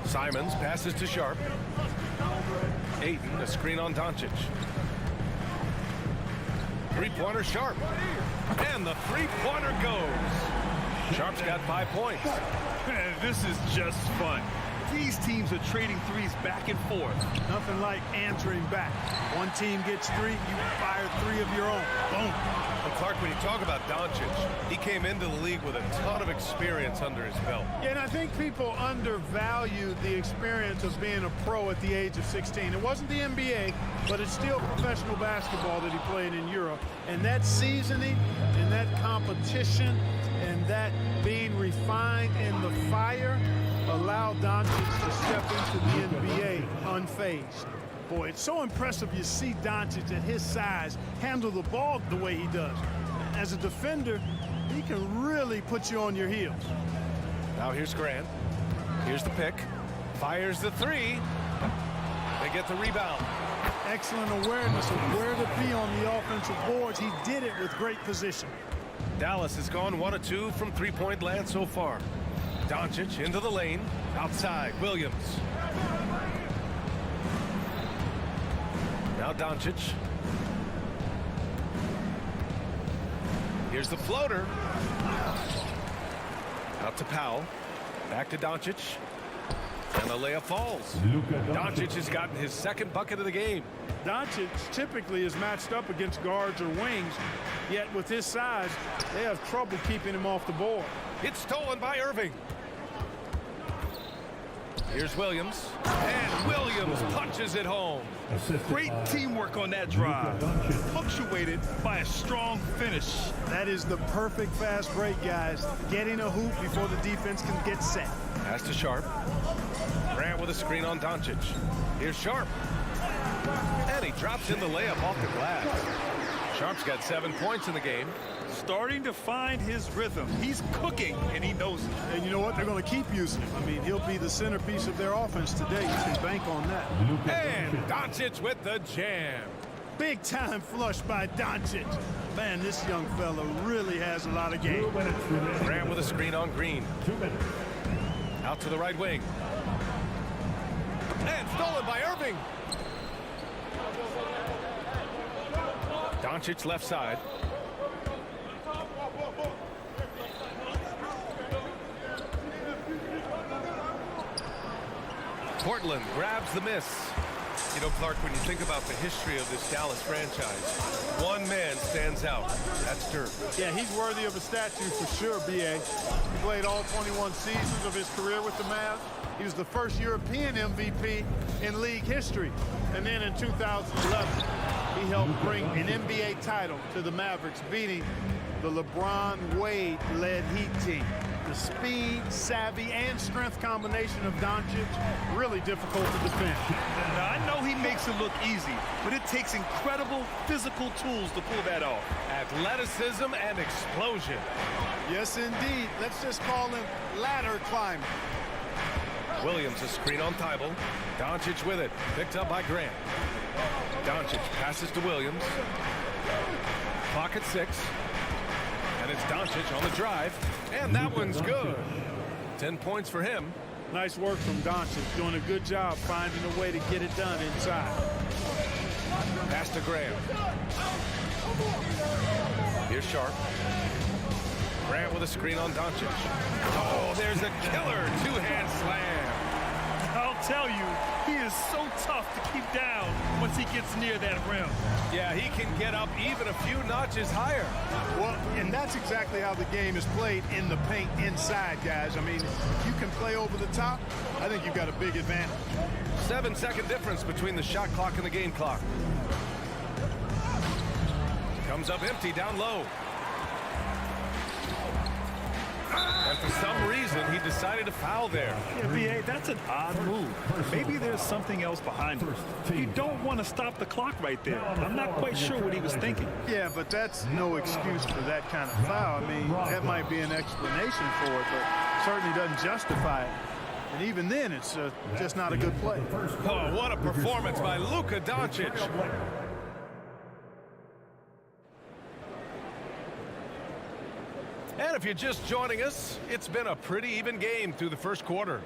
Simons passes to Sharp. Ayton, a screen on Doncic. Three-pointer Sharp. And the three-pointer goes. Sharp's got 5 points. Man, this is just fun. These teams are trading threes back and forth. Nothing like answering back. One team gets 3, you fire 3 of your own. Boom. Well, Clark, when you talk about Doncic, he came into the league with a ton of experience under his belt. Yeah, and I think people undervalue the experience of being a pro at the age of 16. It wasn't the NBA, but it's still professional basketball that he played in Europe. And that seasoning and that competition and that being refined in the fire allowed Doncic to step into the NBA unfazed. Boy, it's so impressive you see Doncic at his size handle the ball the way he does. As a defender, he can really put you on your heels. Now here's Grant. Here's the pick. Fires the 3. They get the rebound. Excellent awareness of where to be on the offensive boards. He did it with great position. Dallas has gone 1 of 2 from three-point land so far. Doncic into the lane. Outside, Williams. Now Doncic. Here's the floater. Out to Powell. Back to Doncic. And the layup falls. Doncic has gotten his second bucket of the game. Doncic typically is matched up against guards or wings, yet with his size, they have trouble keeping him off the board. It's stolen by Irving. Here's Williams. And Williams punches it home. Great teamwork on that drive. Punctuated by a strong finish. That is the perfect fast break, guys. Getting a hoop before the defense can get set. Pass to Sharp. Grant with a screen on Doncic. Here's Sharp. And he drops in the layup off the glass. Sharp's got 7 points in the game. Starting to find his rhythm. He's cooking, and he knows it. And you know what? They're going to keep using him. I mean, he'll be the centerpiece of their offense today. You can bank on that. And Doncic with the jam. Big time flush by Doncic. Man, this young fella really has a lot of game. Grant with a screen on Green. 2 minutes. Out to the right wing. And stolen by Irving. Doncic left side. Portland grabs the miss. You know, Clark, when you think about the history of this Dallas franchise, one man stands out. That's Dirk. Yeah, he's worthy of a statue for sure, B.A. He played all 21 seasons of his career with the Mavs. He was the first European MVP in league history. And then in 2011, he helped bring an NBA title to the Mavericks, beating the LeBron Wade-led Heat team. The speed, savvy, and strength combination of Doncic, really difficult to defend. Now, I know he makes it look easy, but it takes incredible physical tools to pull that off. Athleticism and explosion. Yes, indeed. Let's just call him ladder climber. Williams, a screen on Thibault. Doncic with it. Picked up by Grant. Doncic passes to Williams. Clock at 6. And it's Doncic on the drive. And that one's good. 10 points for him. Nice work from Doncic. Doing a good job finding a way to get it done inside. Pass to Graham. Here's Sharp. Grant with a screen on Doncic. Oh, there's a killer two-hand slam. I'll tell you, he is so tough to keep down once he gets near that rim. Yeah, he can get up even a few notches higher. Well, and that's exactly how the game is played in the paint inside, guys. I mean, if you can play over the top, I think you've got a big advantage. 7-second difference between the shot clock and the game clock. Comes up empty down low. And for some reason, he decided to foul there. Yeah, B.A., that's an odd move. Maybe there's something else behind it. You don't want to stop the clock right there. I'm not quite sure what he was thinking. Yeah, but that's no excuse for that kind of foul. I mean, that might be an explanation for it, but certainly doesn't justify it. And even then, it's just not a good play. Oh, what a performance by Luka Doncic. And if you're just joining us, it's been a pretty even game through the first quarter.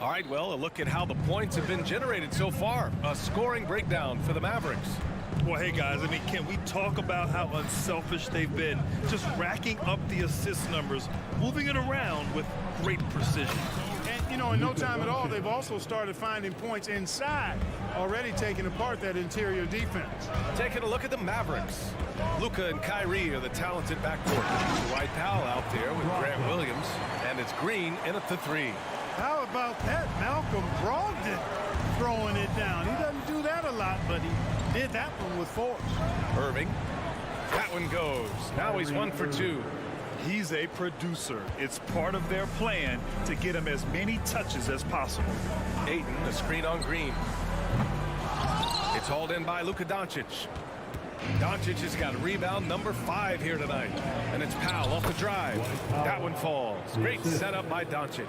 All right, well, a look at how the points have been generated so far. A scoring breakdown for the Mavericks. Well, hey, guys, I mean, can we talk about how unselfish they've been? Just racking up the assist numbers, moving it around with great precision. And, you know, in no time at all, they've also started finding points inside, already taking apart that interior defense. Taking a look at the Mavericks. Luka and Kyrie are the talented backcourt. Dwight Powell out there with Grant Williams, and it's Green in at the 3. How about that? Malcolm Brogdon throwing it down. He doesn't do that a lot, but he did that one with force. Irving. That one goes. Now he's 1 for 2. He's a producer. It's part of their plan to get him as many touches as possible. Ayton, a screen on Green. It's hauled in by Luka Doncic. Doncic has got a rebound number 5 here tonight. And it's Powell off the drive. That one falls. Great setup by Doncic.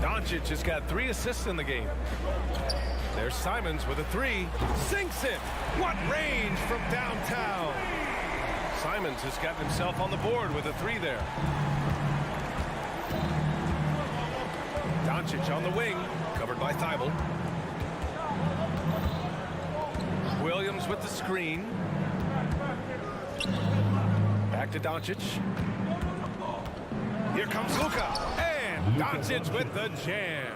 Doncic has got 3 assists in the game. There's Simons with a 3. Sinks it. What range from downtown. Simons has gotten himself on the board with a 3 there. Doncic on the wing. Covered by Thibault. Williams with the screen. Back to Doncic. Here comes Luka. And Doncic with the jam.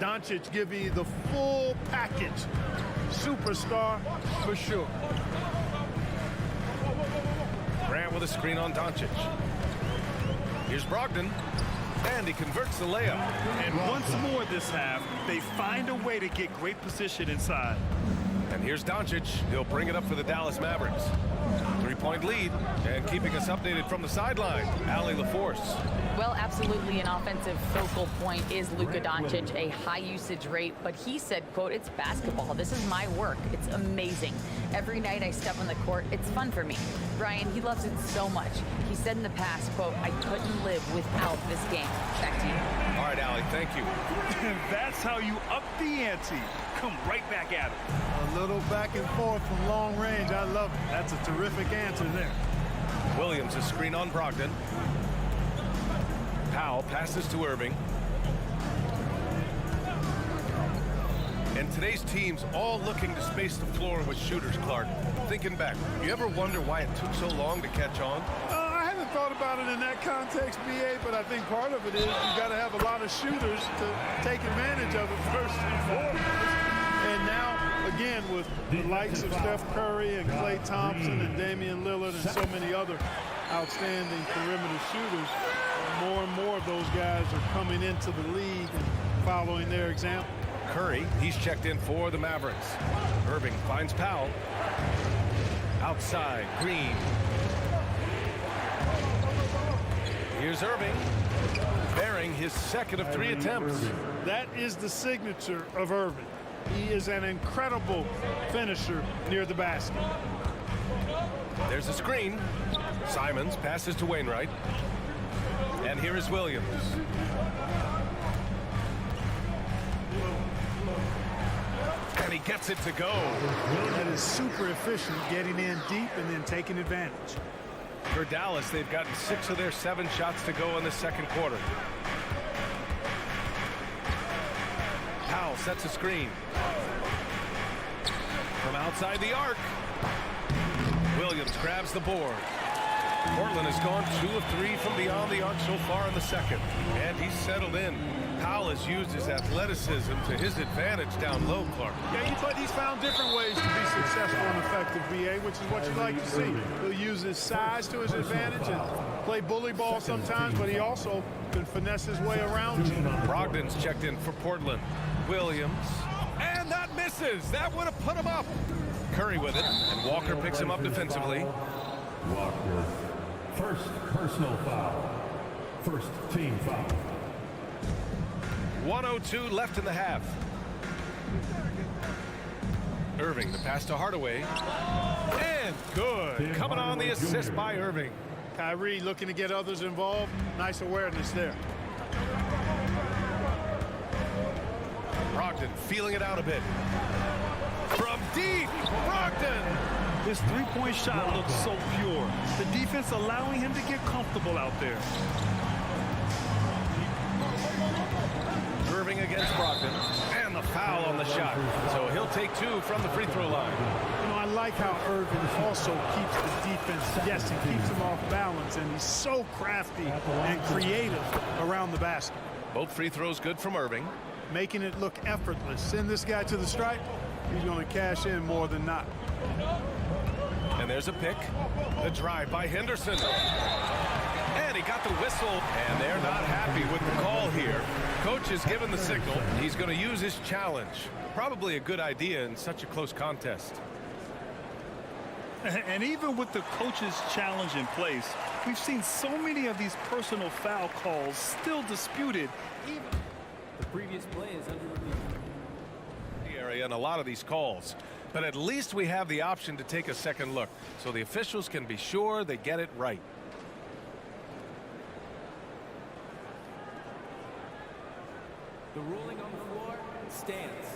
Doncic give you the full package. Superstar for sure. Grant with a screen on Doncic. Here's Brogdon. And he converts the layup. And once more this half, they find a way to get great position inside. And here's Doncic. He'll bring it up for the Dallas Mavericks. 3-point lead, and keeping us updated from the sideline, Allie LaForce. Well, absolutely an offensive focal point is Luka Doncic, a high usage rate, but he said, quote, "It's basketball. This is my work. It's amazing. Every night I step on the court, it's fun for me." Brian, he loves it so much. He said in the past, quote, "I couldn't live without this game." Back to you. All right, Allie, thank you. And that's how you up the ante. Come right back at it. A little back and forth from long range. I love it. That's a terrific answer there. Williams, a screen on Brogdon. Powell passes to Irving. And today's team's all looking to space the floor with shooters, Clark. Thinking back, you ever wonder why it took so long to catch on? I haven't thought about it in that context, BA, but I think part of it is you got to have a lot of shooters to take advantage of it first and foremost. And now, again, with the likes of Steph Curry and Klay Thompson and Damian Lillard and so many other outstanding perimeter shooters, more and more of those guys are coming into the league and following their example. Curry, he's checked in for the Mavericks. Irving finds Powell. Outside, Green. Here's Irving, bearing his second of 3 attempts. That is the signature of Irving. He is an incredible finisher near the basket. There's a screen. Simons passes to Wainwright. And here is Williams. And he gets it to go. That is super efficient, getting in deep and then taking advantage. For Dallas, they've gotten 6 of their 7 shots to go in the second quarter. Powell sets a screen. From outside the arc. Williams grabs the board. Portland has gone 2 of 3 from beyond the arc so far in the second. And he's settled in. Powell has used his athleticism to his advantage down low, Clark. Yeah, but he's found different ways to be successful and effective, BA, which is what you like to see. He'll use his size to his advantage and play bully ball sometimes, but he also can finesse his way around you. Brogdon's checked in for Portland. Williams. And that misses. That would have put him up. Curry with it, and Walker picks him up defensively. Walker, first personal foul. First team foul. 1:02 left in the half. Irving, the pass to Hardaway. And good. Coming on the assist by Irving. Kyrie looking to get others involved. Nice awareness there. Brogdon feeling it out a bit. From deep, Brogdon. His three-point shot looks so pure. The defense allowing him to get comfortable out there. Irving again. against Brogdon. And the foul on the shot. So he'll take 2 from the free throw line. You know, I like how Irvin also keeps the defense guessing, keeps them off balance, and he's so crafty and creative around the basket. Both free throws good from Irving. Making it look effortless. Send this guy to the stripe, he's going to cash in more than not. And there's a pick. The drive by Henderson. And he got the whistle. And they're not happy with the call here. Coach has given the signal. He's going to use his challenge. Probably a good idea in such a close contest. And even with the coach's challenge in place, we've seen so many of these personal foul calls still disputed. The previous play is under review. The area and a lot of these calls. But at least we have the option to take a second look, so the officials can be sure they get it right. The ruling on the floor stands.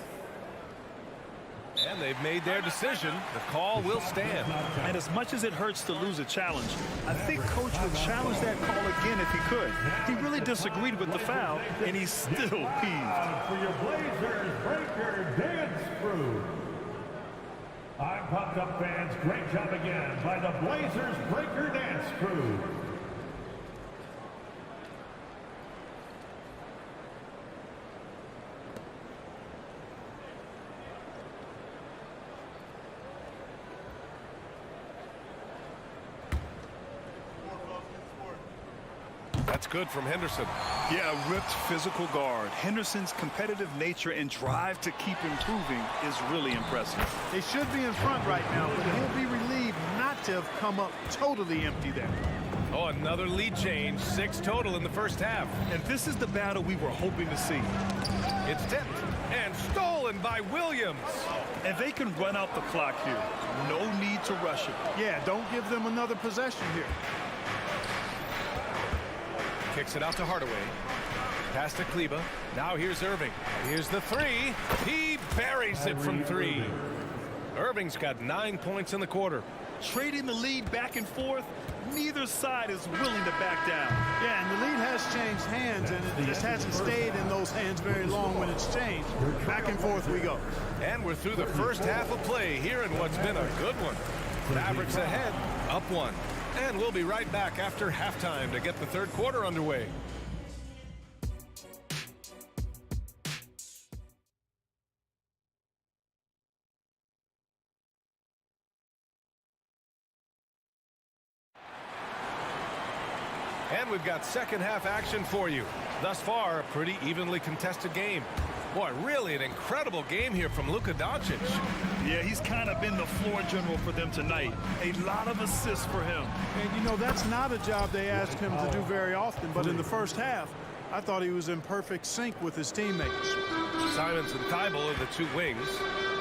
And they've made their decision. The call will stand. And as much as it hurts to lose a challenge, I think Coach would challenge that call again if he could. He really disagreed with the foul, and he's still peeved. For your Blazers, breaker dance crew. I'm pumped up, fans. Great job again by the Blazers breaker dance crew. That's good from Henderson. Yeah, ripped physical guard. Henderson's competitive nature and drive to keep improving is really impressive. They should be in front right now, but he'll be relieved not to have come up totally empty there. Oh, another lead change. 6 total in the first half. And this is the battle we were hoping to see. It's tipped and stolen by Williams. And they can run out the clock here. No need to rush it. Yeah, don't give them another possession here. Kicks it out to Hardaway. Pass to Kleba. Now here's Irving. Here's the 3. He buries it from 3. Irving's got 9 points in the quarter. Trading the lead back and forth, neither side is willing to back down. Yeah, and the lead has changed hands, and it just hasn't stayed in those hands very long when it's changed. Back and forth we go. And we're through the first half of play here in what's been a good one. Mavericks ahead, up 1. And we'll be right back after halftime to get the third quarter underway. And we've got second half action for you. Thus far, a pretty evenly contested game. Boy, really an incredible game here from Luka Doncic. Yeah, he's kind of been the floor general for them tonight. A lot of assists for him. And, you know, that's not a job they ask him to do very often. But in the first half, I thought he was in perfect sync with his teammates. Simons and Thibault are the 2 wings.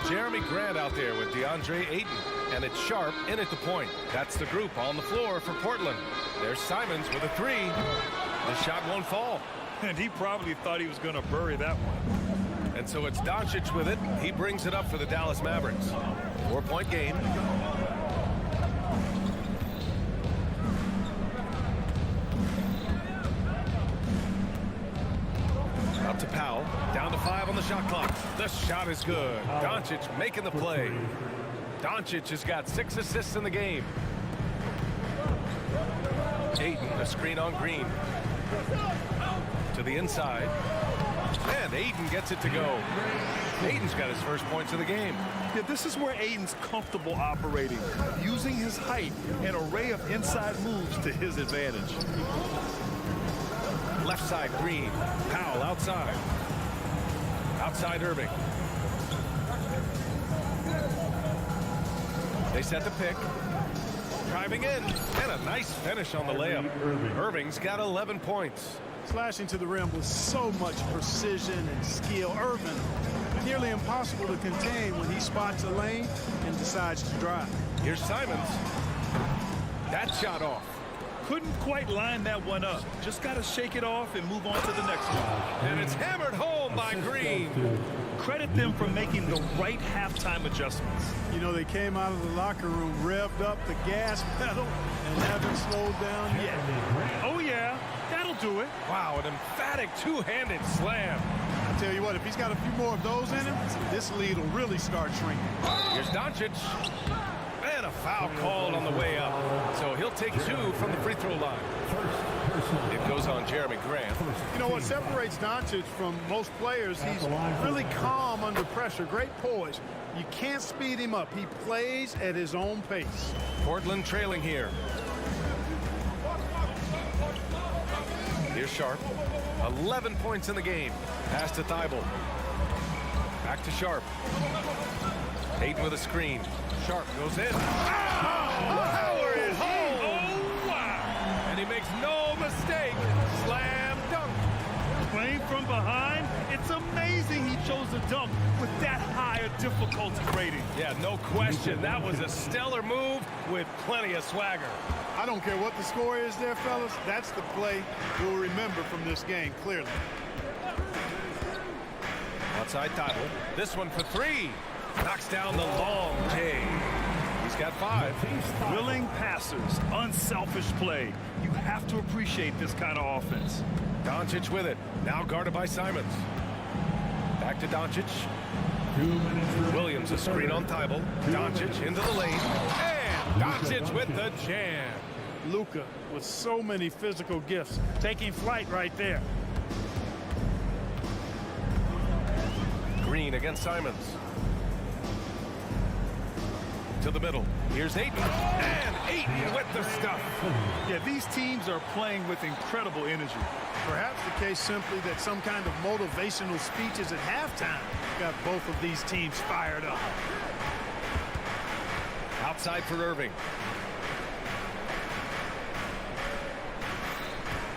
Jeremy Grant out there with DeAndre Ayton. And it's Sharp in at the point. That's the group on the floor for Portland. There's Simons with a 3. The shot won't fall. And he probably thought he was going to bury that one. And so it's Doncic with it. He brings it up for the Dallas Mavericks. 4-point game. Up to Powell. Down to 5 on the shot clock. The shot is good. Doncic making the play. Doncic has got 6 assists in the game. Ayton, a screen on Green. To the inside. And Ayton gets it to go. Ayton's got his first points of the game. Yeah, this is where Ayton's comfortable operating, using his height and array of inside moves to his advantage. Left side, Green. Powell outside. Outside Irving. They set the pick. Driving in. And a nice finish on the layup. Irving's got 11 points. Slashing to the rim with so much precision and skill. Irving, nearly impossible to contain when he spots a lane and decides to drive. Here's Simons. That shot off. Couldn't quite line that one up. Just got to shake it off and move on to the next one. And it's hammered home by Green. Credit them for making the right halftime adjustments. You know, they came out of the locker room, revved up the gas pedal, and haven't slowed down yet. Oh, yeah. That'll do it. Wow, an emphatic two-handed slam. I'll tell you what, if he's got a few more of those in him, this lead will really start shrinking. Here's Doncic. And a foul called on the way up. So he'll take 2 from the free throw line. It goes on Jeremy Grant. You know what separates Doncic from most players? He's really calm under pressure. Great poise. You can't speed him up. He plays at his own pace. Portland trailing here. Here's Sharp. 11 points in the game. Pass to Thibault. Back to Sharp. Ayton with a screen. Sharp goes in. Power is home. Oh, wow. And he makes no mistake. Slam dunk. Playing from behind, it's amazing he chose to dunk with that higher difficulty rating. Yeah, no question. That was a stellar move with plenty of swagger. I don't care what the score is there, fellas. That's the play we'll remember from this game, clearly. Outside Thibault. This one for 3. Knocks down the long J. He's got 5. Willing passers, unselfish play. You have to appreciate this kind of offense. Doncic with it. Now guarded by Simons. Back to Doncic. Williams a screen on Thibault. Doncic into the lane. And Doncic with the jam. Luka with so many physical gifts, taking flight right there. Green against Simons. To the middle. Here's Ayton. And Ayton with the stuff. Yeah, these teams are playing with incredible energy. Perhaps the case simply that some kind of motivational speeches at halftime got both of these teams fired up. Outside for Irving.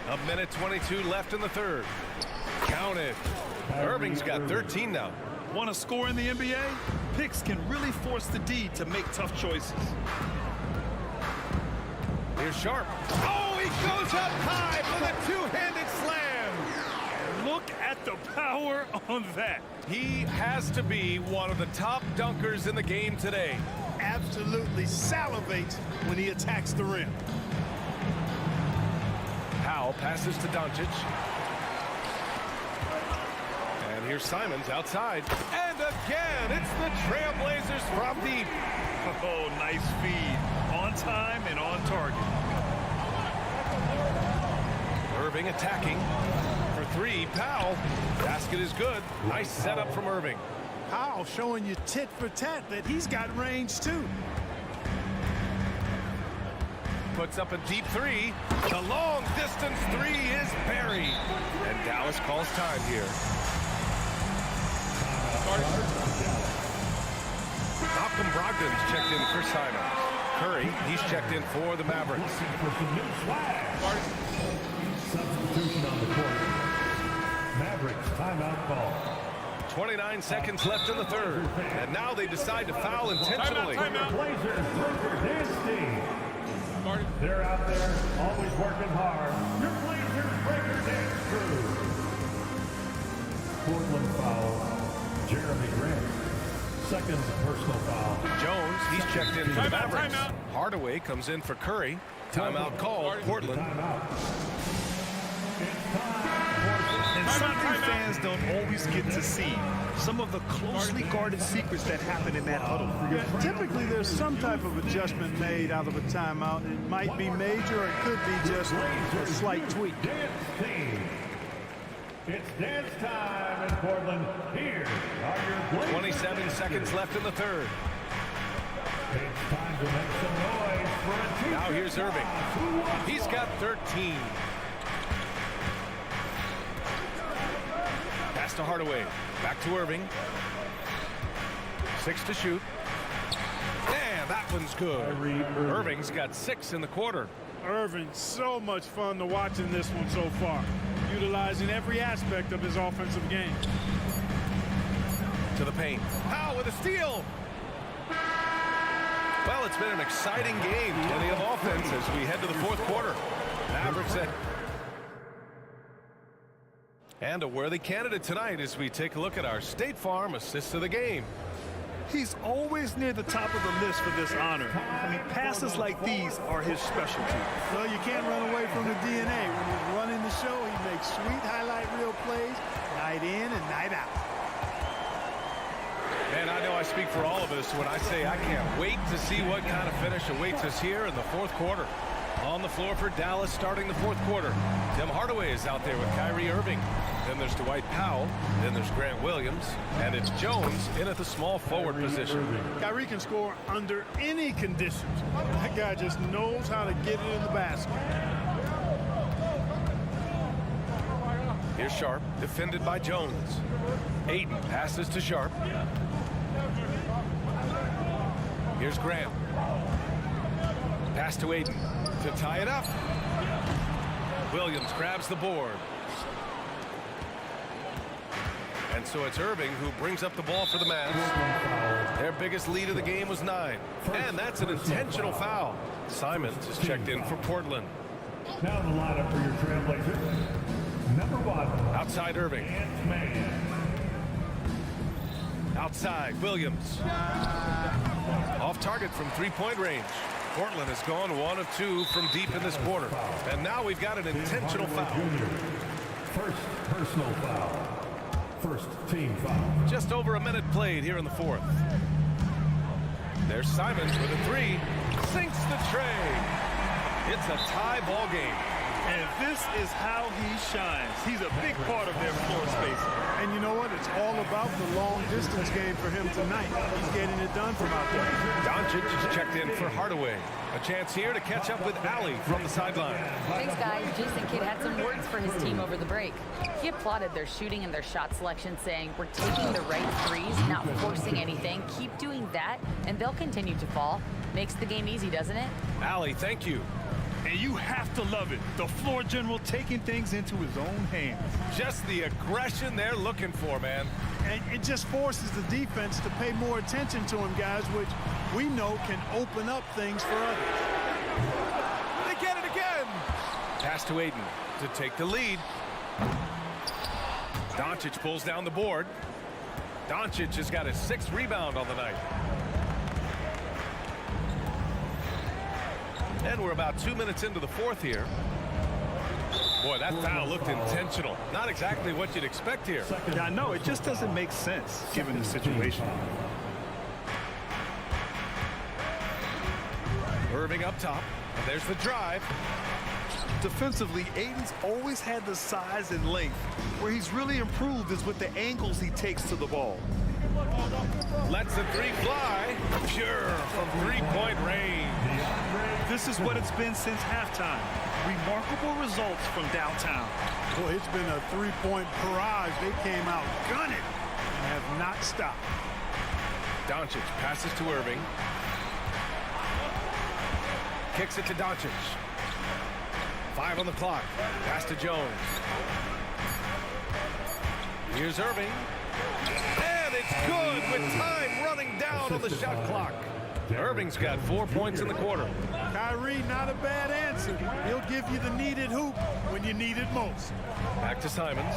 1:22 left in the third. Count it. Irving's got 13 now. Want to score in the NBA? Picks can really force the D to make tough choices. Here's Sharp. Oh, he goes up high for the two-handed slam. Look at the power on that. He has to be one of the top dunkers in the game today. Absolutely salivates when he attacks the rim. Powell passes to Doncic. And here's Simons outside. And again, it's the Trailblazers from deep. Oh, nice feed. On time and on target. Irving attacking. For 3, Powell. Basket is good. Nice setup from Irving. Powell showing you tit for tat that he's got range too. Puts up a deep 3. The long distance 3 is buried. And Dallas calls time here. Malcolm Brogdon's checked in for Simons. Curry, he's checked in for the Mavericks. Substitution on the court. Mavericks timeout call. 29 seconds left in the third. And now they decide to foul intentionally. Blazers breaker dance team. They're out there always working hard. Your Blazers breaker dance crew. Portland foul. Jeremy Grant. Second personal foul. Jones, he's checked in for the Mavericks. Hardaway comes in for Curry. Timeout called, Portland. And something fans don't always get to see. Some of the closely guarded secrets that happen in that huddle. Yeah, typically there's some type of adjustment made out of a timeout. It might be major or it could be just a slight tweak. It's dance time in Portland. Here are your 27 seconds left in the third. It's time to make some noise for a team. Now here's Irving. He's got 13. Pass to Hardaway. Back to Irving. 6 to shoot. And that one's good. Irving's got 6 in the quarter. Irving, so much fun to watch in this one so far, utilizing every aspect of his offensive game. To the paint. Powell with a steal. Well, it's been an exciting game. Plenty of offense as we head to the fourth quarter. Mavericks ahead. And a worthy candidate tonight as we take a look at our State Farm assists of the game. He's always near the top of the list for this honor. I mean, passes like these are his specialty. Well, you can't run away from the DNA. When he's running the show, he makes sweet highlight reel plays. Now night in and night out. And I know I speak for all of us when I say I can't wait to see what kind of finish awaits us here in the fourth quarter. On the floor for Dallas starting the fourth quarter. Tim Hardaway is out there with Kyrie Irving. Then there's Dwight Powell. Then there's Grant Williams. And it's Jones in at the small forward position. Kyrie can score under any conditions. That guy just knows how to get it in the basket. Here's Sharp, defended by Jones. Ayton passes to Sharp. Here's Grant. Pass to Ayton to tie it up. Williams grabs the board. And so it's Irving who brings up the ball for the Mavs. Their biggest lead of the game was 9. And that's an intentional foul. Simons is checked in for Portland. Now the lineup for your Trailblazers. Number 1. Outside Irving. Outside Williams. Off target from three-point range. Portland has gone 1 of 2 from deep in this quarter. And now we've got an intentional foul. First personal foul. First team foul. Just over a minute played here in the fourth. There's Simons with a 3. Sinks the tray. It's a tie ball game. And this is how he shines. He's a big part of their floor space. And you know what? It's all about the long distance game for him tonight. He's getting it done from out there. Doncic is checked in for Hardaway. A chance here to catch up with Allie from the sideline. Thanks, guys. Jason Kidd had some words for his team over the break. He applauded their shooting and their shot selection, saying, "We're taking the right threes, not forcing anything. Keep doing that, and they'll continue to fall." Makes the game easy, doesn't it? Allie, thank you. And you have to love it. The floor general taking things into his own hands. Just the aggression they're looking for, man. And it just forces the defense to pay more attention to him, guys, which we know can open up things for others. They get it again. Pass to Ayton to take the lead. Doncic pulls down the board. Doncic has got his 6th rebound on the night. And we're about 2 minutes into the fourth here. Boy, that foul looked intentional. Not exactly what you'd expect here. Yeah, I know. It just doesn't make sense given the situation. Irving up top. And there's the drive. Defensively, Ayton's always had the size and length. Where he's really improved is with the angles he takes to the ball. Lets the 3 fly. Pure from three-point range. This is what it's been since halftime. Remarkable results from downtown. Boy, it's been a three-point barrage. They came out gunning and have not stopped. Doncic passes to Irving. Kicks it to Doncic. 5 on the clock. Pass to Jones. Here's Irving. And it's good with time running down on the shot clock. Irving's got 4 points in the quarter. Kyrie, not a bad answer. He'll give you the needed hoop when you need it most. Back to Simons.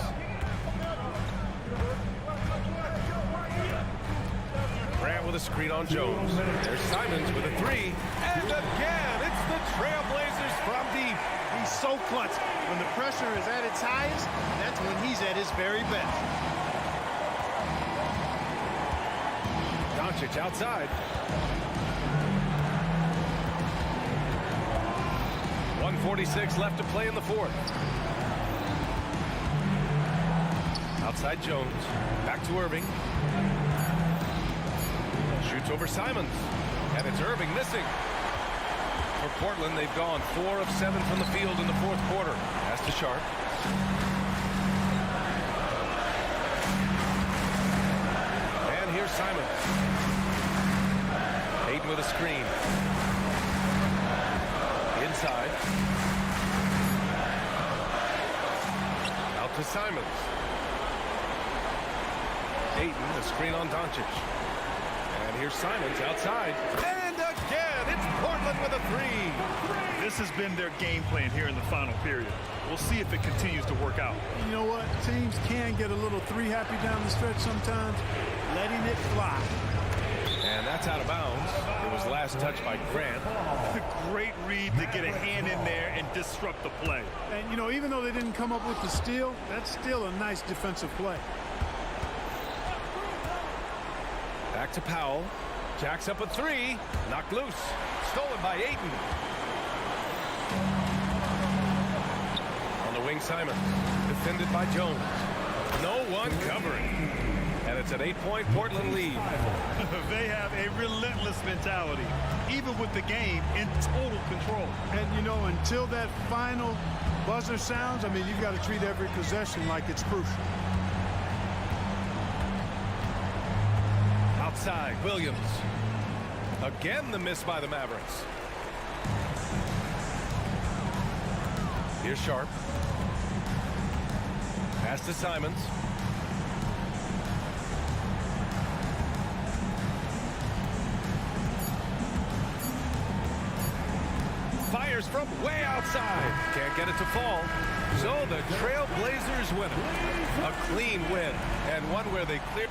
Grant with a screen on Jones. There's Simons with a 3. And again, it's the Trailblazers from deep. He's so clutch. When the pressure is at its highest, that's when he's at his very best. Doncic outside. 1:46 left to play in the fourth. Outside Jones. Back to Irving. Shoots over Simons. And it's Irving missing. For Portland, they've gone 4 of 7 from the field in the fourth quarter. Pass to Sharp. And here's Simons. Ayton with a screen. Inside. Out to Simons. Ayton, the screen on Doncic. And here's Simons outside. And again, it's Portland with a 3. This has been their game plan here in the final period. We'll see if it continues to work out. You know what? Teams can get a little 3-happy down the stretch sometimes. Letting it fly. And that's out of bounds. It was last touched by Grant. It's a great read to get a hand in there and disrupt the play. And, you know, even though they didn't come up with the steal, that's still a nice defensive play. Back to Powell. Jacks up a three. Knocked loose. Stolen by Ayton. On the wing, Simon. Defended by Jones. No one covering. And it's an 8-point Portland lead. They have a relentless mentality, even with the game in total control. And, you know, until that final buzzer sounds, I mean, you've got to treat every possession like it's crucial. Outside, Williams. Again, the miss by the Mavericks. Here's Sharp. Pass to Simons. Fires from way outside. Can't get it to fall. So the Trailblazers win it. A clean win, and one where they clear.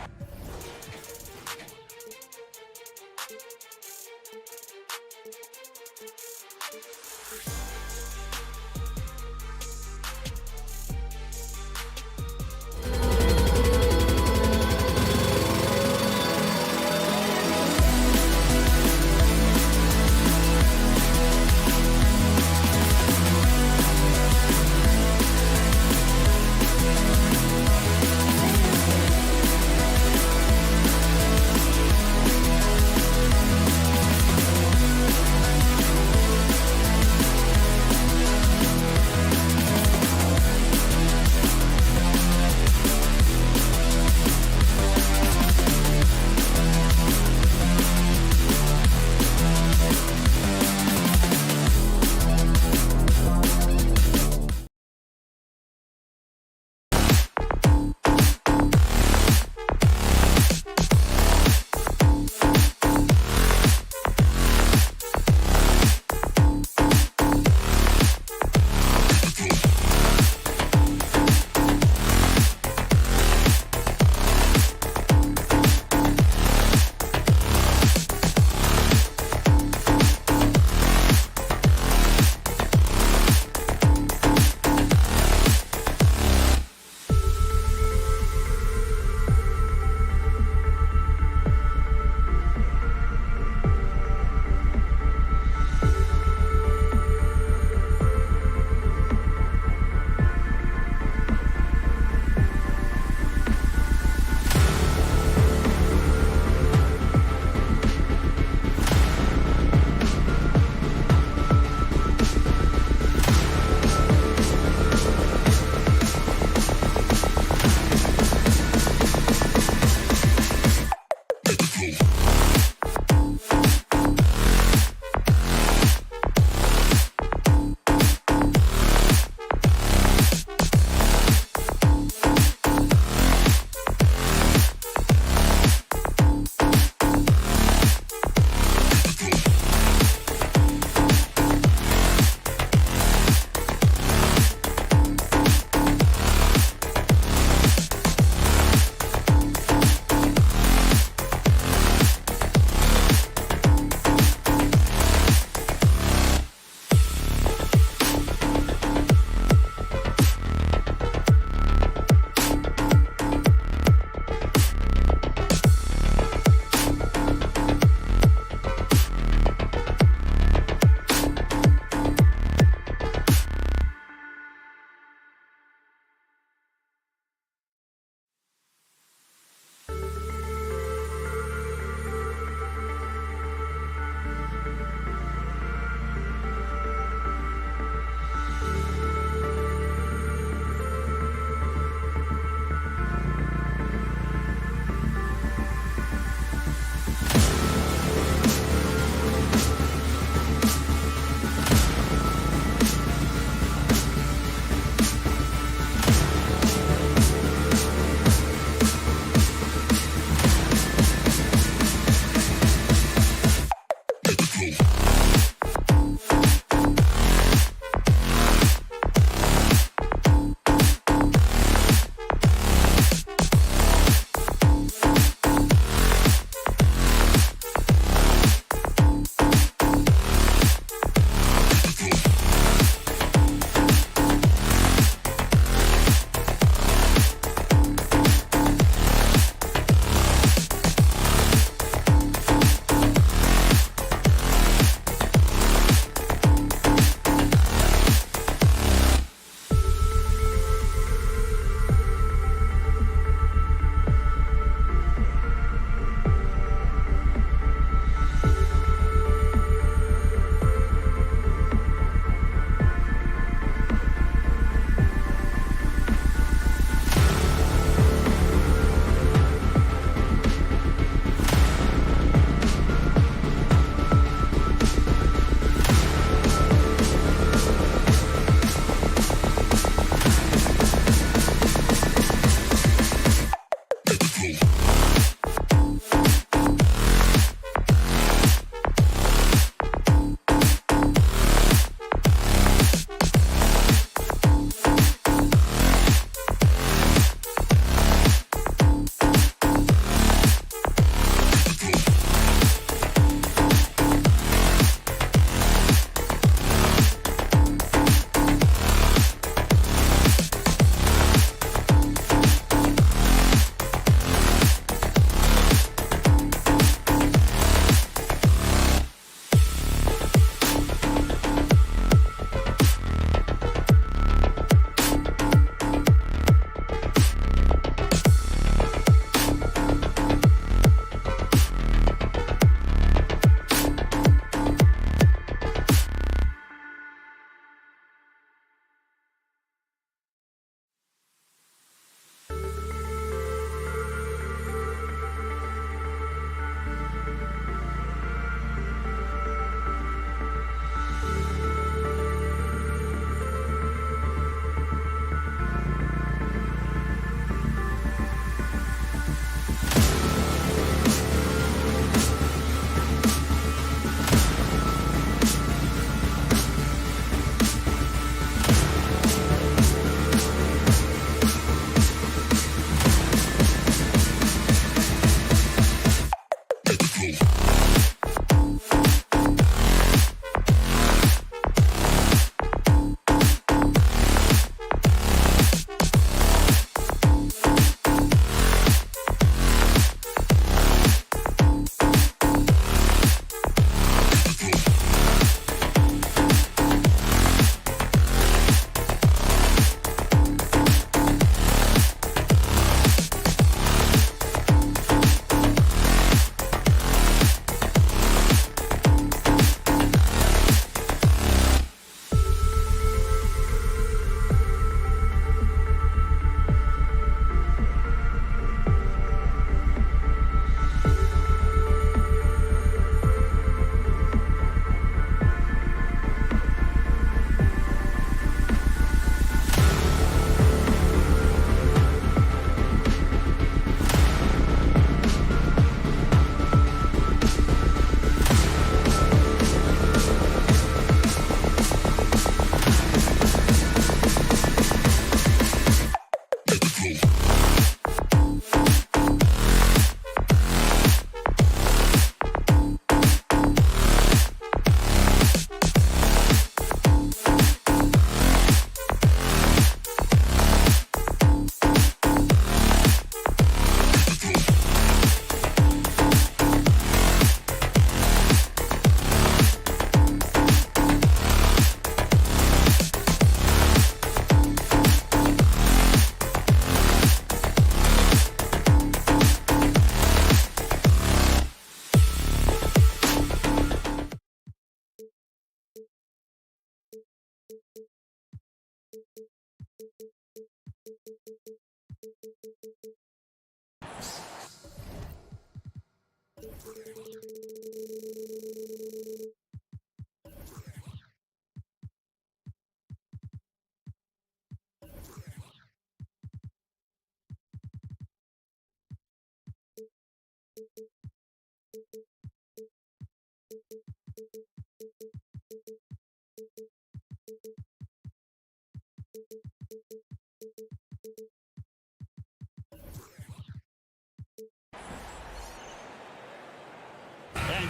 And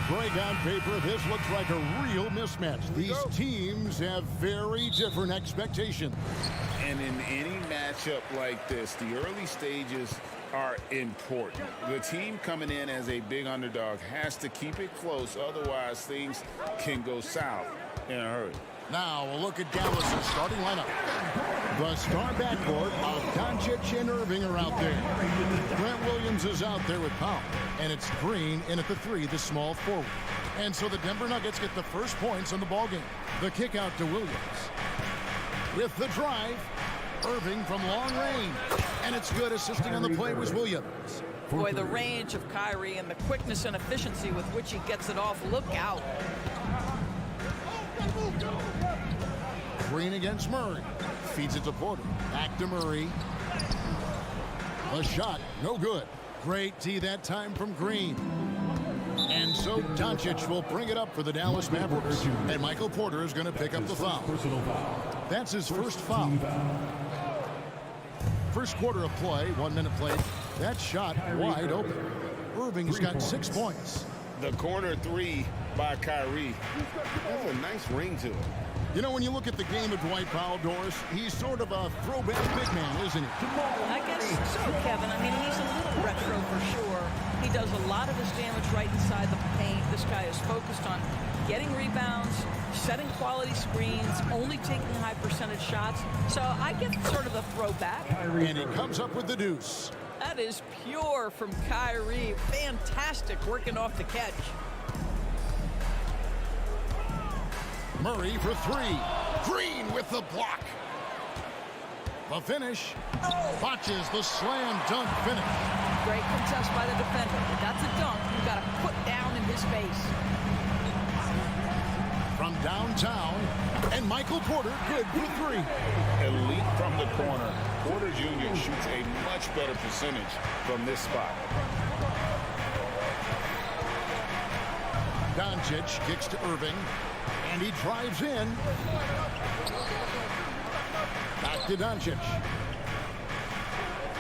Greg, on paper, this looks like a real mismatch. These teams have very different expectations. And in any matchup like this, the early stages are important. The team coming in as a big underdog has to keep it close, otherwise things can go south in a hurry. Now we'll look at Dallas' starting lineup. The star backcourt of Doncic and Irving are out there. Grant Williams is out there with Powell. And it's Green in at the 3, the small forward. And so the Denver Nuggets get the first points on the ballgame. The kick out to Williams. With the drive, Irving from long range. And it's good. Assisting on the play was Williams. Boy, the range of Kyrie and the quickness and efficiency with which he gets it off. Look out. Green against Murray. Feeds it to Porter. Back to Murray. A shot. No good. Great D that time from Green. And so Doncic will bring it up for the Dallas Mavericks. And Michael Porter is going to pick up the foul. That's his first foul. First quarter of play, 1 minute played. That shot wide open. Irving's got 6 points. The corner 3 by Kyrie. That's a nice ring to it. You know, when you look at the game of Dwight Powell, Doris, he's sort of a throwback big man, isn't he? I guess so, Kevin. I mean, he's a little retro for sure. He does a lot of his damage right inside the paint. This guy is focused on getting rebounds, setting quality screens, only taking high percentage shots. So I get sort of a throwback. And he comes up with the deuce. That is pure from Kyrie. Fantastic working off the catch. Murray for 3. Green with the block. The finish. Botches the slam dunk finish. Great contest by the defender. If that's a dunk, you got to put down in his face. From downtown, and Michael Porter good for 3. Elite from the corner. Porter Jr. shoots a much better percentage from this spot. Doncic kicks to Irving. And he drives in. Back to Doncic.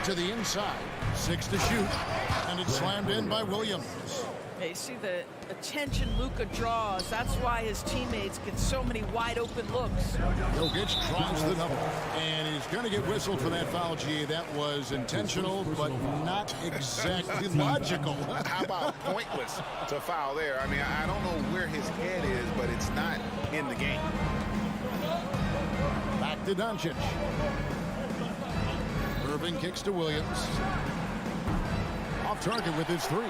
To the inside. 6 to shoot. And it's slammed in by Williams. Hey, see the attention Luka draws. That's why his teammates get so many wide open looks. Jokic tries the double. And he's going to get whistled for that foul, G. That was intentional, but not exactly logical. How about pointless to foul there? I mean, I don't know where his head is, but it's not in the game. Back to Doncic. Irving kicks to Williams. Off target with his 3.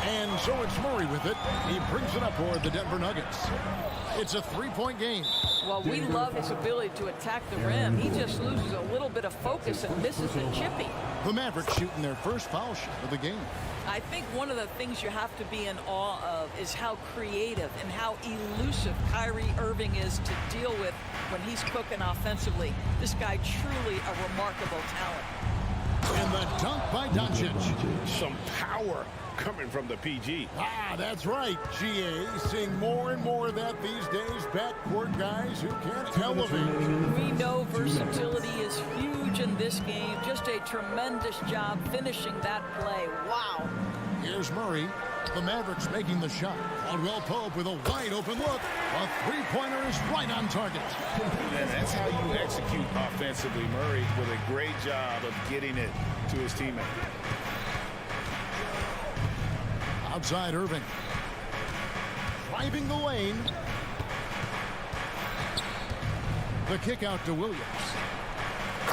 And so it's Murray with it. He brings it up for the Denver Nuggets. It's a 3-point game. Well, we love his ability to attack the rim. He just loses a little bit of focus and misses the chippy. The Mavericks shooting their first foul shot of the game. I think one of the things you have to be in awe of is how creative and how elusive Kyrie Irving is to deal with when he's cooking offensively. This guy truly a remarkable talent. And the dunk by Doncic. Some power coming from the PG. That's right, GA. Seeing more and more of that these days. Backcourt guys who can elevate. We know versatility is huge in this game. Just a tremendous job finishing that play. Wow. Here's Murray. The Mavericks making the shot. Caldwell Pope with a wide open look. A 3-pointer is right on target. And that's how you execute offensively. Murray with a great job of getting it to his teammate. Outside Irving. Driving the lane. The kick out to Williams.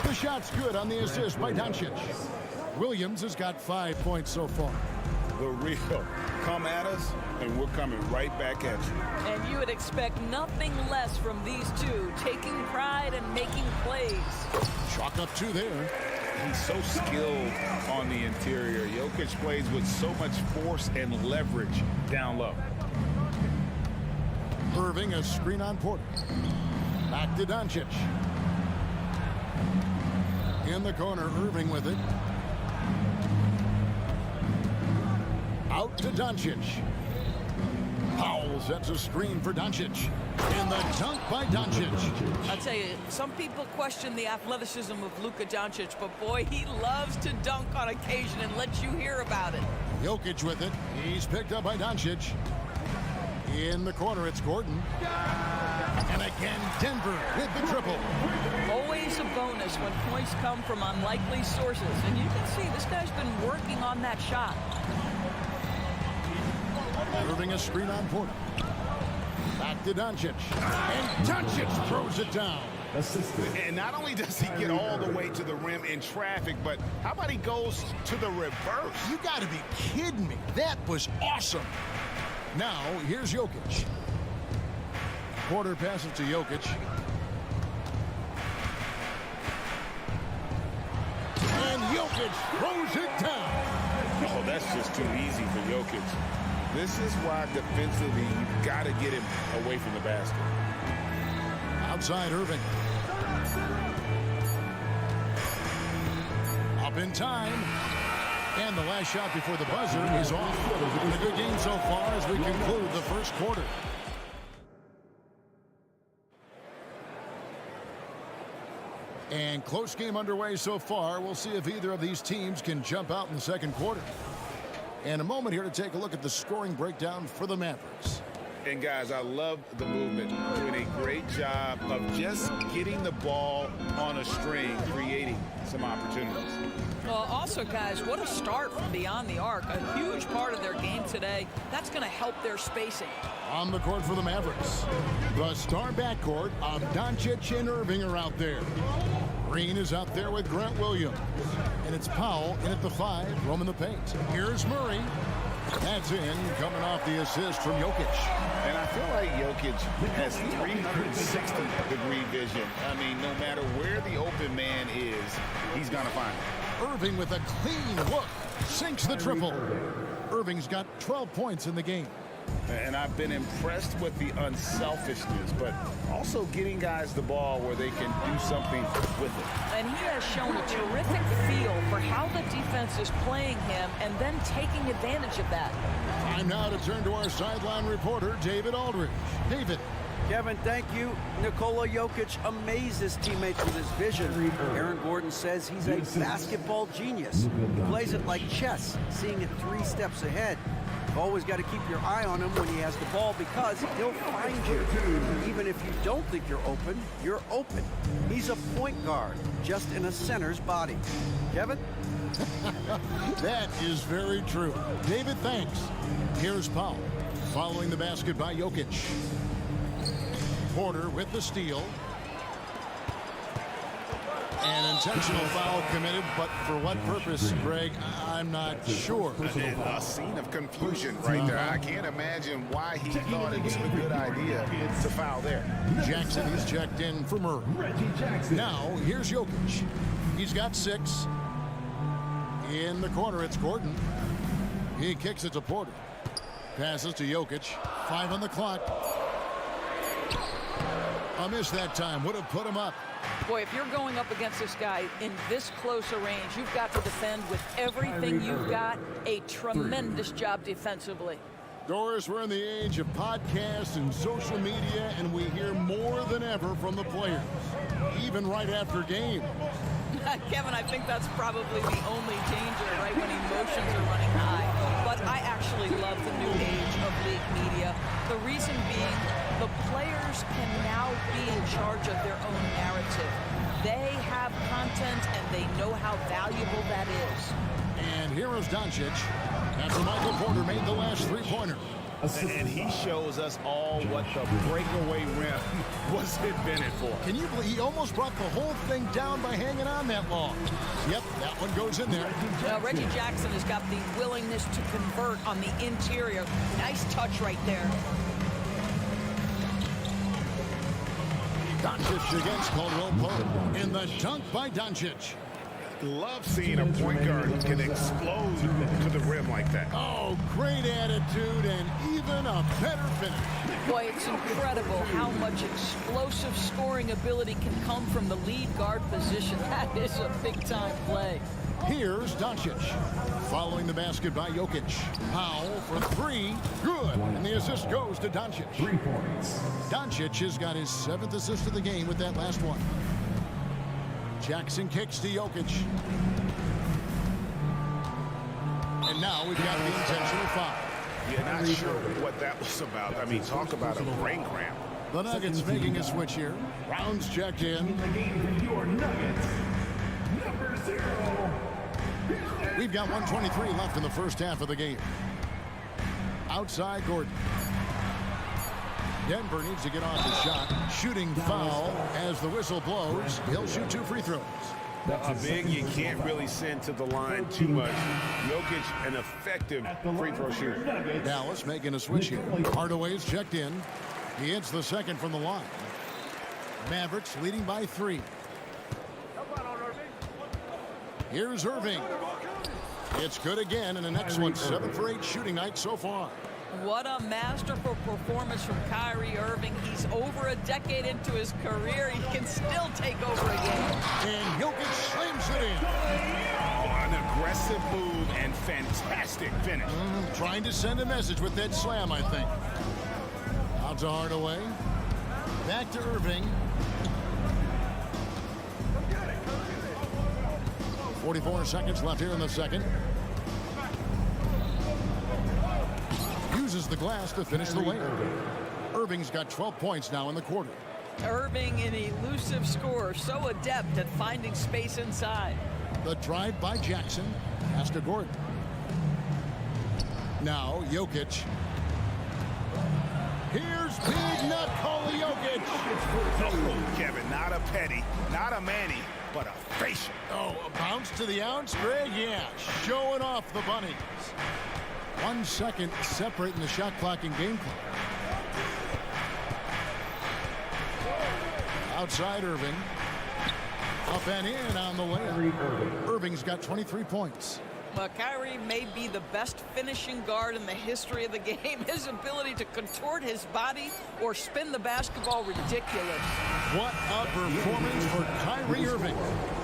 The shot's good on the assist by Doncic. Williams has got 5 points so far. The real. Come at us, and we're coming right back at you. And you would expect nothing less from these two, taking pride and making plays. Chalk up 2 there. He's so skilled on the interior. Jokic plays with so much force and leverage down low. Irving a screen on Porter. Back to Doncic. In the corner, Irving with it. Out to Doncic. Powell sets a screen for Doncic. And the dunk by Doncic. I'll tell you, some people question the athleticism of Luka Doncic, but boy, he loves to dunk on occasion and let you hear about it. Jokic with it. He's picked up by Doncic. In the corner, it's Gordon. And again, Denver with the triple. Always a bonus when points come from unlikely sources. And you can see this guy's been working on that shot. Irving a screen on Porter. Back to Doncic. And Doncic throws it down. And not only does he get all the way to the rim in traffic, but how about he goes to the reverse? You got to be kidding me. That was awesome. Now, here's Jokic. Porter passes to Jokic. And Jokic throws it down. Oh, that's just too easy for Jokic. This is why defensively you've got to get him away from the basket. Outside Irving. Up in time. And the last shot before the buzzer is off. A good game so far as we conclude the first quarter. And close game underway so far. We'll see if either of these teams can jump out in the second quarter. And a moment here to take a look at the scoring breakdown for the Mavericks. And guys, I love the movement. Doing a great job of just getting the ball on a string, creating some opportunities. Well, also, guys, what a start from beyond the arc. A huge part of their game today. That's going to help their spacing. On the court for the Mavericks, the star backcourt of Doncic and Irving are out there. Green is out there with Grant Williams. And it's Powell in at the 5, roaming the paint. Here's Murray. That's in, coming off the assist from Jokic. And I feel like Jokic has 360-degree vision. I mean, no matter where the open man is, he's going to find it. Irving with a clean look. Sinks the triple. Irving's got 12 points in the game. And I've been impressed with the unselfishness, but also getting guys the ball where they can do something with it. And he has shown a terrific feel for how the defense is playing him and then taking advantage of that. Time now to turn to our sideline reporter, David Aldridge. David. Kevin, thank you. Nikola Jokic amazes teammates with his vision. Aaron Gordon says he's a basketball genius. He plays it like chess, seeing it 3 steps ahead. You've always got to keep your eye on him when he has the ball because he'll find you. Even if you don't think you're open, you're open. He's a point guard, just in a center's body. Kevin? That is very true. David, thanks. Here's Powell. Following the basket by Jokic. Porter with the steal. An intentional foul committed, but for what purpose, Greg, I'm not sure. A scene of confusion right there. I can't imagine why he thought it was a good idea to foul there. Jackson is checked in for Murray. Now, here's Jokic. He's got 6. In the corner, it's Gordon. He kicks it to Porter. Passes to Jokic. 5 on the clock. A miss that time. Would have put him up. Boy, if you're going up against this guy in this close a range, you've got to defend with everything you've got. A tremendous job defensively. Doris, we're in the age of podcasts and social media, and we hear more than ever from the players, even right after games. Kevin, I think that's probably the only danger, right, when emotions are running high. But I actually love the new age of league media. The reason being, the players can now be in charge of their own narrative. They have content, and they know how valuable that is. And here is Doncic after Michael Porter made the last 3-pointer. And he shows us all what the breakaway rim was invented for. Can you believe he almost brought the whole thing down by hanging on that long? Yep, that one goes in there. Now, Reggie Jackson has got the willingness to convert on the interior. Nice touch right there. Doncic against Caldwell Pope in the dunk by Doncic. love seeing a point guard who can explode to the rim like that. Oh, great attitude and even a better finish. Boy, it's incredible how much explosive scoring ability can come from the lead guard position. That is a big-time play. Here's Doncic. Following the basket by Jokic. Powell for three. Good. And the assist goes to Doncic. 3 points. Doncic has got his 7th assist of the game with that last one. Jackson kicks to Jokic. And now we've got the intentional foul. You're not sure what that was about. I mean, talk about a brain cramp. The Nuggets making a switch here. Brown's checked in. The game for your Nuggets, number 0. We've got 1:23 left in the first half of the game. Outside Gordon. Denver needs to get off the shot. Shooting foul as the whistle blows. He'll shoot 2 free throws. A big you can't really send to the line too much. Jokic, an effective free throw shooter. Dallas making a switch here. Hardaway's checked in. He hits the second from the line. Mavericks leading by 3. Here's Irving. It's good again, and the next one 7 for 8 shooting night so far. What a masterful performance from Kyrie Irving. He's over a decade into his career. He can still take over a game. And Jokic slams it in. Oh, an aggressive move and fantastic finish. Trying to send a message with that slam, I think. Out to Hardaway. Back to Irving. 44 seconds left here in the second. Uses the glass to finish the layup. Irving's got 12 points now in the quarter. Irving, an elusive scorer, so adept at finding space inside. The drive by Jackson. Pass to Gordon. Now Jokic. Here's Big Nut Kola Jokic. Oh, Kevin, not a petty, not a Manny, but a facial. Oh, a bounce to the ounce, Greg? Yeah, showing off the bunnies. 1 second separating the shot clock and game clock. Outside Irving. Up and in on the layup. Irving's got 23 points. But Kyrie may be the best finishing guard in the history of the game. His ability to contort his body or spin the basketball, ridiculous. What a performance for Kyrie Irving.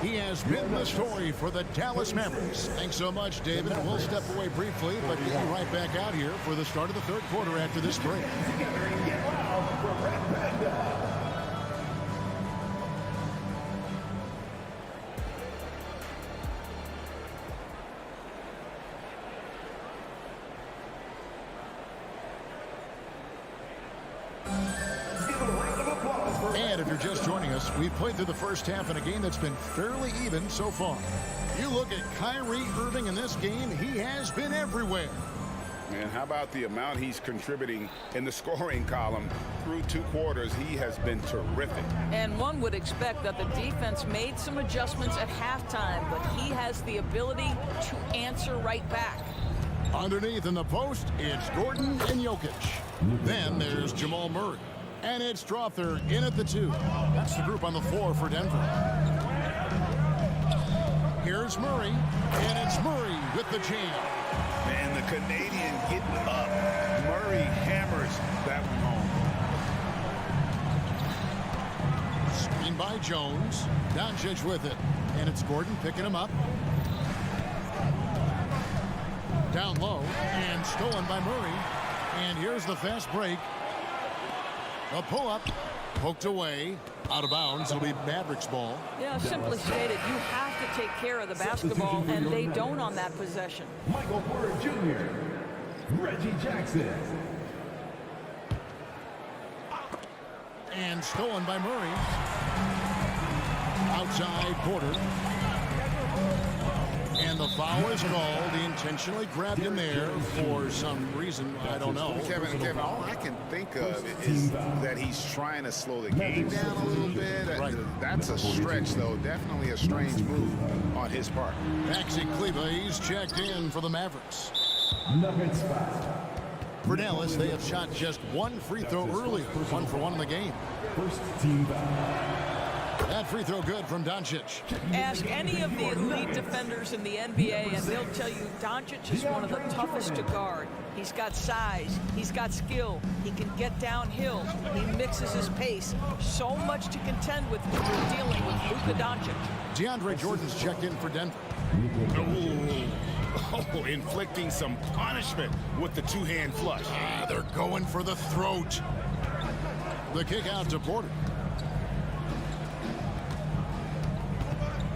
He has been the story for the Dallas Mavericks. Thanks so much, David. We'll step away briefly, but get you right back out here for the start of the third quarter after this break. And if you're just joining us, we've played through the first half in a game that's been fairly even so far. You look at Kyrie Irving in this game, he has been everywhere. And how about the amount he's contributing in the scoring column? Through 2 quarters, he has been terrific. And one would expect that the defense made some adjustments at halftime, but he has the ability to answer right back. Underneath in the post, it's Gordon and Jokic. Then there's Jamal Murray. And it's Strother in at the 2. That's the group on the floor for Denver. Here's Murray, and it's Murray with the jam. Man, the Canadian getting up. Murray hammers that one home. Screen by Jones. Doncic with it. And it's Gordon picking him up. Down low, and stolen by Murray. And here's the fast break. A pull-up, poked away, out of bounds. It'll be Mavericks ball. Yeah, simply stated, you have to take care of the basketball, and they don't on that possession. Michael Porter Jr., Reggie Jackson. And stolen by Murray. Outside Porter. And the foul is called. He intentionally grabbed him there for some reason. I don't know. Kevin, all I can think of is that he's trying to slow the game down a little bit. Right. That's a stretch, though. Definitely a strange move on his part. Maxi Kleber, he's checked in for the Mavericks. Nuggets foul. For Dallas, they have shot just 1 free throw earlier. 1 for 1 in the game. First team foul. That free throw good from Doncic. Ask any of the elite defenders in the NBA, and they'll tell you Doncic is one of the toughest to guard. He's got size. He's got skill. He can get downhill. He mixes his pace. So much to contend with when you're dealing with Luka Doncic. DeAndre Jordan's checked in for Denver. Oh, inflicting some punishment with the two-hand flush. They're going for the throat. The kick out to Porter.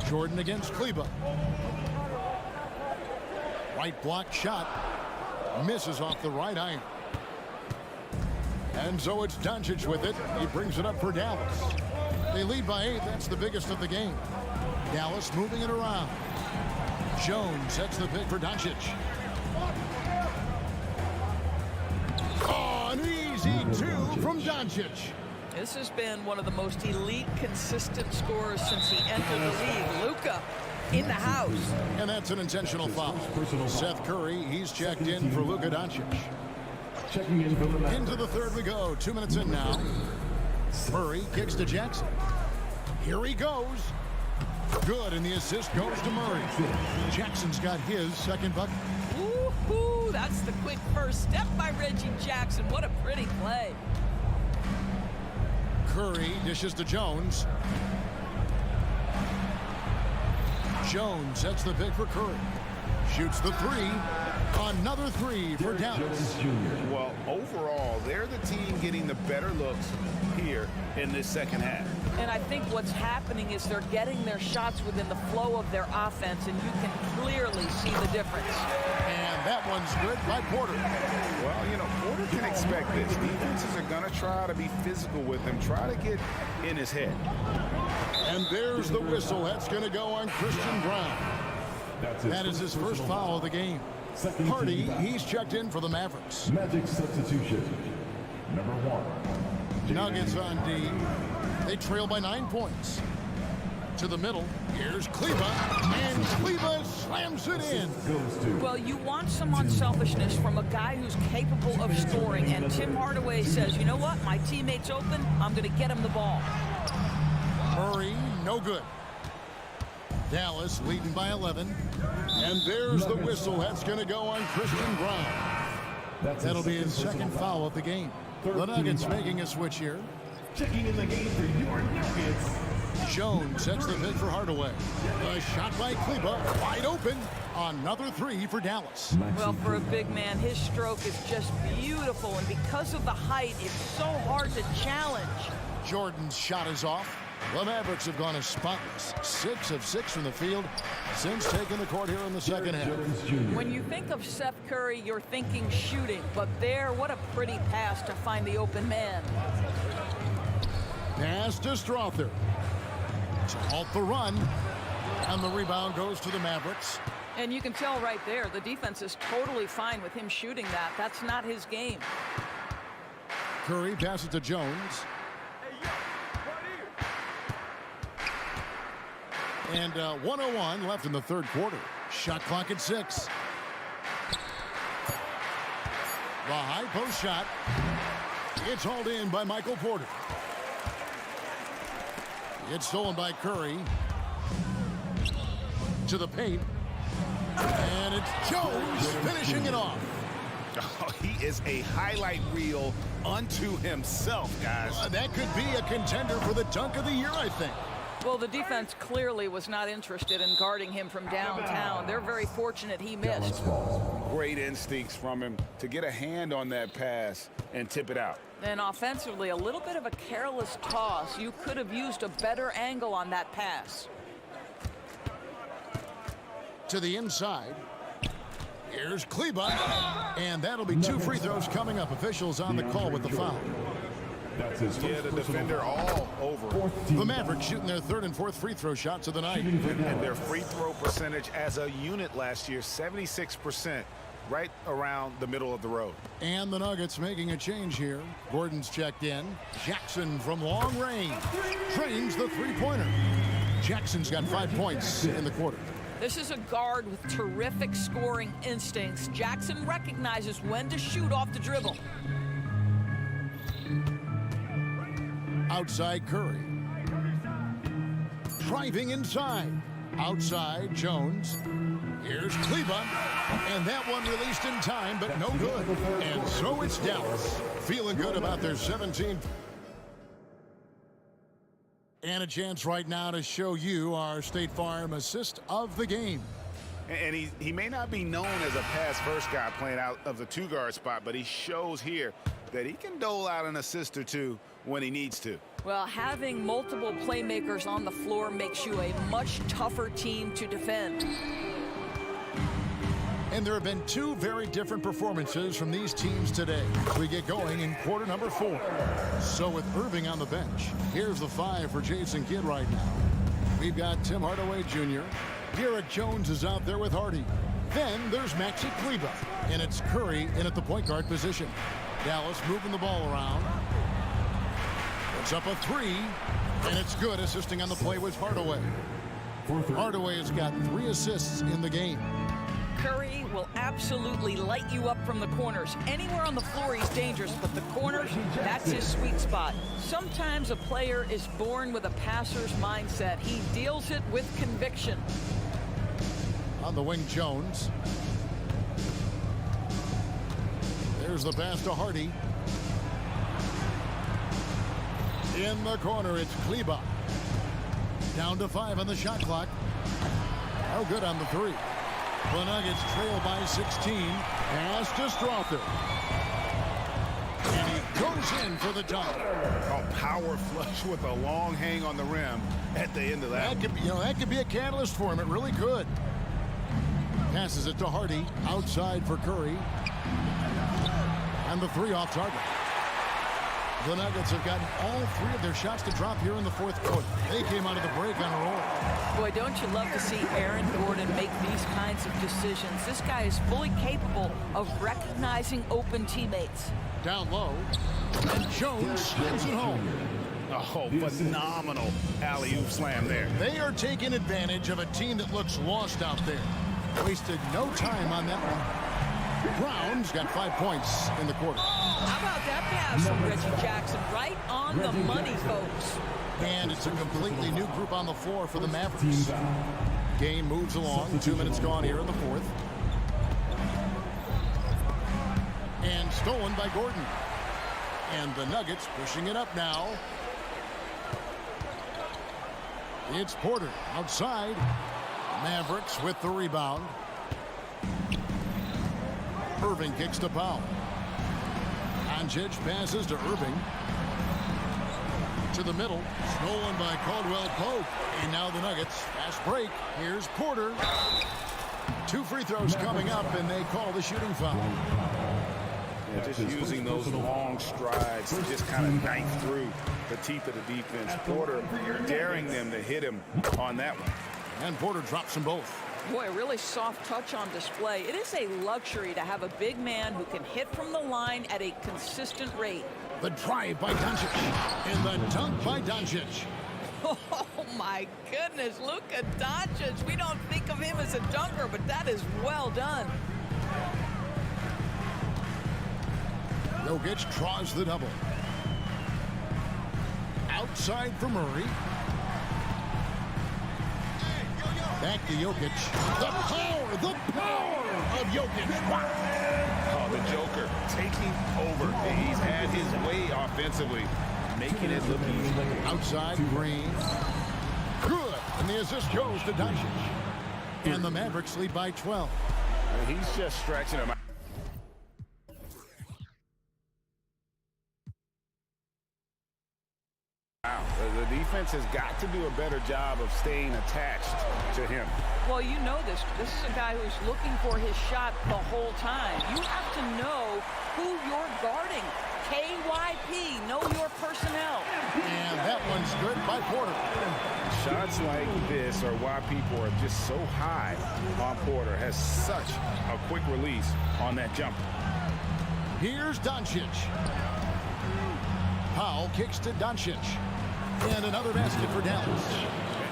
Jordan against Kleba. Right block shot. Misses off the right iron. And so it's Doncic with it. He brings it up for Dallas. They lead by 8. That's the biggest of the game. Dallas moving it around. Jones sets the pick for Doncic. Oh, an easy 2 from Doncic. This has been one of the most elite, consistent scorers since he entered the league. Luka in the house. And that's an intentional foul. Seth Curry, he's checked in for Luka Doncic. Checking in for the Mavericks. Into the third we go. 2 minutes in now. Murray kicks to Jackson. Here he goes. Good, and the assist goes to Murray. Jackson's got his second bucket. Woo-hoo, that's the quick first step by Reggie Jackson. What a pretty play. Curry dishes to Jones. Jones sets the pick for Curry. Shoots the 3. Another 3 for Dallas. Well, overall, they're the team getting the better looks here in this second half. And I think what's happening is they're getting their shots within the flow of their offense, and you can clearly see the difference. And that one's good by Porter. Well, you know, Porter can expect this. Defenses are going to try to be physical with him, try to get in his head. And there's the whistle. That's going to go on Christian Brown. That is his first foul of the game. Hardy, he's checked in for the Mavericks. Magic substitution. Number 1. Nuggets on D. They trail by 9 points. To the middle. Here's Kleba. And Kleba slams it in. Well, you want some unselfishness from a guy who's capable of scoring. And Tim Hardaway says, you know what? My teammate's open. I'm going to get him the ball. Murray, no good. Dallas leading by 11. And there's the whistle. That's going to go on Christian Brown. That'll be his second foul of the game. The Nuggets making a switch here. Checking in the game for your Nuggets. Jones sets the pick for Hardaway. A shot by Kleba, wide open. Another 3 for Dallas. Well, for a big man, his stroke is just beautiful. And because of the height, it's so hard to challenge. Jordan's shot is off. The Mavericks have gone as spotless. 6 of 6 from the field since taking the court here in the second half. When you think of Seth Curry, you're thinking shooting. But there, what a pretty pass to find the open man. Pass to Strother. To halt the run. And the rebound goes to the Mavericks. And you can tell right there, the defense is totally fine with him shooting that. That's not his game. Curry passes to Jones. And 1:01 left in the third quarter. Shot clock at 6. The high post shot. It's hauled in by Michael Porter. It's stolen by Curry. To the paint. And it's Jones finishing it off. Oh, he is a highlight reel unto himself, guys. That could be a contender for the dunk of the year, I think. Well, the defense clearly was not interested in guarding him from downtown. They're very fortunate he missed. Great instincts from him to get a hand on that pass and tip it out. And offensively, a little bit of a careless toss. You could have used a better angle on that pass. To the inside. Here's Kleba. And that'll be 2 free throws coming up. Officials on the call with the foul. That's his Yeah, the defender all over. The Mavericks shooting their 3rd and 4th free throw shots of the night. And their free throw percentage as a unit last year, 76%, right around the middle of the road. And the Nuggets making a change here. Gordon's checked in. Jackson from long range trains the three-pointer. Jackson's got 5 points in the quarter. This is a guard with terrific scoring instincts. Jackson recognizes when to shoot off the dribble. Outside Curry. driving inside. Outside, Jones. Here's Kleba. And that one released in time, but no good. And so it's Dallas. Feeling good about their 17th. And a chance right now to show you our State Farm assist of the game. And he may not be known as a pass-first guy playing out of the two-guard spot, but he shows here that he can dole out an assist or two when he needs to. Well, having multiple playmakers on the floor makes you a much tougher team to defend. And there have been two very different performances from these teams today as we get going in quarter number 4. So with Irving on the bench, here's the 5 for Jason Kidd right now. We've got Tim Hardaway Jr. Derek Jones is out there with Hardy. Then there's Maxi Kleba, and it's Curry in at the point guard position. Dallas moving the ball around. It's up a 3, and it's good. Assisting on the play was Hardaway. Hardaway has got 3 assists in the game. Curry will absolutely light you up from the corners. Anywhere on the floor, he's dangerous, but the corners, that's his sweet spot. Sometimes a player is born with a passer's mindset. He deals it with conviction. On the wing, Jones. There's the pass to Hardy. In the corner, it's Kleba. Down to 5 on the shot clock. No good on the 3. The Nuggets trail by 16. Pass to Strother. And he goes in for the dunk. A power flush with a long hang on the rim at the end of that. That could be a catalyst for him. It really could. Passes it to Hardy. Outside for Curry. And the 3 off target. The Nuggets have gotten all 3 of their shots to drop here in the 4th quarter. They came out of the break on a roll. Boy, don't you love to see Aaron Gordon make these kinds of decisions. This guy is fully capable of recognizing open teammates. Down low. And Jones slams it home. Oh, phenomenal alley-oop slam there. They are taking advantage of a team that looks lost out there. Wasted no time on that one. Brown's got 5 points in the quarter. How about that pass from Reggie Jackson? Right on the money, folks. And it's a completely new group on the floor for the Mavericks. Game moves along. 2 minutes gone here in the 4th. And stolen by Gordon. And the Nuggets pushing it up now. It's Porter outside. Mavericks with the rebound. Irving kicks to Powell. Doncic passes to Irving. To the middle. Stolen by Caldwell Pope. And now the Nuggets. Fast break. Here's Porter. 2 free throws coming up, and they call the shooting foul. Yeah, just using those long strides to just kind of knife through the teeth of the defense. Porter daring them to hit him on that one. And Porter drops them both. Boy, a really soft touch on display. It is a luxury to have a big man who can hit from the line at a consistent rate. The drive by Doncic. And the dunk by Doncic. Oh, my goodness. Luka Doncic. We don't think of him as a dunker, but that is well done. Jokic draws the double. Outside for Murray. Back to Jokic. The power of Jokic. Wow. Oh, the Joker taking over. He's had his way offensively, making it look easy. Outside, Green. Good. And the assist goes to Doncic. And the Mavericks lead by 12. He's just stretching him out. The defense has got to do a better job of staying attached to him. Well, you know this. This is a guy who's looking for his shot the whole time. You have to know who you're guarding. KYP, know your personnel. And that one's good by Porter. Shots like this are why people are just so high on Porter. Has such a quick release on that jumper. Here's Doncic. Powell kicks to Doncic. And another basket for Dallas.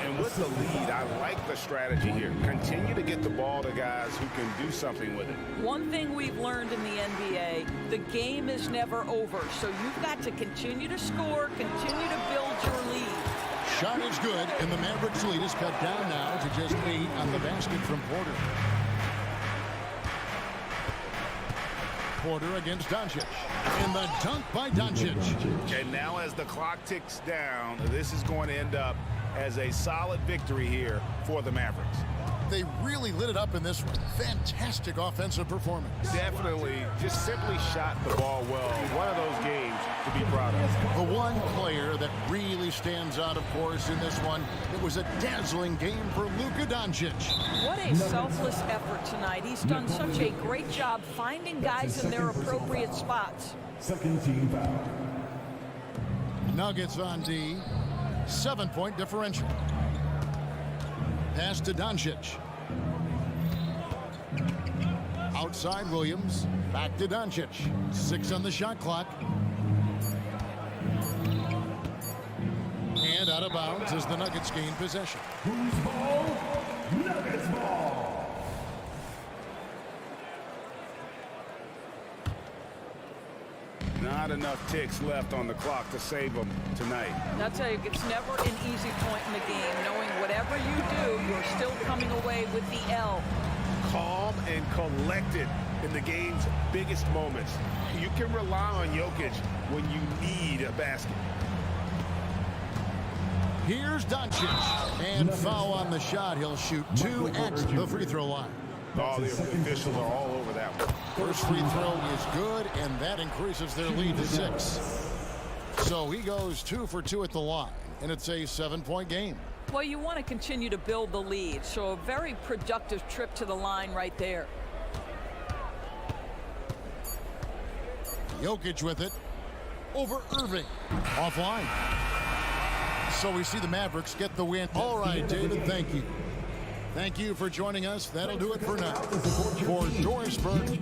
And with the lead, I like the strategy here. Continue to get the ball to guys who can do something with it. One thing we've learned in the NBA, the game is never over. So you've got to continue to score, continue to build your lead. shot is good, and the Mavericks lead is cut down now to just 8 on the basket from Porter. Porter against Doncic. And the dunk by Doncic. And now as the clock ticks down, this is going to end up as a solid victory here for the Mavericks. They really lit it up in this one. Fantastic offensive performance. Definitely just simply shot the ball well. One of those games to be proud of. The one player that really stands out, of course, in this one, it was a dazzling game for Luka Doncic. What a selfless effort tonight. He's done such a great job finding guys in their appropriate spots. Second team foul. Nuggets on D. 7-point differential. Pass to Doncic. Outside Williams. Back to Doncic. 6 on the shot clock. And out of bounds as the Nuggets gain possession. Who's ball? Nuggets ball. Not enough ticks left on the clock to save them tonight. I'll tell you, it's never an easy point in the game, knowing whatever you do, you're still coming away with the L. Calm and collected in the game's biggest moments. You can rely on Jokic when you need a basket. Here's Doncic. And foul on the shot. He'll shoot 2 at the free throw line. All the officials are all over that one. First free throw is good, and that increases their lead to 6. So he goes 2 for 2 at the line, and it's a 7-point game. Well, you want to continue to build the lead, so a very productive trip to the line right there. Jokic with it. Over Irving. Offline. So we see the Mavericks get the win. All right, David, thank you. Thank you for joining us. That'll do it for now. For Doris Burke,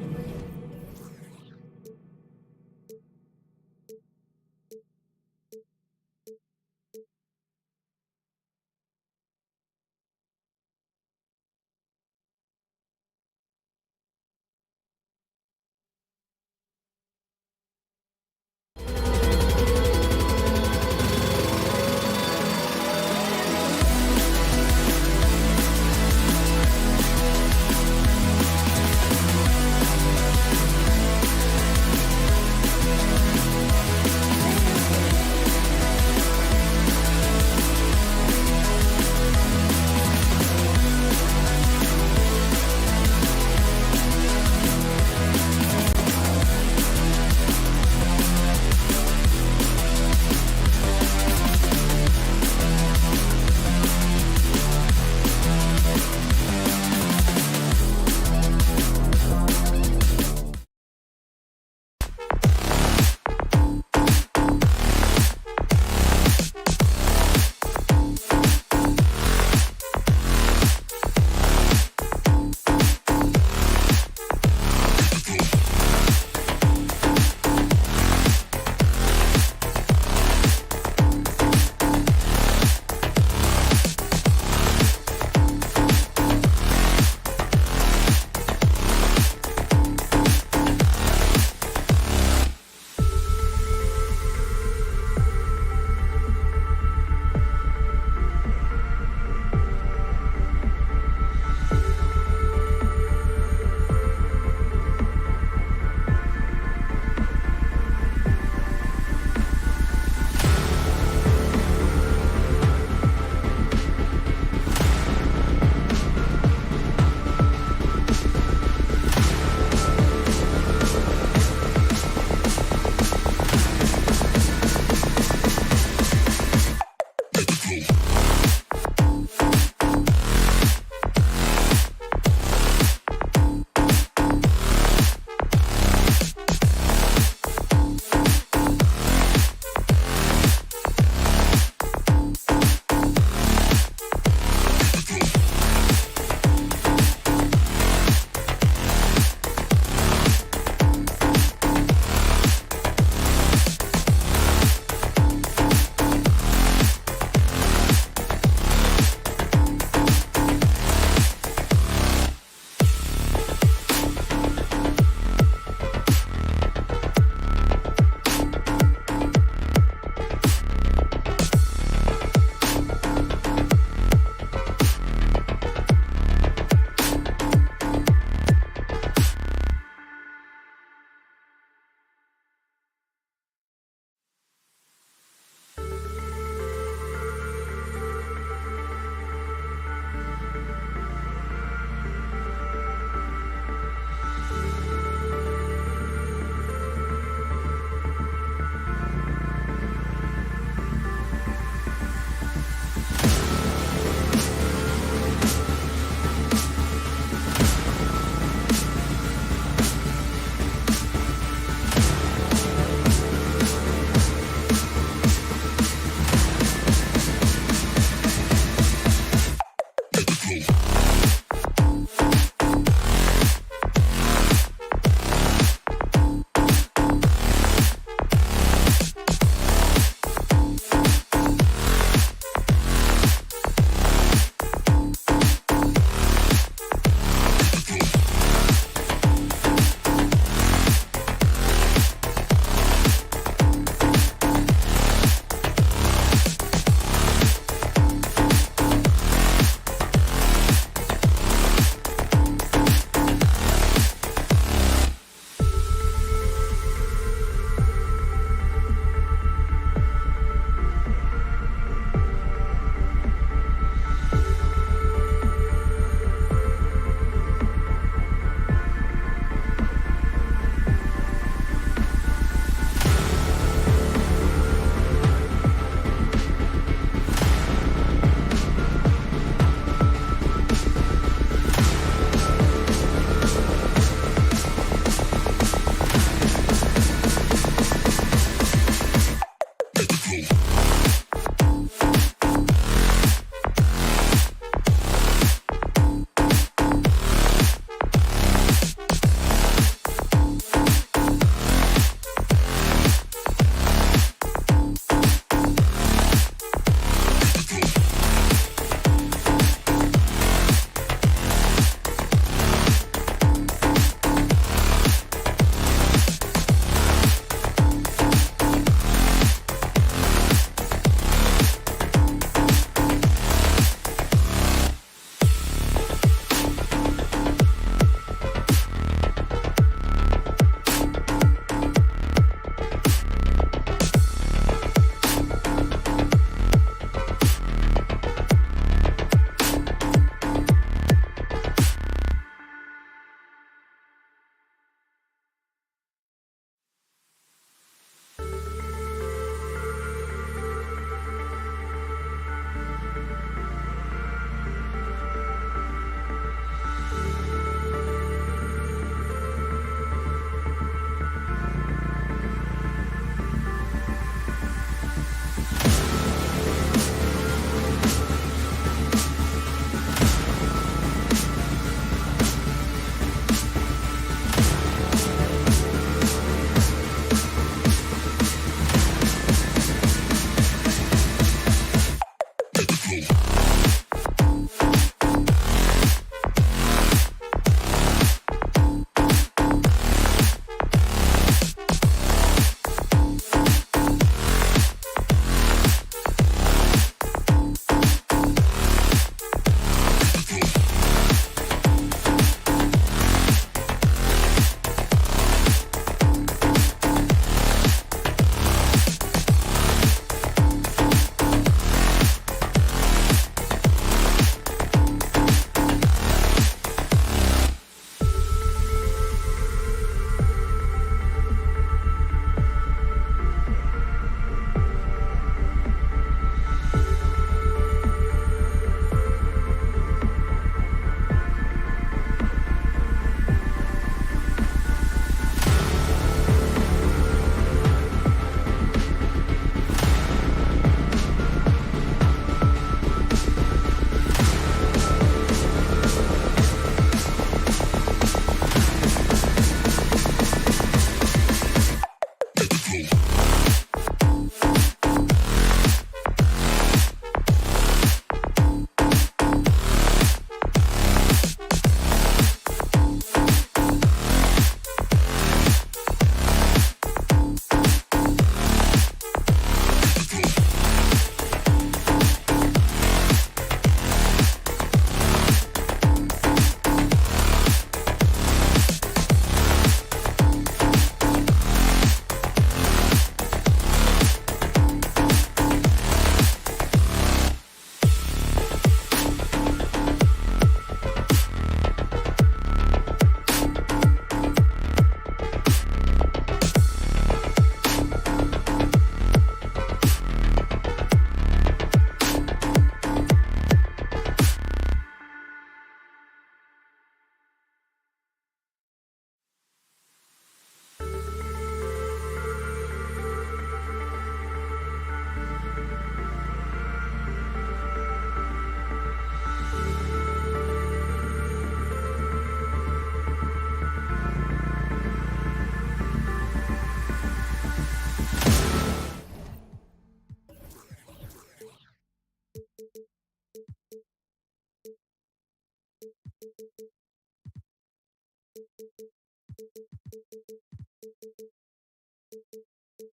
Pretty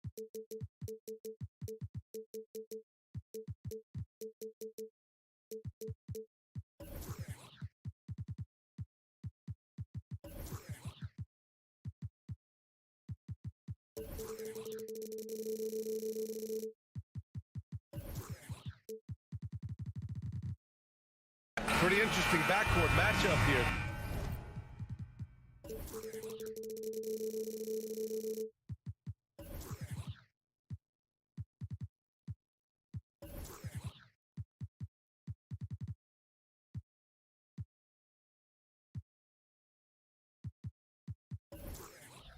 interesting backcourt matchup here.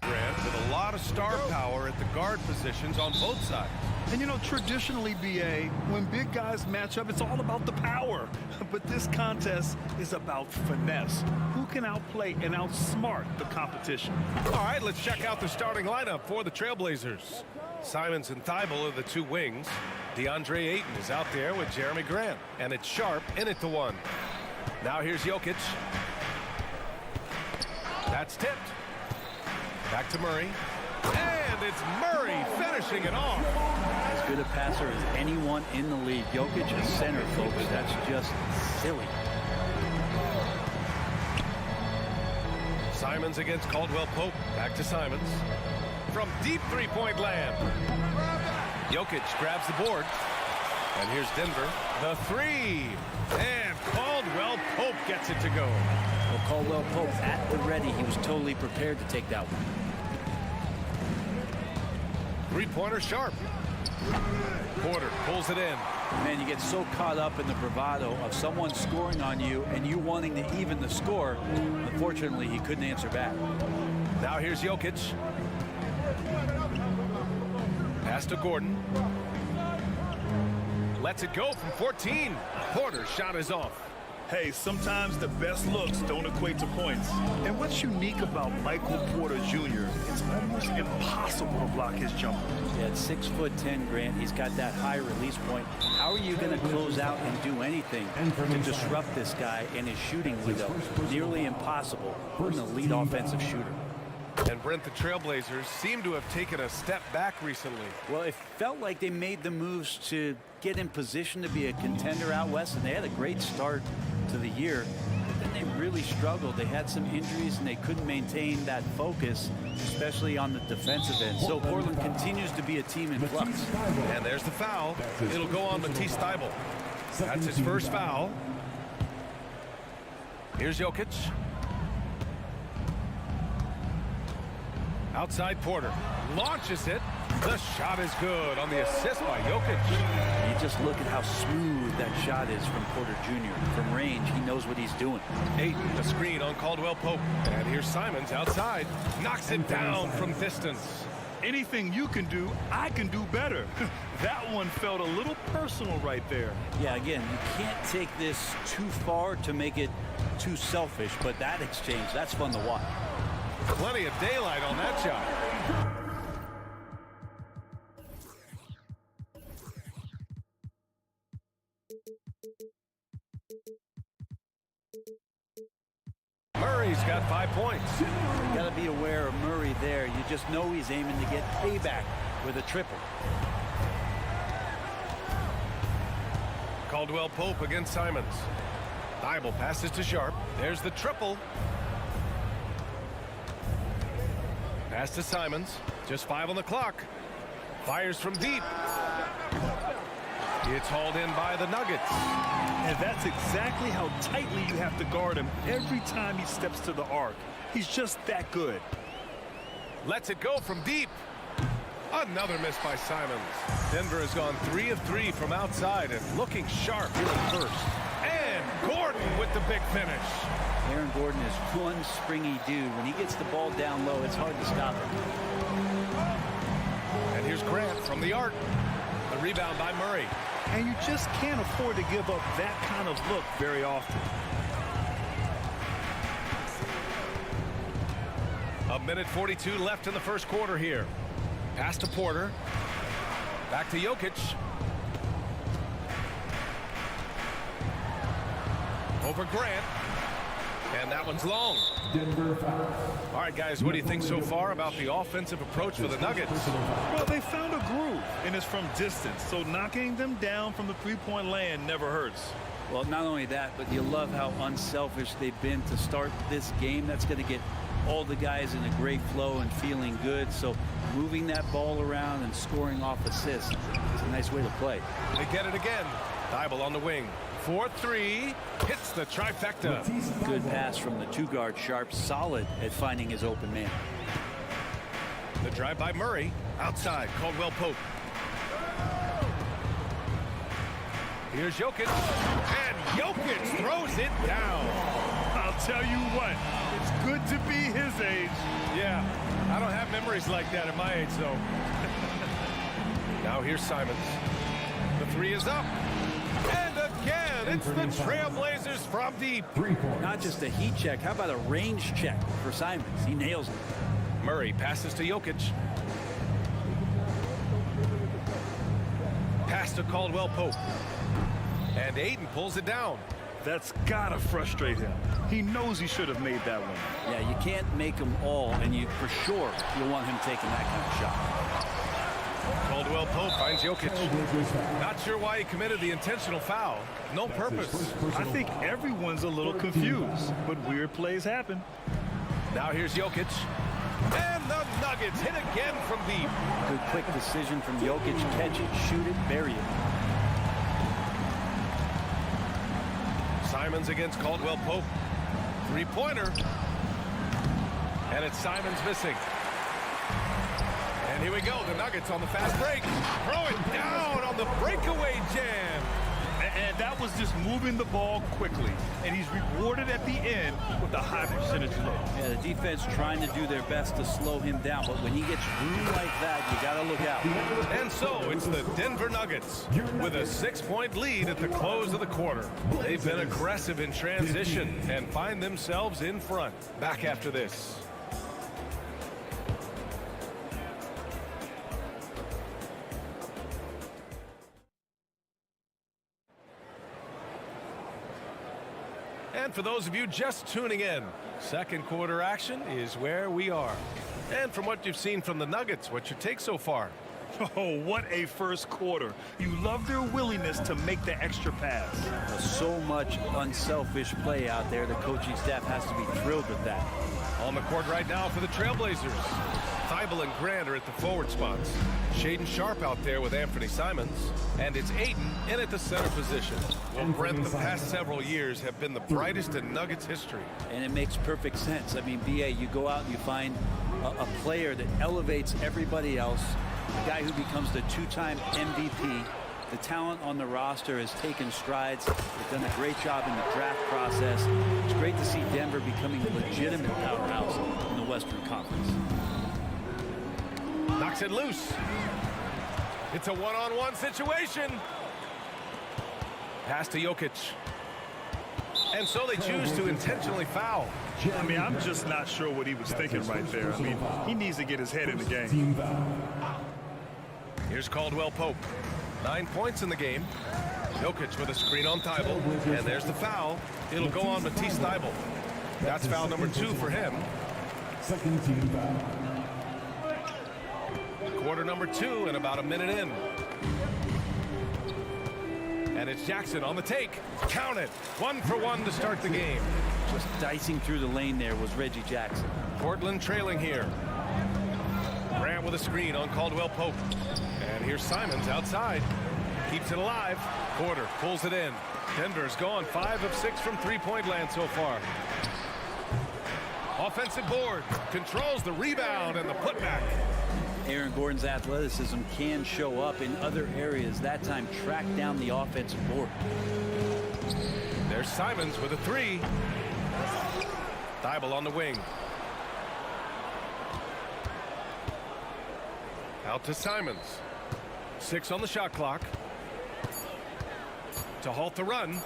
With a lot of star power at the guard positions on both sides. And you know, traditionally, BA, when big guys match up, it's all about the power. But this contest is about finesse. Who can outplay and outsmart the competition? All right, let's check out the starting lineup for the Trailblazers. Simons and Thibault are the two wings. DeAndre Ayton is out there with Jeremy Grant. And it's Sharp in at the one. Now here's Jokic. That's tipped. Back to Murray. And it's Murray finishing it off. As good a passer as anyone in the league. Jokic is center, folks. That's just silly. Simons against Caldwell Pope. Back to Simons. From deep three-point land. Jokic grabs the board. And here's Denver. The three. And Caldwell Pope gets it to go. Well, Caldwell Pope at the ready. He was totally prepared to take that one. Three-pointer Sharp. Porter pulls it in. Man, you get so caught up in the bravado of someone scoring on you and you wanting to even the score. Unfortunately, he couldn't answer back. Now here's Jokic. Pass to Gordon. Lets it go from 14. Porter's shot is off. Hey, sometimes the best looks don't equate to points. And what's unique about Michael Porter Jr., it's almost impossible to block his jumper. Yeah, at 6'10", Grant, he's got that high release point. How are you going to close out and do anything to disrupt this guy in his shooting window? Nearly impossible for an elite offensive shooter. And Brent, the Trailblazers seem to have taken a step back recently. Well, it felt like they made the moves to get in position to be a contender out west, and they had a great start to the year. But then they really struggled. They had some injuries, and they couldn't maintain that focus, especially on the defensive end. So Portland continues to be a team in flux. And there's the foul. It'll go on Matisse Thybulle. That's his first foul. Here's Jokic. Outside Porter launches it. The shot is good on the assist by Jokic. You just look at how smooth that shot is from Porter Jr. From range, he knows what he's doing. Ayton, a screen on Caldwell Pope. And here's Simons outside. Knocks it down from distance. Anything you can do, I can do better. That one felt a little personal right there. Yeah, again, you can't take this too far to make it too selfish, but that exchange, that's fun to watch. Plenty of daylight on that shot. Murray's got 5 points. You got to be aware of Murray there. You just know he's aiming to get payback with a triple. Caldwell Pope against Simons. Thybulle passes to Sharp. There's the triple. Pass to Simons. Just 5 on the clock. Fires from deep. It's hauled in by the Nuggets. And that's exactly how tightly you have to guard him every time he steps to the arc. He's just that good. Lets it go from deep. Another miss by Simons. Denver has gone 3 of 3 from outside and looking sharp here at first. And Gordon with the big finish. Aaron Gordon is one springy dude. When he gets the ball down low, it's hard to stop him. And here's Grant from the arc. The rebound by Murray. And you just can't afford to give up that kind of look very often. A minute 42 left in the first quarter here. Pass to Porter. Back to Jokic. Over Grant. And that one's long. Denver foul. All right, guys, what do you think so far about the offensive approach for the Nuggets? Well, they found a groove, and it's from distance. So knocking them down from the three-point land never hurts. Well, not only that, but you love how unselfish they've been to start this game. That's going to get all the guys in a great flow and feeling good. So moving that ball around and scoring off assists is a nice way to play. They get it again. Thibault on the wing. 4-3. Hits the trifecta. Good pass from the two-guard Sharp. Solid at finding his open man. The drive by Murray. Outside. Caldwell Pope. Here's Jokic. And Jokic throws it down. I'll tell you what. It's good to be his age. Yeah. I don't have memories like that at my age, though. Now here's Simons. The three is up. And again, it's the Trailblazers from deep. Not just a heat check. How about a range check for Simons? He nails it. Murray passes to Jokic. Pass to Caldwell Pope. And Ayton pulls it down. That's gotta frustrate him. He knows he should have made that one. Yeah, you can't make them all, and you for sure you'll want him taking that kind of shot. Caldwell Pope finds Jokic. Not sure why he committed the intentional foul. No purpose. I think everyone's a little confused, but weird plays happen. Now here's Jokic. And the Nuggets hit again from deep. Good quick decision from Jokic. Catch it, shoot it, bury it. Simons against Caldwell Pope. Three-pointer. And it's Simons missing. And here we go, the Nuggets on the fast break. Throw it down on the breakaway jam. And that was just moving the ball quickly. And he's rewarded at the end with a high percentage look. Yeah, the defense trying to do their best to slow him down. But when he gets room like that, you got to look out. And so it's the Denver Nuggets with a 6-point lead at the close of the quarter. They've been aggressive in transition and find themselves in front. Back after this. And for those of you just tuning in, second quarter action is where we are. And from what you've seen from the Nuggets, what's your take so far? Oh, what a first quarter. You love their willingness to make the extra pass. So much unselfish play out there. The coaching staff has to be thrilled with that. On the court right now for the Trailblazers. Thibault and Grant are at the forward spots. Shaedon Sharp out there with Anthony Simons. And it's Ayton in at the center position. Well, Brent, the past several years have been the brightest in Nuggets history. And it makes perfect sense. I mean, BA, you go out and you find a player that elevates everybody else, a guy who becomes the two-time MVP. The talent on the roster has taken strides. They've done a great job in the draft process. It's great to see Denver becoming a legitimate powerhouse in the Western Conference. Knocks it loose. It's a one-on-one situation. Pass to Jokic. And so they choose to intentionally foul. I mean, I'm just not sure what he was thinking right there. I mean, he needs to get his head in the game. Here's Caldwell Pope. 9 points in the game. Jokic with a screen on Thibault. And there's the foul. It'll go on Matisse Thibault. That's foul number 2 for him. Second team foul. Quarter number 2 and about a minute in. And it's Jackson on the take. Count it. 1 for 1 to start the game. Just dicing through the lane there was Reggie Jackson. Portland trailing here. Grant with a screen on Caldwell Pope. And here's Simons outside. Keeps it alive. Porter pulls it in. Denver's gone 5 of 6 from three-point land so far. Offensive board. Controls the rebound and the putback. Aaron Gordon's athleticism can show up in other areas. That time tracked down the offensive board. There's Simons with a 3. Thibault on the wing. Out to Simons. 6 on the shot clock. To halt the run.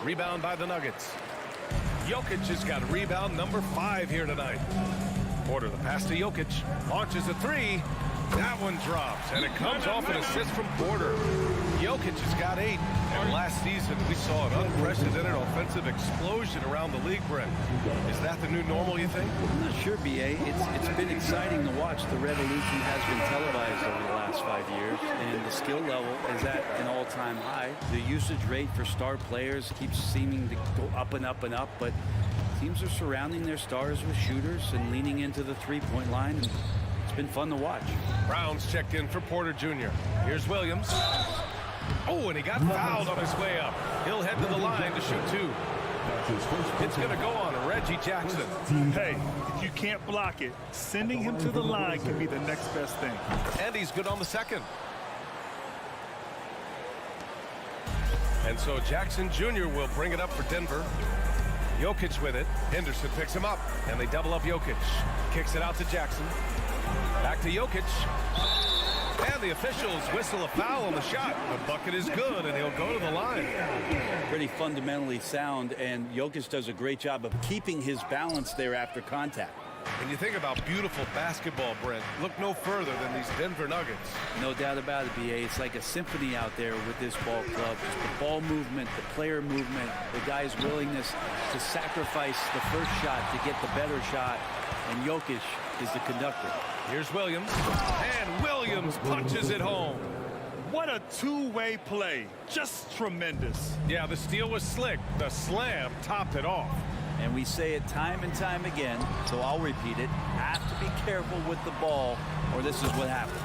Rebound by the Nuggets. Jokic has got rebound number 5 here tonight. Porter, the pass to Jokic. Launches a three. That one drops, and it comes off an assist from Porter. Jokic has got 8. And last season, we saw an unprecedented offensive explosion around the league, Brent. Is that the new normal, you think? I'm not sure, B.A. It's been exciting to watch. The revolution has been televised over the last 5 years, and the skill level is at an all-time high. The usage rate for star players keeps seeming to go up and up and up, but teams are surrounding their stars with shooters and leaning into the three-point line. And it's been fun to watch. Brown's checked in for Porter Jr. Here's Williams. Oh, and he got fouled on his way up. He'll head to the line to shoot 2. It's going to go on Reggie Jackson. Hey, if you can't block it, sending him to the line can be the next best thing. And he's good on the second. And so Jackson Jr. will bring it up for Denver. Jokic with it. Henderson picks him up, and they double up Jokic. Kicks it out to Jackson. Back to Jokic. And the officials whistle a foul on the shot. The bucket is good, and he'll go to the line. Pretty fundamentally sound, and Jokic does a great job of keeping his balance there after contact. And you think about beautiful basketball, Brent, look no further than these Denver Nuggets. No doubt about it, B.A. It's like a symphony out there with this ball club. Just the ball movement, the player movement, the guy's willingness to sacrifice the first shot to get the better shot, and Jokic is the conductor. Here's Williams, and Williams punches it home. What a two-way play. Just tremendous. Yeah, the steal was slick. The slam topped it off. And we say it time and time again, so I'll repeat it. Have to be careful with the ball, or this is what happens.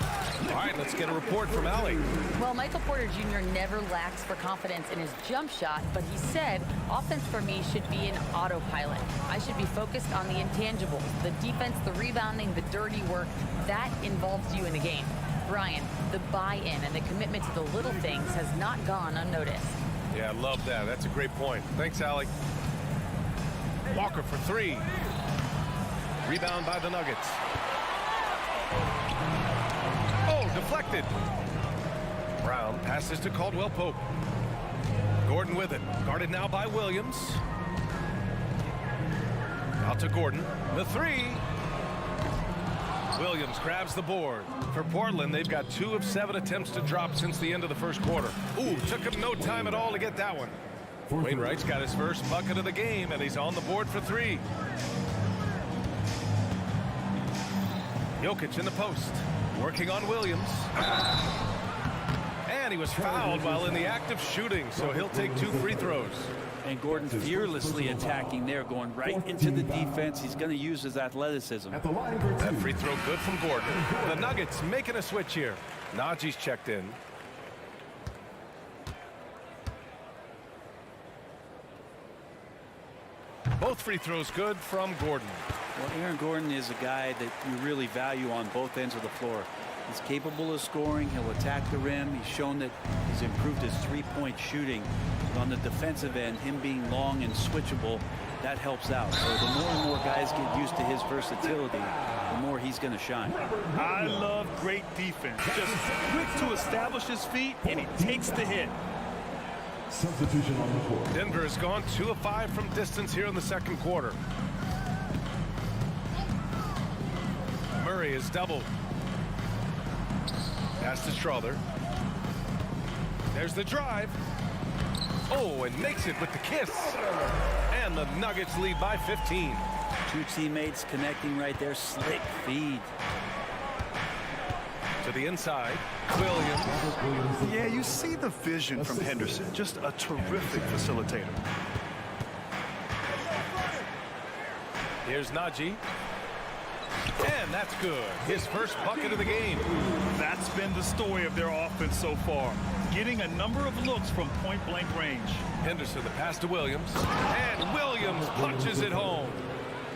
All right, let's get a report from Allie. Well, Michael Porter Jr. never lacks for confidence in his jump shot, but he said, offense for me should be an autopilot. I should be focused on the intangibles, the defense, the rebounding, the dirty work. That involves you in the game. Brian, the buy-in and the commitment to the little things has not gone unnoticed. Yeah, I love that. That's a great point. Thanks, Allie. Walker for 3. Rebound by the Nuggets. Oh, deflected. Brown passes to Caldwell Pope. Gordon with it. Guarded now by Williams. Out to Gordon. The 3. Williams grabs the board. For Portland, they've got 2 of 7 attempts to drop since the end of the first quarter. Ooh, took him no time at all to get that one. Wainwright's got his first bucket of the game, and he's on the board for 3. Jokic in the post, working on Williams. And he was fouled while in the act of shooting, so he'll take 2 free throws. And Gordon fearlessly attacking there, going right into the defense. He's going to use his athleticism. That free throw good from Gordon. The Nuggets making a switch here. Najee's checked in. Both free throws good from Gordon. Well, Aaron Gordon is a guy that you really value on both ends of the floor. He's capable of scoring. He'll attack the rim. He's shown that he's improved his three-point shooting. But on the defensive end, him being long and switchable, that helps out. So the more and more guys get used to his versatility, the more he's going to shine. I love great defense. Just quick to establish his feet, and he takes the hit. Substitution on the court. Denver has gone 2 of 5 from distance here in the second quarter. Murray is doubled. Pass to Strother. There's the drive. Oh, and makes it with the kiss. And the Nuggets lead by 15. 2 teammates connecting right there. Slick feed. To the inside, Williams. Yeah, you see the vision from Henderson. Just a terrific facilitator. Here's Najee. And that's good. His first bucket of the game. That's been the story of their offense so far. Getting a number of looks from point-blank range. Henderson, the pass to Williams. And Williams punches it home.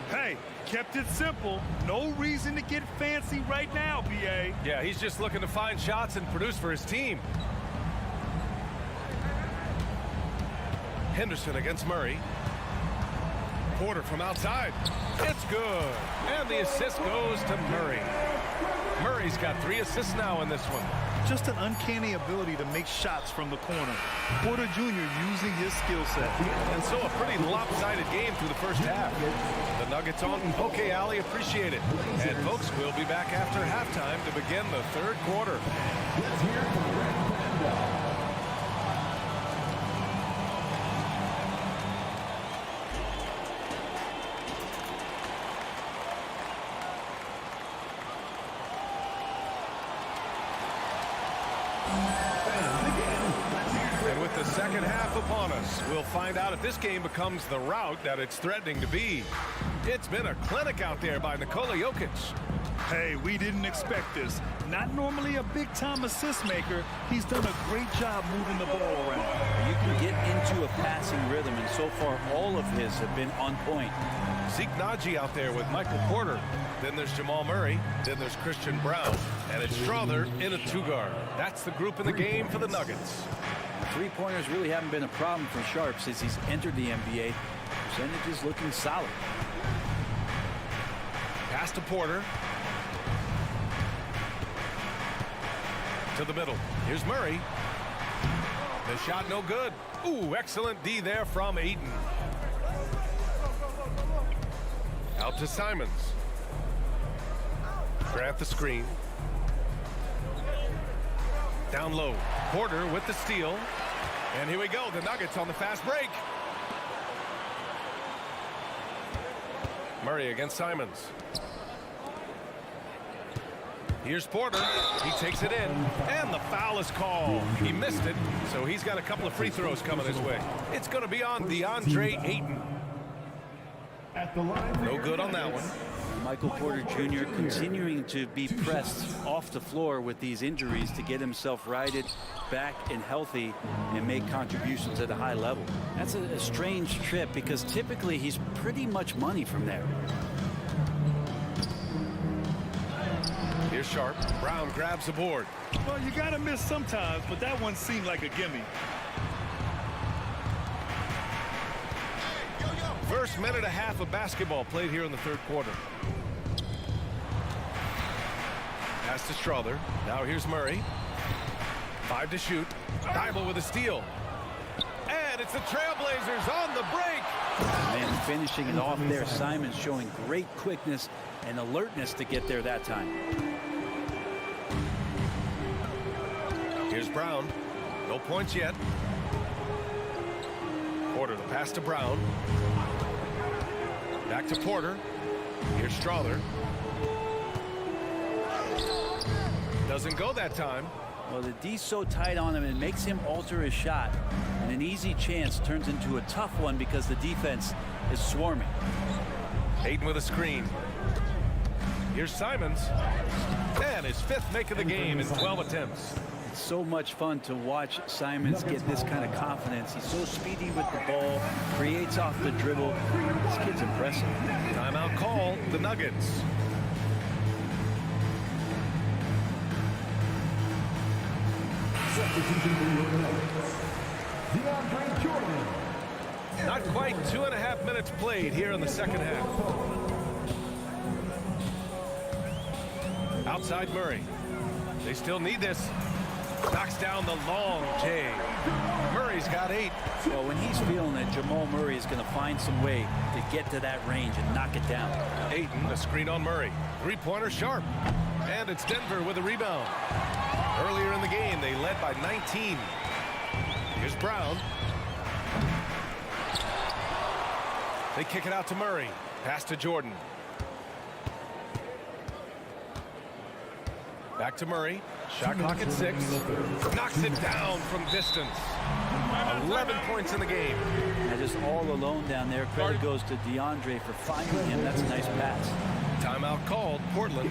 Hey, kept it simple. No reason to get fancy right now, B.A. Yeah, he's just looking to find shots and produce for his team. Henderson against Murray. Porter from outside. It's good. And the assist goes to Murray. Murray Murray's got 3 assists now in this one. Just an uncanny ability to make shots from the corner. Porter Jr. using his skill set. And so a pretty lopsided game through the first half. The Nuggets on. Okay, Allie, appreciate it. And folks, we'll be back after halftime to begin the third quarter. Let's hear it from Red Panda. And with the second half upon us, we'll find out if this game becomes the rout that it's threatening to be. It's been a clinic out there by Nikola Jokic. Hey, we didn't expect this. Not normally a big-time assist maker. He's done a great job moving the ball around. You can get into a passing rhythm, and so far all of his have been on point. Zeke Naji out there with Michael Porter. Then there's Jamal Murray. Then there's Christian Brown. And it's Strother in a 2-guard. That's the group in the game for the Nuggets. Three-pointers really haven't been a problem for Sharp since he's entered the NBA. Percentage is looking solid. Pass to Porter. To the middle. Here's Murray. The shot no good. Ooh, excellent D there from Ayton. Out to Simons. Grant the screen. Down low. Porter with the steal. And here we go. The Nuggets on the fast break. Murray against Simons. Here's Porter. He takes it in. And the foul is called. He missed it, so he's got a couple of free throws coming his way. It's going to be on DeAndre Ayton. No good on that one. Michael Porter Jr. continuing to be pressed off the floor with these injuries to get himself righted back and healthy and make contributions at a high level. That's a strange trip because typically he's pretty much money from there. Here's Sharp. Brown grabs the board. Well, you got to miss sometimes, but that one seemed like a gimme. First minute and a half of basketball played here in the third quarter. Pass to Strother. Now here's Murray. 5 to shoot. Thibault with a steal. And it's the Trailblazers on the break. And finishing it off there, Simons showing great quickness and alertness to get there that time. Here's Brown. No points yet. Porter, the pass to Brown. Back to Porter. Here's Strother. Doesn't go that time. Well, the D's so tight on him, it makes him alter his shot. And an easy chance turns into a tough one because the defense is swarming. Ayton with a screen. Here's Simons. And his 5th make of the game in 12 attempts. It's so much fun to watch Simons get this kind of confidence. He's so speedy with the ball, creates off the dribble. This kid's impressive. Timeout call, the Nuggets. Not quite 2.5 minutes played here in the second half. Outside Murray. They still need this. Knocks down the long J. Murray's got 8. Well, when he's feeling it, Jamal Murray is going to find some way to get to that range and knock it down. Ayton, a screen on Murray. 3-pointer Sharp. And it's Denver with a rebound. Earlier in the game, they led by 19. Here's Brown. They kick it out to Murray. Pass to Jordan. Back to Murray. Shot clock at 6. Knocks it down from distance. 11 points in the game. And just all alone down there. Credit goes to DeAndre for finding him. That's a nice pass. Timeout called. Portland.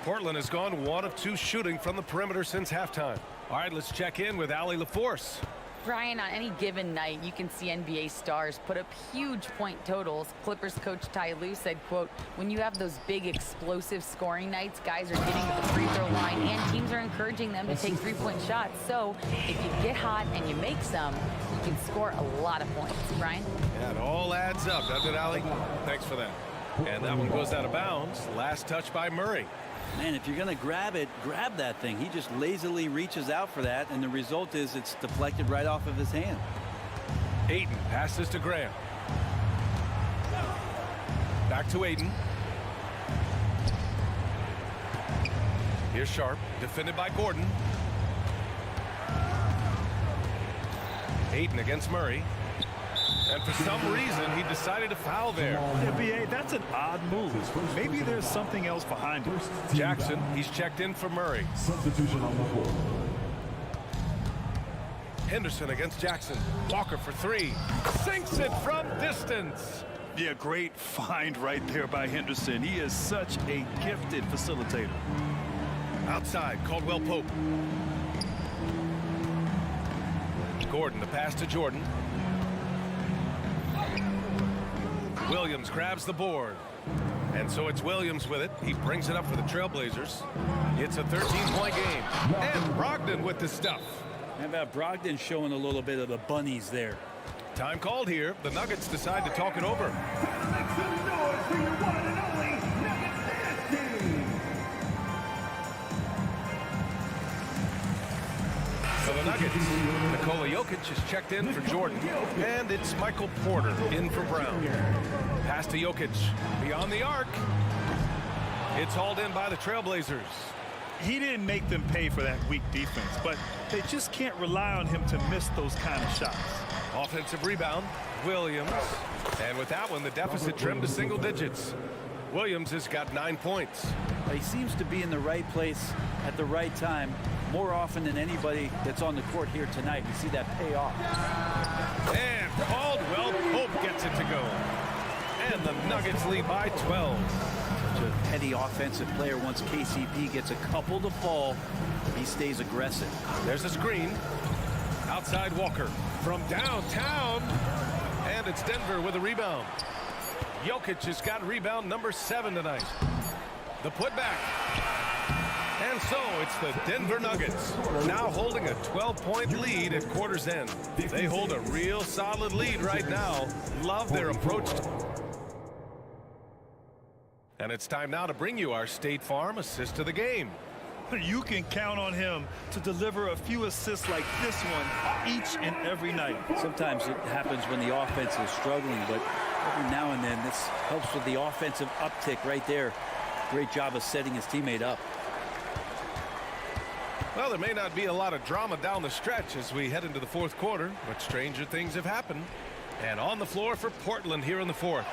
Portland has gone 1 of 2 shooting from the perimeter since halftime. All right, let's check in with Allie LaForce. Brian, on any given night, you can see NBA stars put up huge point totals. Clippers coach Ty Lue said, quote, when you have those big explosive scoring nights, guys are getting to the free throw line and teams are encouraging them to take 3-point shots. So if you get hot and you make some, you can score a lot of points. Brian? Yeah, it all adds adds up, doesn't it, Allie? Thanks for that. And that one goes out of bounds. Last touch by Murray. Man, if you're going to grab it, grab that thing. He just lazily reaches out for that, and the result is it's deflected right off of his hand. Ayton passes to Graham. Back to Ayton. Here's Sharp, defended by Gordon. Ayton against Murray. And for some reason, he decided to foul there. Yeah, B.A., that's an odd move. Maybe there's something else behind it. Jackson, he's checked in for Murray. Substitution on the floor. Henderson against Jackson. Walker for three. Sinks it from distance. Yeah, great find right there by Henderson. He is such a gifted facilitator. Outside, Caldwell Pope. Gordon, the pass to Jordan. Williams grabs the board. And so it's Williams with it. He brings it up for the Trailblazers. It's a 13-point game. And Brogdon with the stuff. How about Brogdon showing a little bit of the bunnies there? Time called here. The Nuggets decide to talk it over. So the Nuggets, Nikola Jokic is checked in for Jordan, and it's Michael Porter in for Brown. Pass to Jokic, beyond the arc. It's hauled in by the Trailblazers. He didn't make them pay for that weak defense, but they just can't rely on him to miss those kind of shots. Offensive rebound, Williams. And with that one, the deficit trimmed to single digits. Williams has got 9 points. He seems to be in the right place at the right time more often than anybody that's on the court here tonight. You see that pay off. And Caldwell Pope gets it to go. And the Nuggets lead by 12. Such a petty offensive player. Once KCP gets a couple to fall, he stays aggressive. There's a screen. Outside Walker from downtown. And it's Denver with a rebound. Jokic has got rebound number 7 tonight. The putback. And so it's the Denver Nuggets now holding a 12-point lead at quarter's end. They hold a real solid lead right now. Love their approach. And it's time now to bring you our State Farm assist of the game. You can count on him to deliver a few assists like this one each and every night. Sometimes it happens when the offense is struggling, but every now and then this helps with the offensive uptick right there. Great job of setting his teammate up. Well, there may not be a lot of drama down the stretch as we head into the fourth quarter, but stranger things have happened. And on the floor for Portland here in the fourth.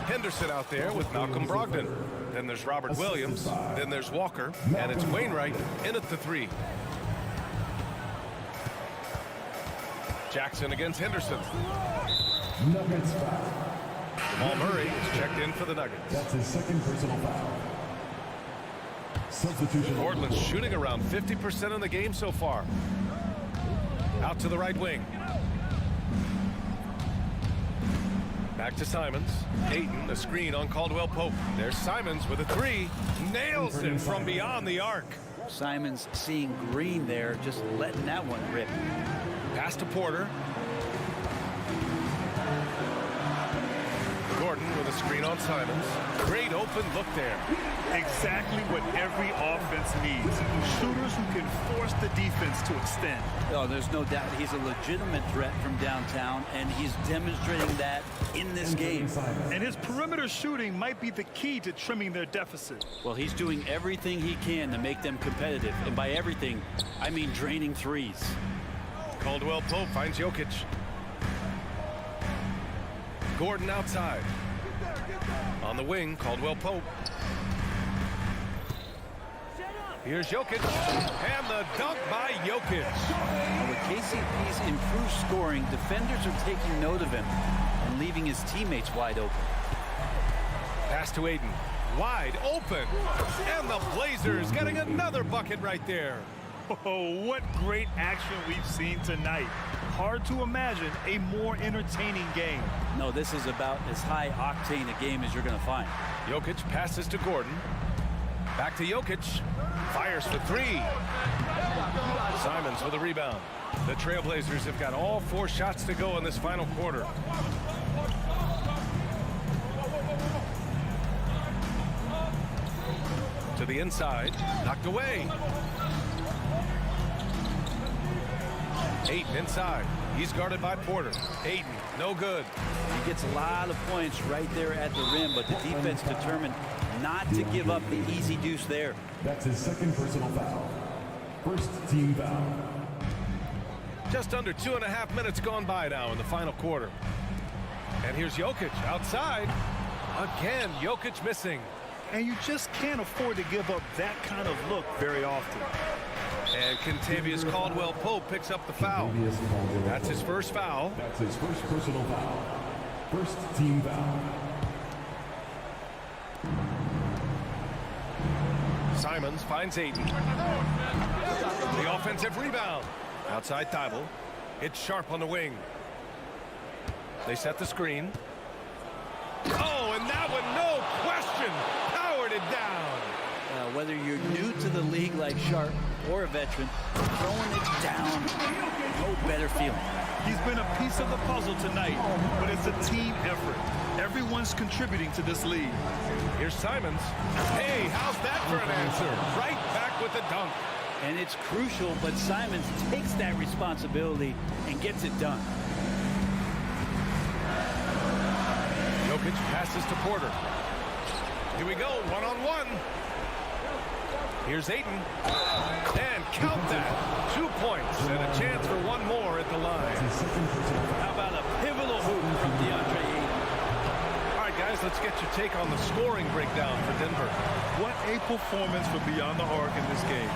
Henderson out there with Malcolm Brogdon. Then there's Robert Williams. Then there's Walker. And it's Wainwright in at the 3. Jackson against Henderson. Nuggets foul. Jamal Murray is checked in for the Nuggets. That's his second personal foul. Substitution. Portland's shooting around 50% in the game so far. Out to the right wing. Back to Simons. Ayton, a screen on Caldwell Pope. There's Simons with a 3. Nails it from beyond the arc. Simons seeing green there, just letting that one rip. Pass to Porter. Gordon with a screen on Simons. Great open look there. Exactly what every offense needs. Shooters who can force the defense to extend. Oh, there's no doubt he's a legitimate threat from downtown, and he's demonstrating that in this game. And his perimeter shooting might be the key to trimming their deficit. Well, he's doing everything he can to make them competitive. And by everything, I mean draining threes. Caldwell Pope finds Jokic. Gordon outside. On the wing, Caldwell Pope. Here's Jokic. And the dunk by Jokic. Well, with KCP's improved scoring, defenders are taking note of him and leaving his teammates wide open. Pass to Ayton. Wide open. And the Blazers getting another bucket right there. Oh, what great action we've seen tonight. Hard to imagine a more entertaining game. No, this is about as high octane a game as you're going to find. Jokic passes to Gordon. Back to Jokic. Fires for 3. Simons with a rebound. The Trailblazers have got all 4 shots to go in this final quarter. To the inside. Knocked away. Ayton inside. He's guarded by Porter. Ayton, no good. He gets a lot of points right there at the rim, but the defense determined not to give up the easy deuce there. That's his second personal foul. First team foul. Just under 2.5 minutes gone by now in the final quarter. And here's Jokic outside. Again, Jokic missing. And you just can't afford to give up that kind of look very often. And Kentavious Caldwell-Pope picks up the foul. That's his first foul. That's his first personal foul. First team foul. Simons finds Ayton. The offensive rebound. Outside Thibault. It's Sharp on the wing. They set the screen. Oh, and that one, no question, powered it down. Whether you're new to the league like Sharp or a veteran, throwing it down, no better feeling. He's been a piece of the puzzle tonight, but it's a team effort. Everyone's contributing to this lead. Here's Simons. Hey, how's that for an answer? Right back with the dunk. And it's crucial, but Simons takes that responsibility and gets it done. Jokic passes to Porter. Here we go, one-on-one. Here's Ayton. And count that. 2 points and a chance for one more at the line. How about a pivotal hoop from DeAndre Ayton? All right, guys, let's get your take on the scoring breakdown for Denver. What a performance for Beyond the Arc in this game.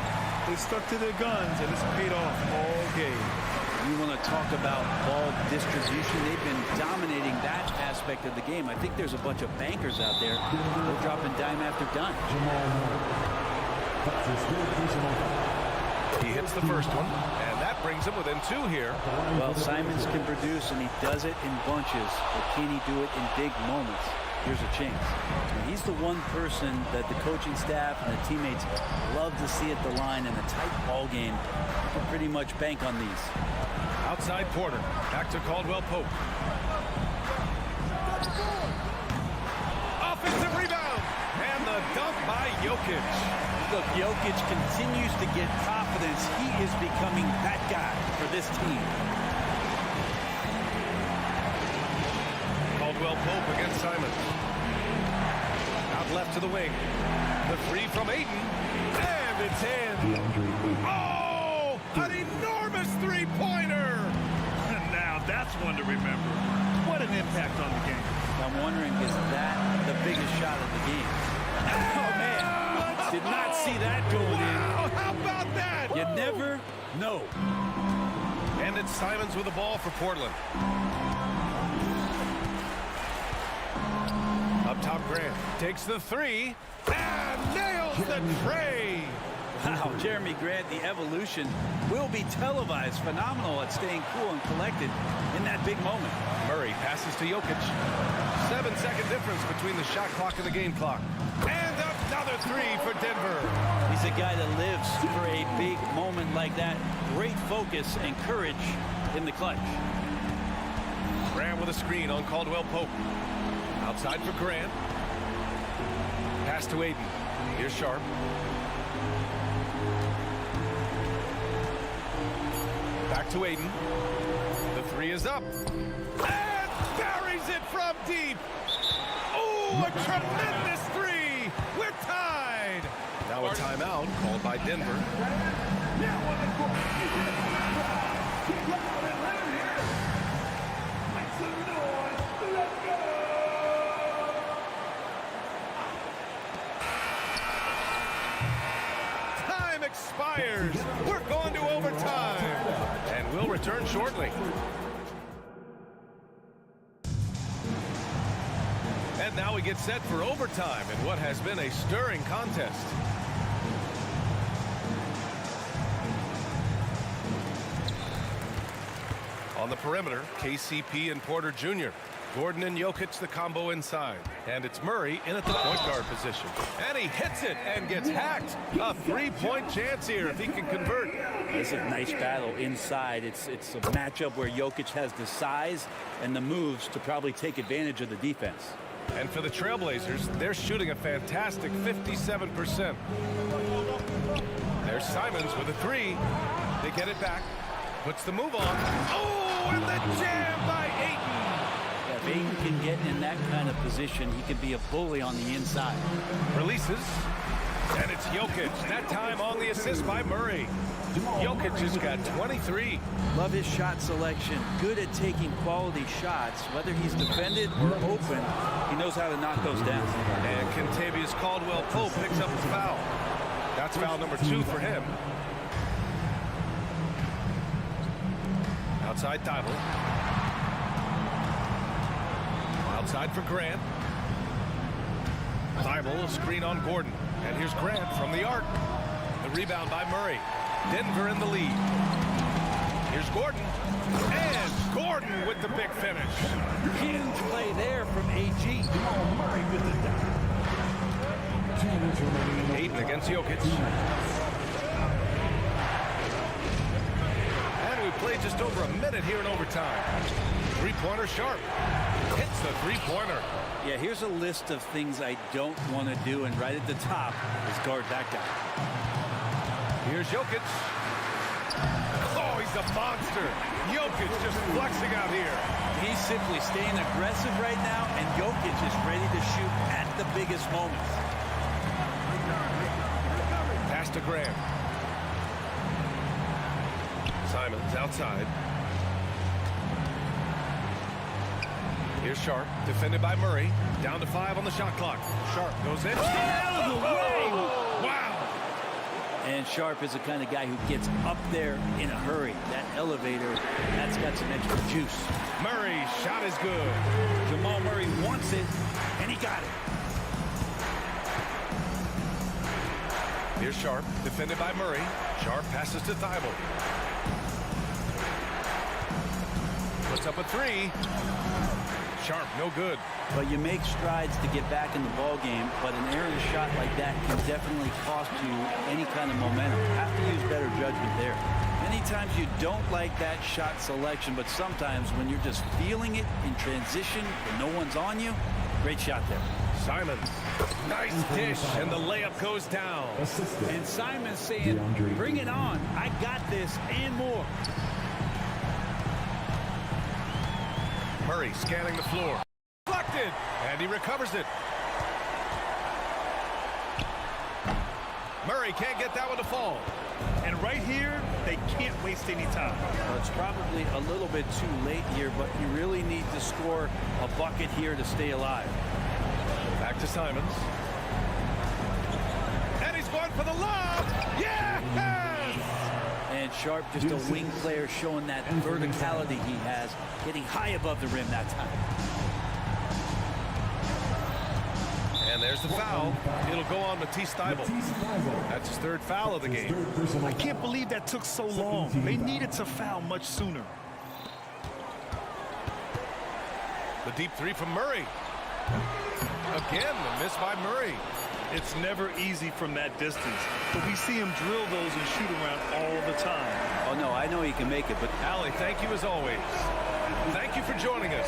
They stuck to their guns, and it's paid off all game. You want to talk about ball distribution. They've been dominating that aspect of the game. I think there's a bunch of bankers out there. They're dropping dime after dime. He hits the first one, and that brings him within 2 here. Well, Simons can produce, and he does it in bunches, but can he do it in big moments? Here's a chance. And he's the one person that the coaching staff and the teammates love to see at the line in a tight ball game. You can pretty much bank on these. Outside Porter. Back to Caldwell-Pope. Offensive rebound. And the dunk by Jokic. Look, Jokic continues to get confidence. He is becoming that guy for this team. Caldwell-Pope against Simons. Out left to the wing. The three from Ayton. And it's in. Oh! An enormous three-pointer! Now that's one to remember. What an impact on the game. I'm wondering, is that the biggest shot of the game? Oh, man. Did not see that going in. How about that? You never know. And it's Simons with the ball for Portland. Up top, Grant takes the three and nails the tray. Wow, Jeremy Grant, the evolution will be televised. Phenomenal at staying cool and collected in that big moment. Murray passes to Jokic. 7-second difference between the shot clock and the game clock. And another three for Denver. He's a guy that lives for a big moment like that. Great focus and courage in the clutch. Grant with a screen on Caldwell-Pope. Outside for Grant. Pass to Ayton. Here's Sharp. Back to Ayton. The three is up. And buries it from deep. Oh, a tremendous three. We're tied. Now a timeout called by Denver. Time expires. We're going to overtime. And we'll return shortly. And now we get set for overtime in what has been a stirring contest. On the perimeter, KCP and Porter Jr. Gordon and Jokic the combo inside. And it's Murray in at the point guard position. And he hits it and gets hacked. A three-point chance here if he can convert. It's a nice battle inside. It's a matchup where Jokic has the size and the moves to probably take advantage of the defense. And for the Trailblazers, they're shooting a fantastic 57%. There's Simons with a three. They get it back. Puts the move on. Oh, and the jam by Ayton. Yeah, if Ayton can get in that kind of position, he can be a bully on the inside. Releases. And it's Jokic. That time on the assist by Murray. Jokic has got 23. Love his shot selection. Good at taking quality shots. Whether he's defended or open, he knows how to knock those down. And Kentavious Caldwell-Pope picks up the foul. That's foul number 2 for him. Outside Thibault. Outside for Grant. Thibault, a screen on Gordon. And here's Grant from the arc. The rebound by Murray. Denver in the lead. Here's Gordon. And Gordon with the big finish. Huge play there from AG. Murray with the dunk. Ayton against Jokic. And we played just over a minute here in overtime. Three-pointer Sharp. Hits the three-pointer. Yeah, here's a list of things I don't want to do, and right at the top is guard that guy. Here's Jokic. Oh, he's a monster. Jokic just flexing out here. He's simply staying aggressive right now, and Jokic is ready to shoot at the biggest moments. Pass to Graham. Simons outside. Here's Sharp, defended by Murray. Down to 5 on the shot clock. Sharp goes in. Out of the way! Wow! And Sharp is the kind of guy who gets up there in a hurry. That elevator, that's got some extra juice. Murray's shot is good. Jamal Murray wants it, and he got it. Here's Sharp, defended by Murray. Sharp passes to Thibault. Puts up a three. Sharp, no good. But you make strides to get back in the ball game, but an errant shot like that can definitely cost you any kind of momentum. You have to use better judgment there. Many times you don't like that shot selection, but sometimes when you're just feeling it in transition and no one's on you, great shot there. Simons, nice dish, and the layup goes down. And Simons saying, bring it on. I got this and more. Murray scanning the floor. Deflected, and he recovers it. Murray can't get that one to fall. And right here, they can't waste any time. Well, it's probably a little bit too late here, but you really need to score a bucket here to stay alive. Back to Simons. And he's going for the lob. Yes! And Sharp, just a wing player, showing that verticality he has, getting high above the rim that time. And there's the foul. It'll go on Matisse Thybulle. That's his third foul of the game. I can't believe that took so long. They needed to foul much sooner. The deep three from Murray. Again, the miss by Murray. It's never easy from that distance, but we see him drill those and shoot around all the time. Oh, no, I know he can make it, but... Allie, thank you as always. Thank you for joining us.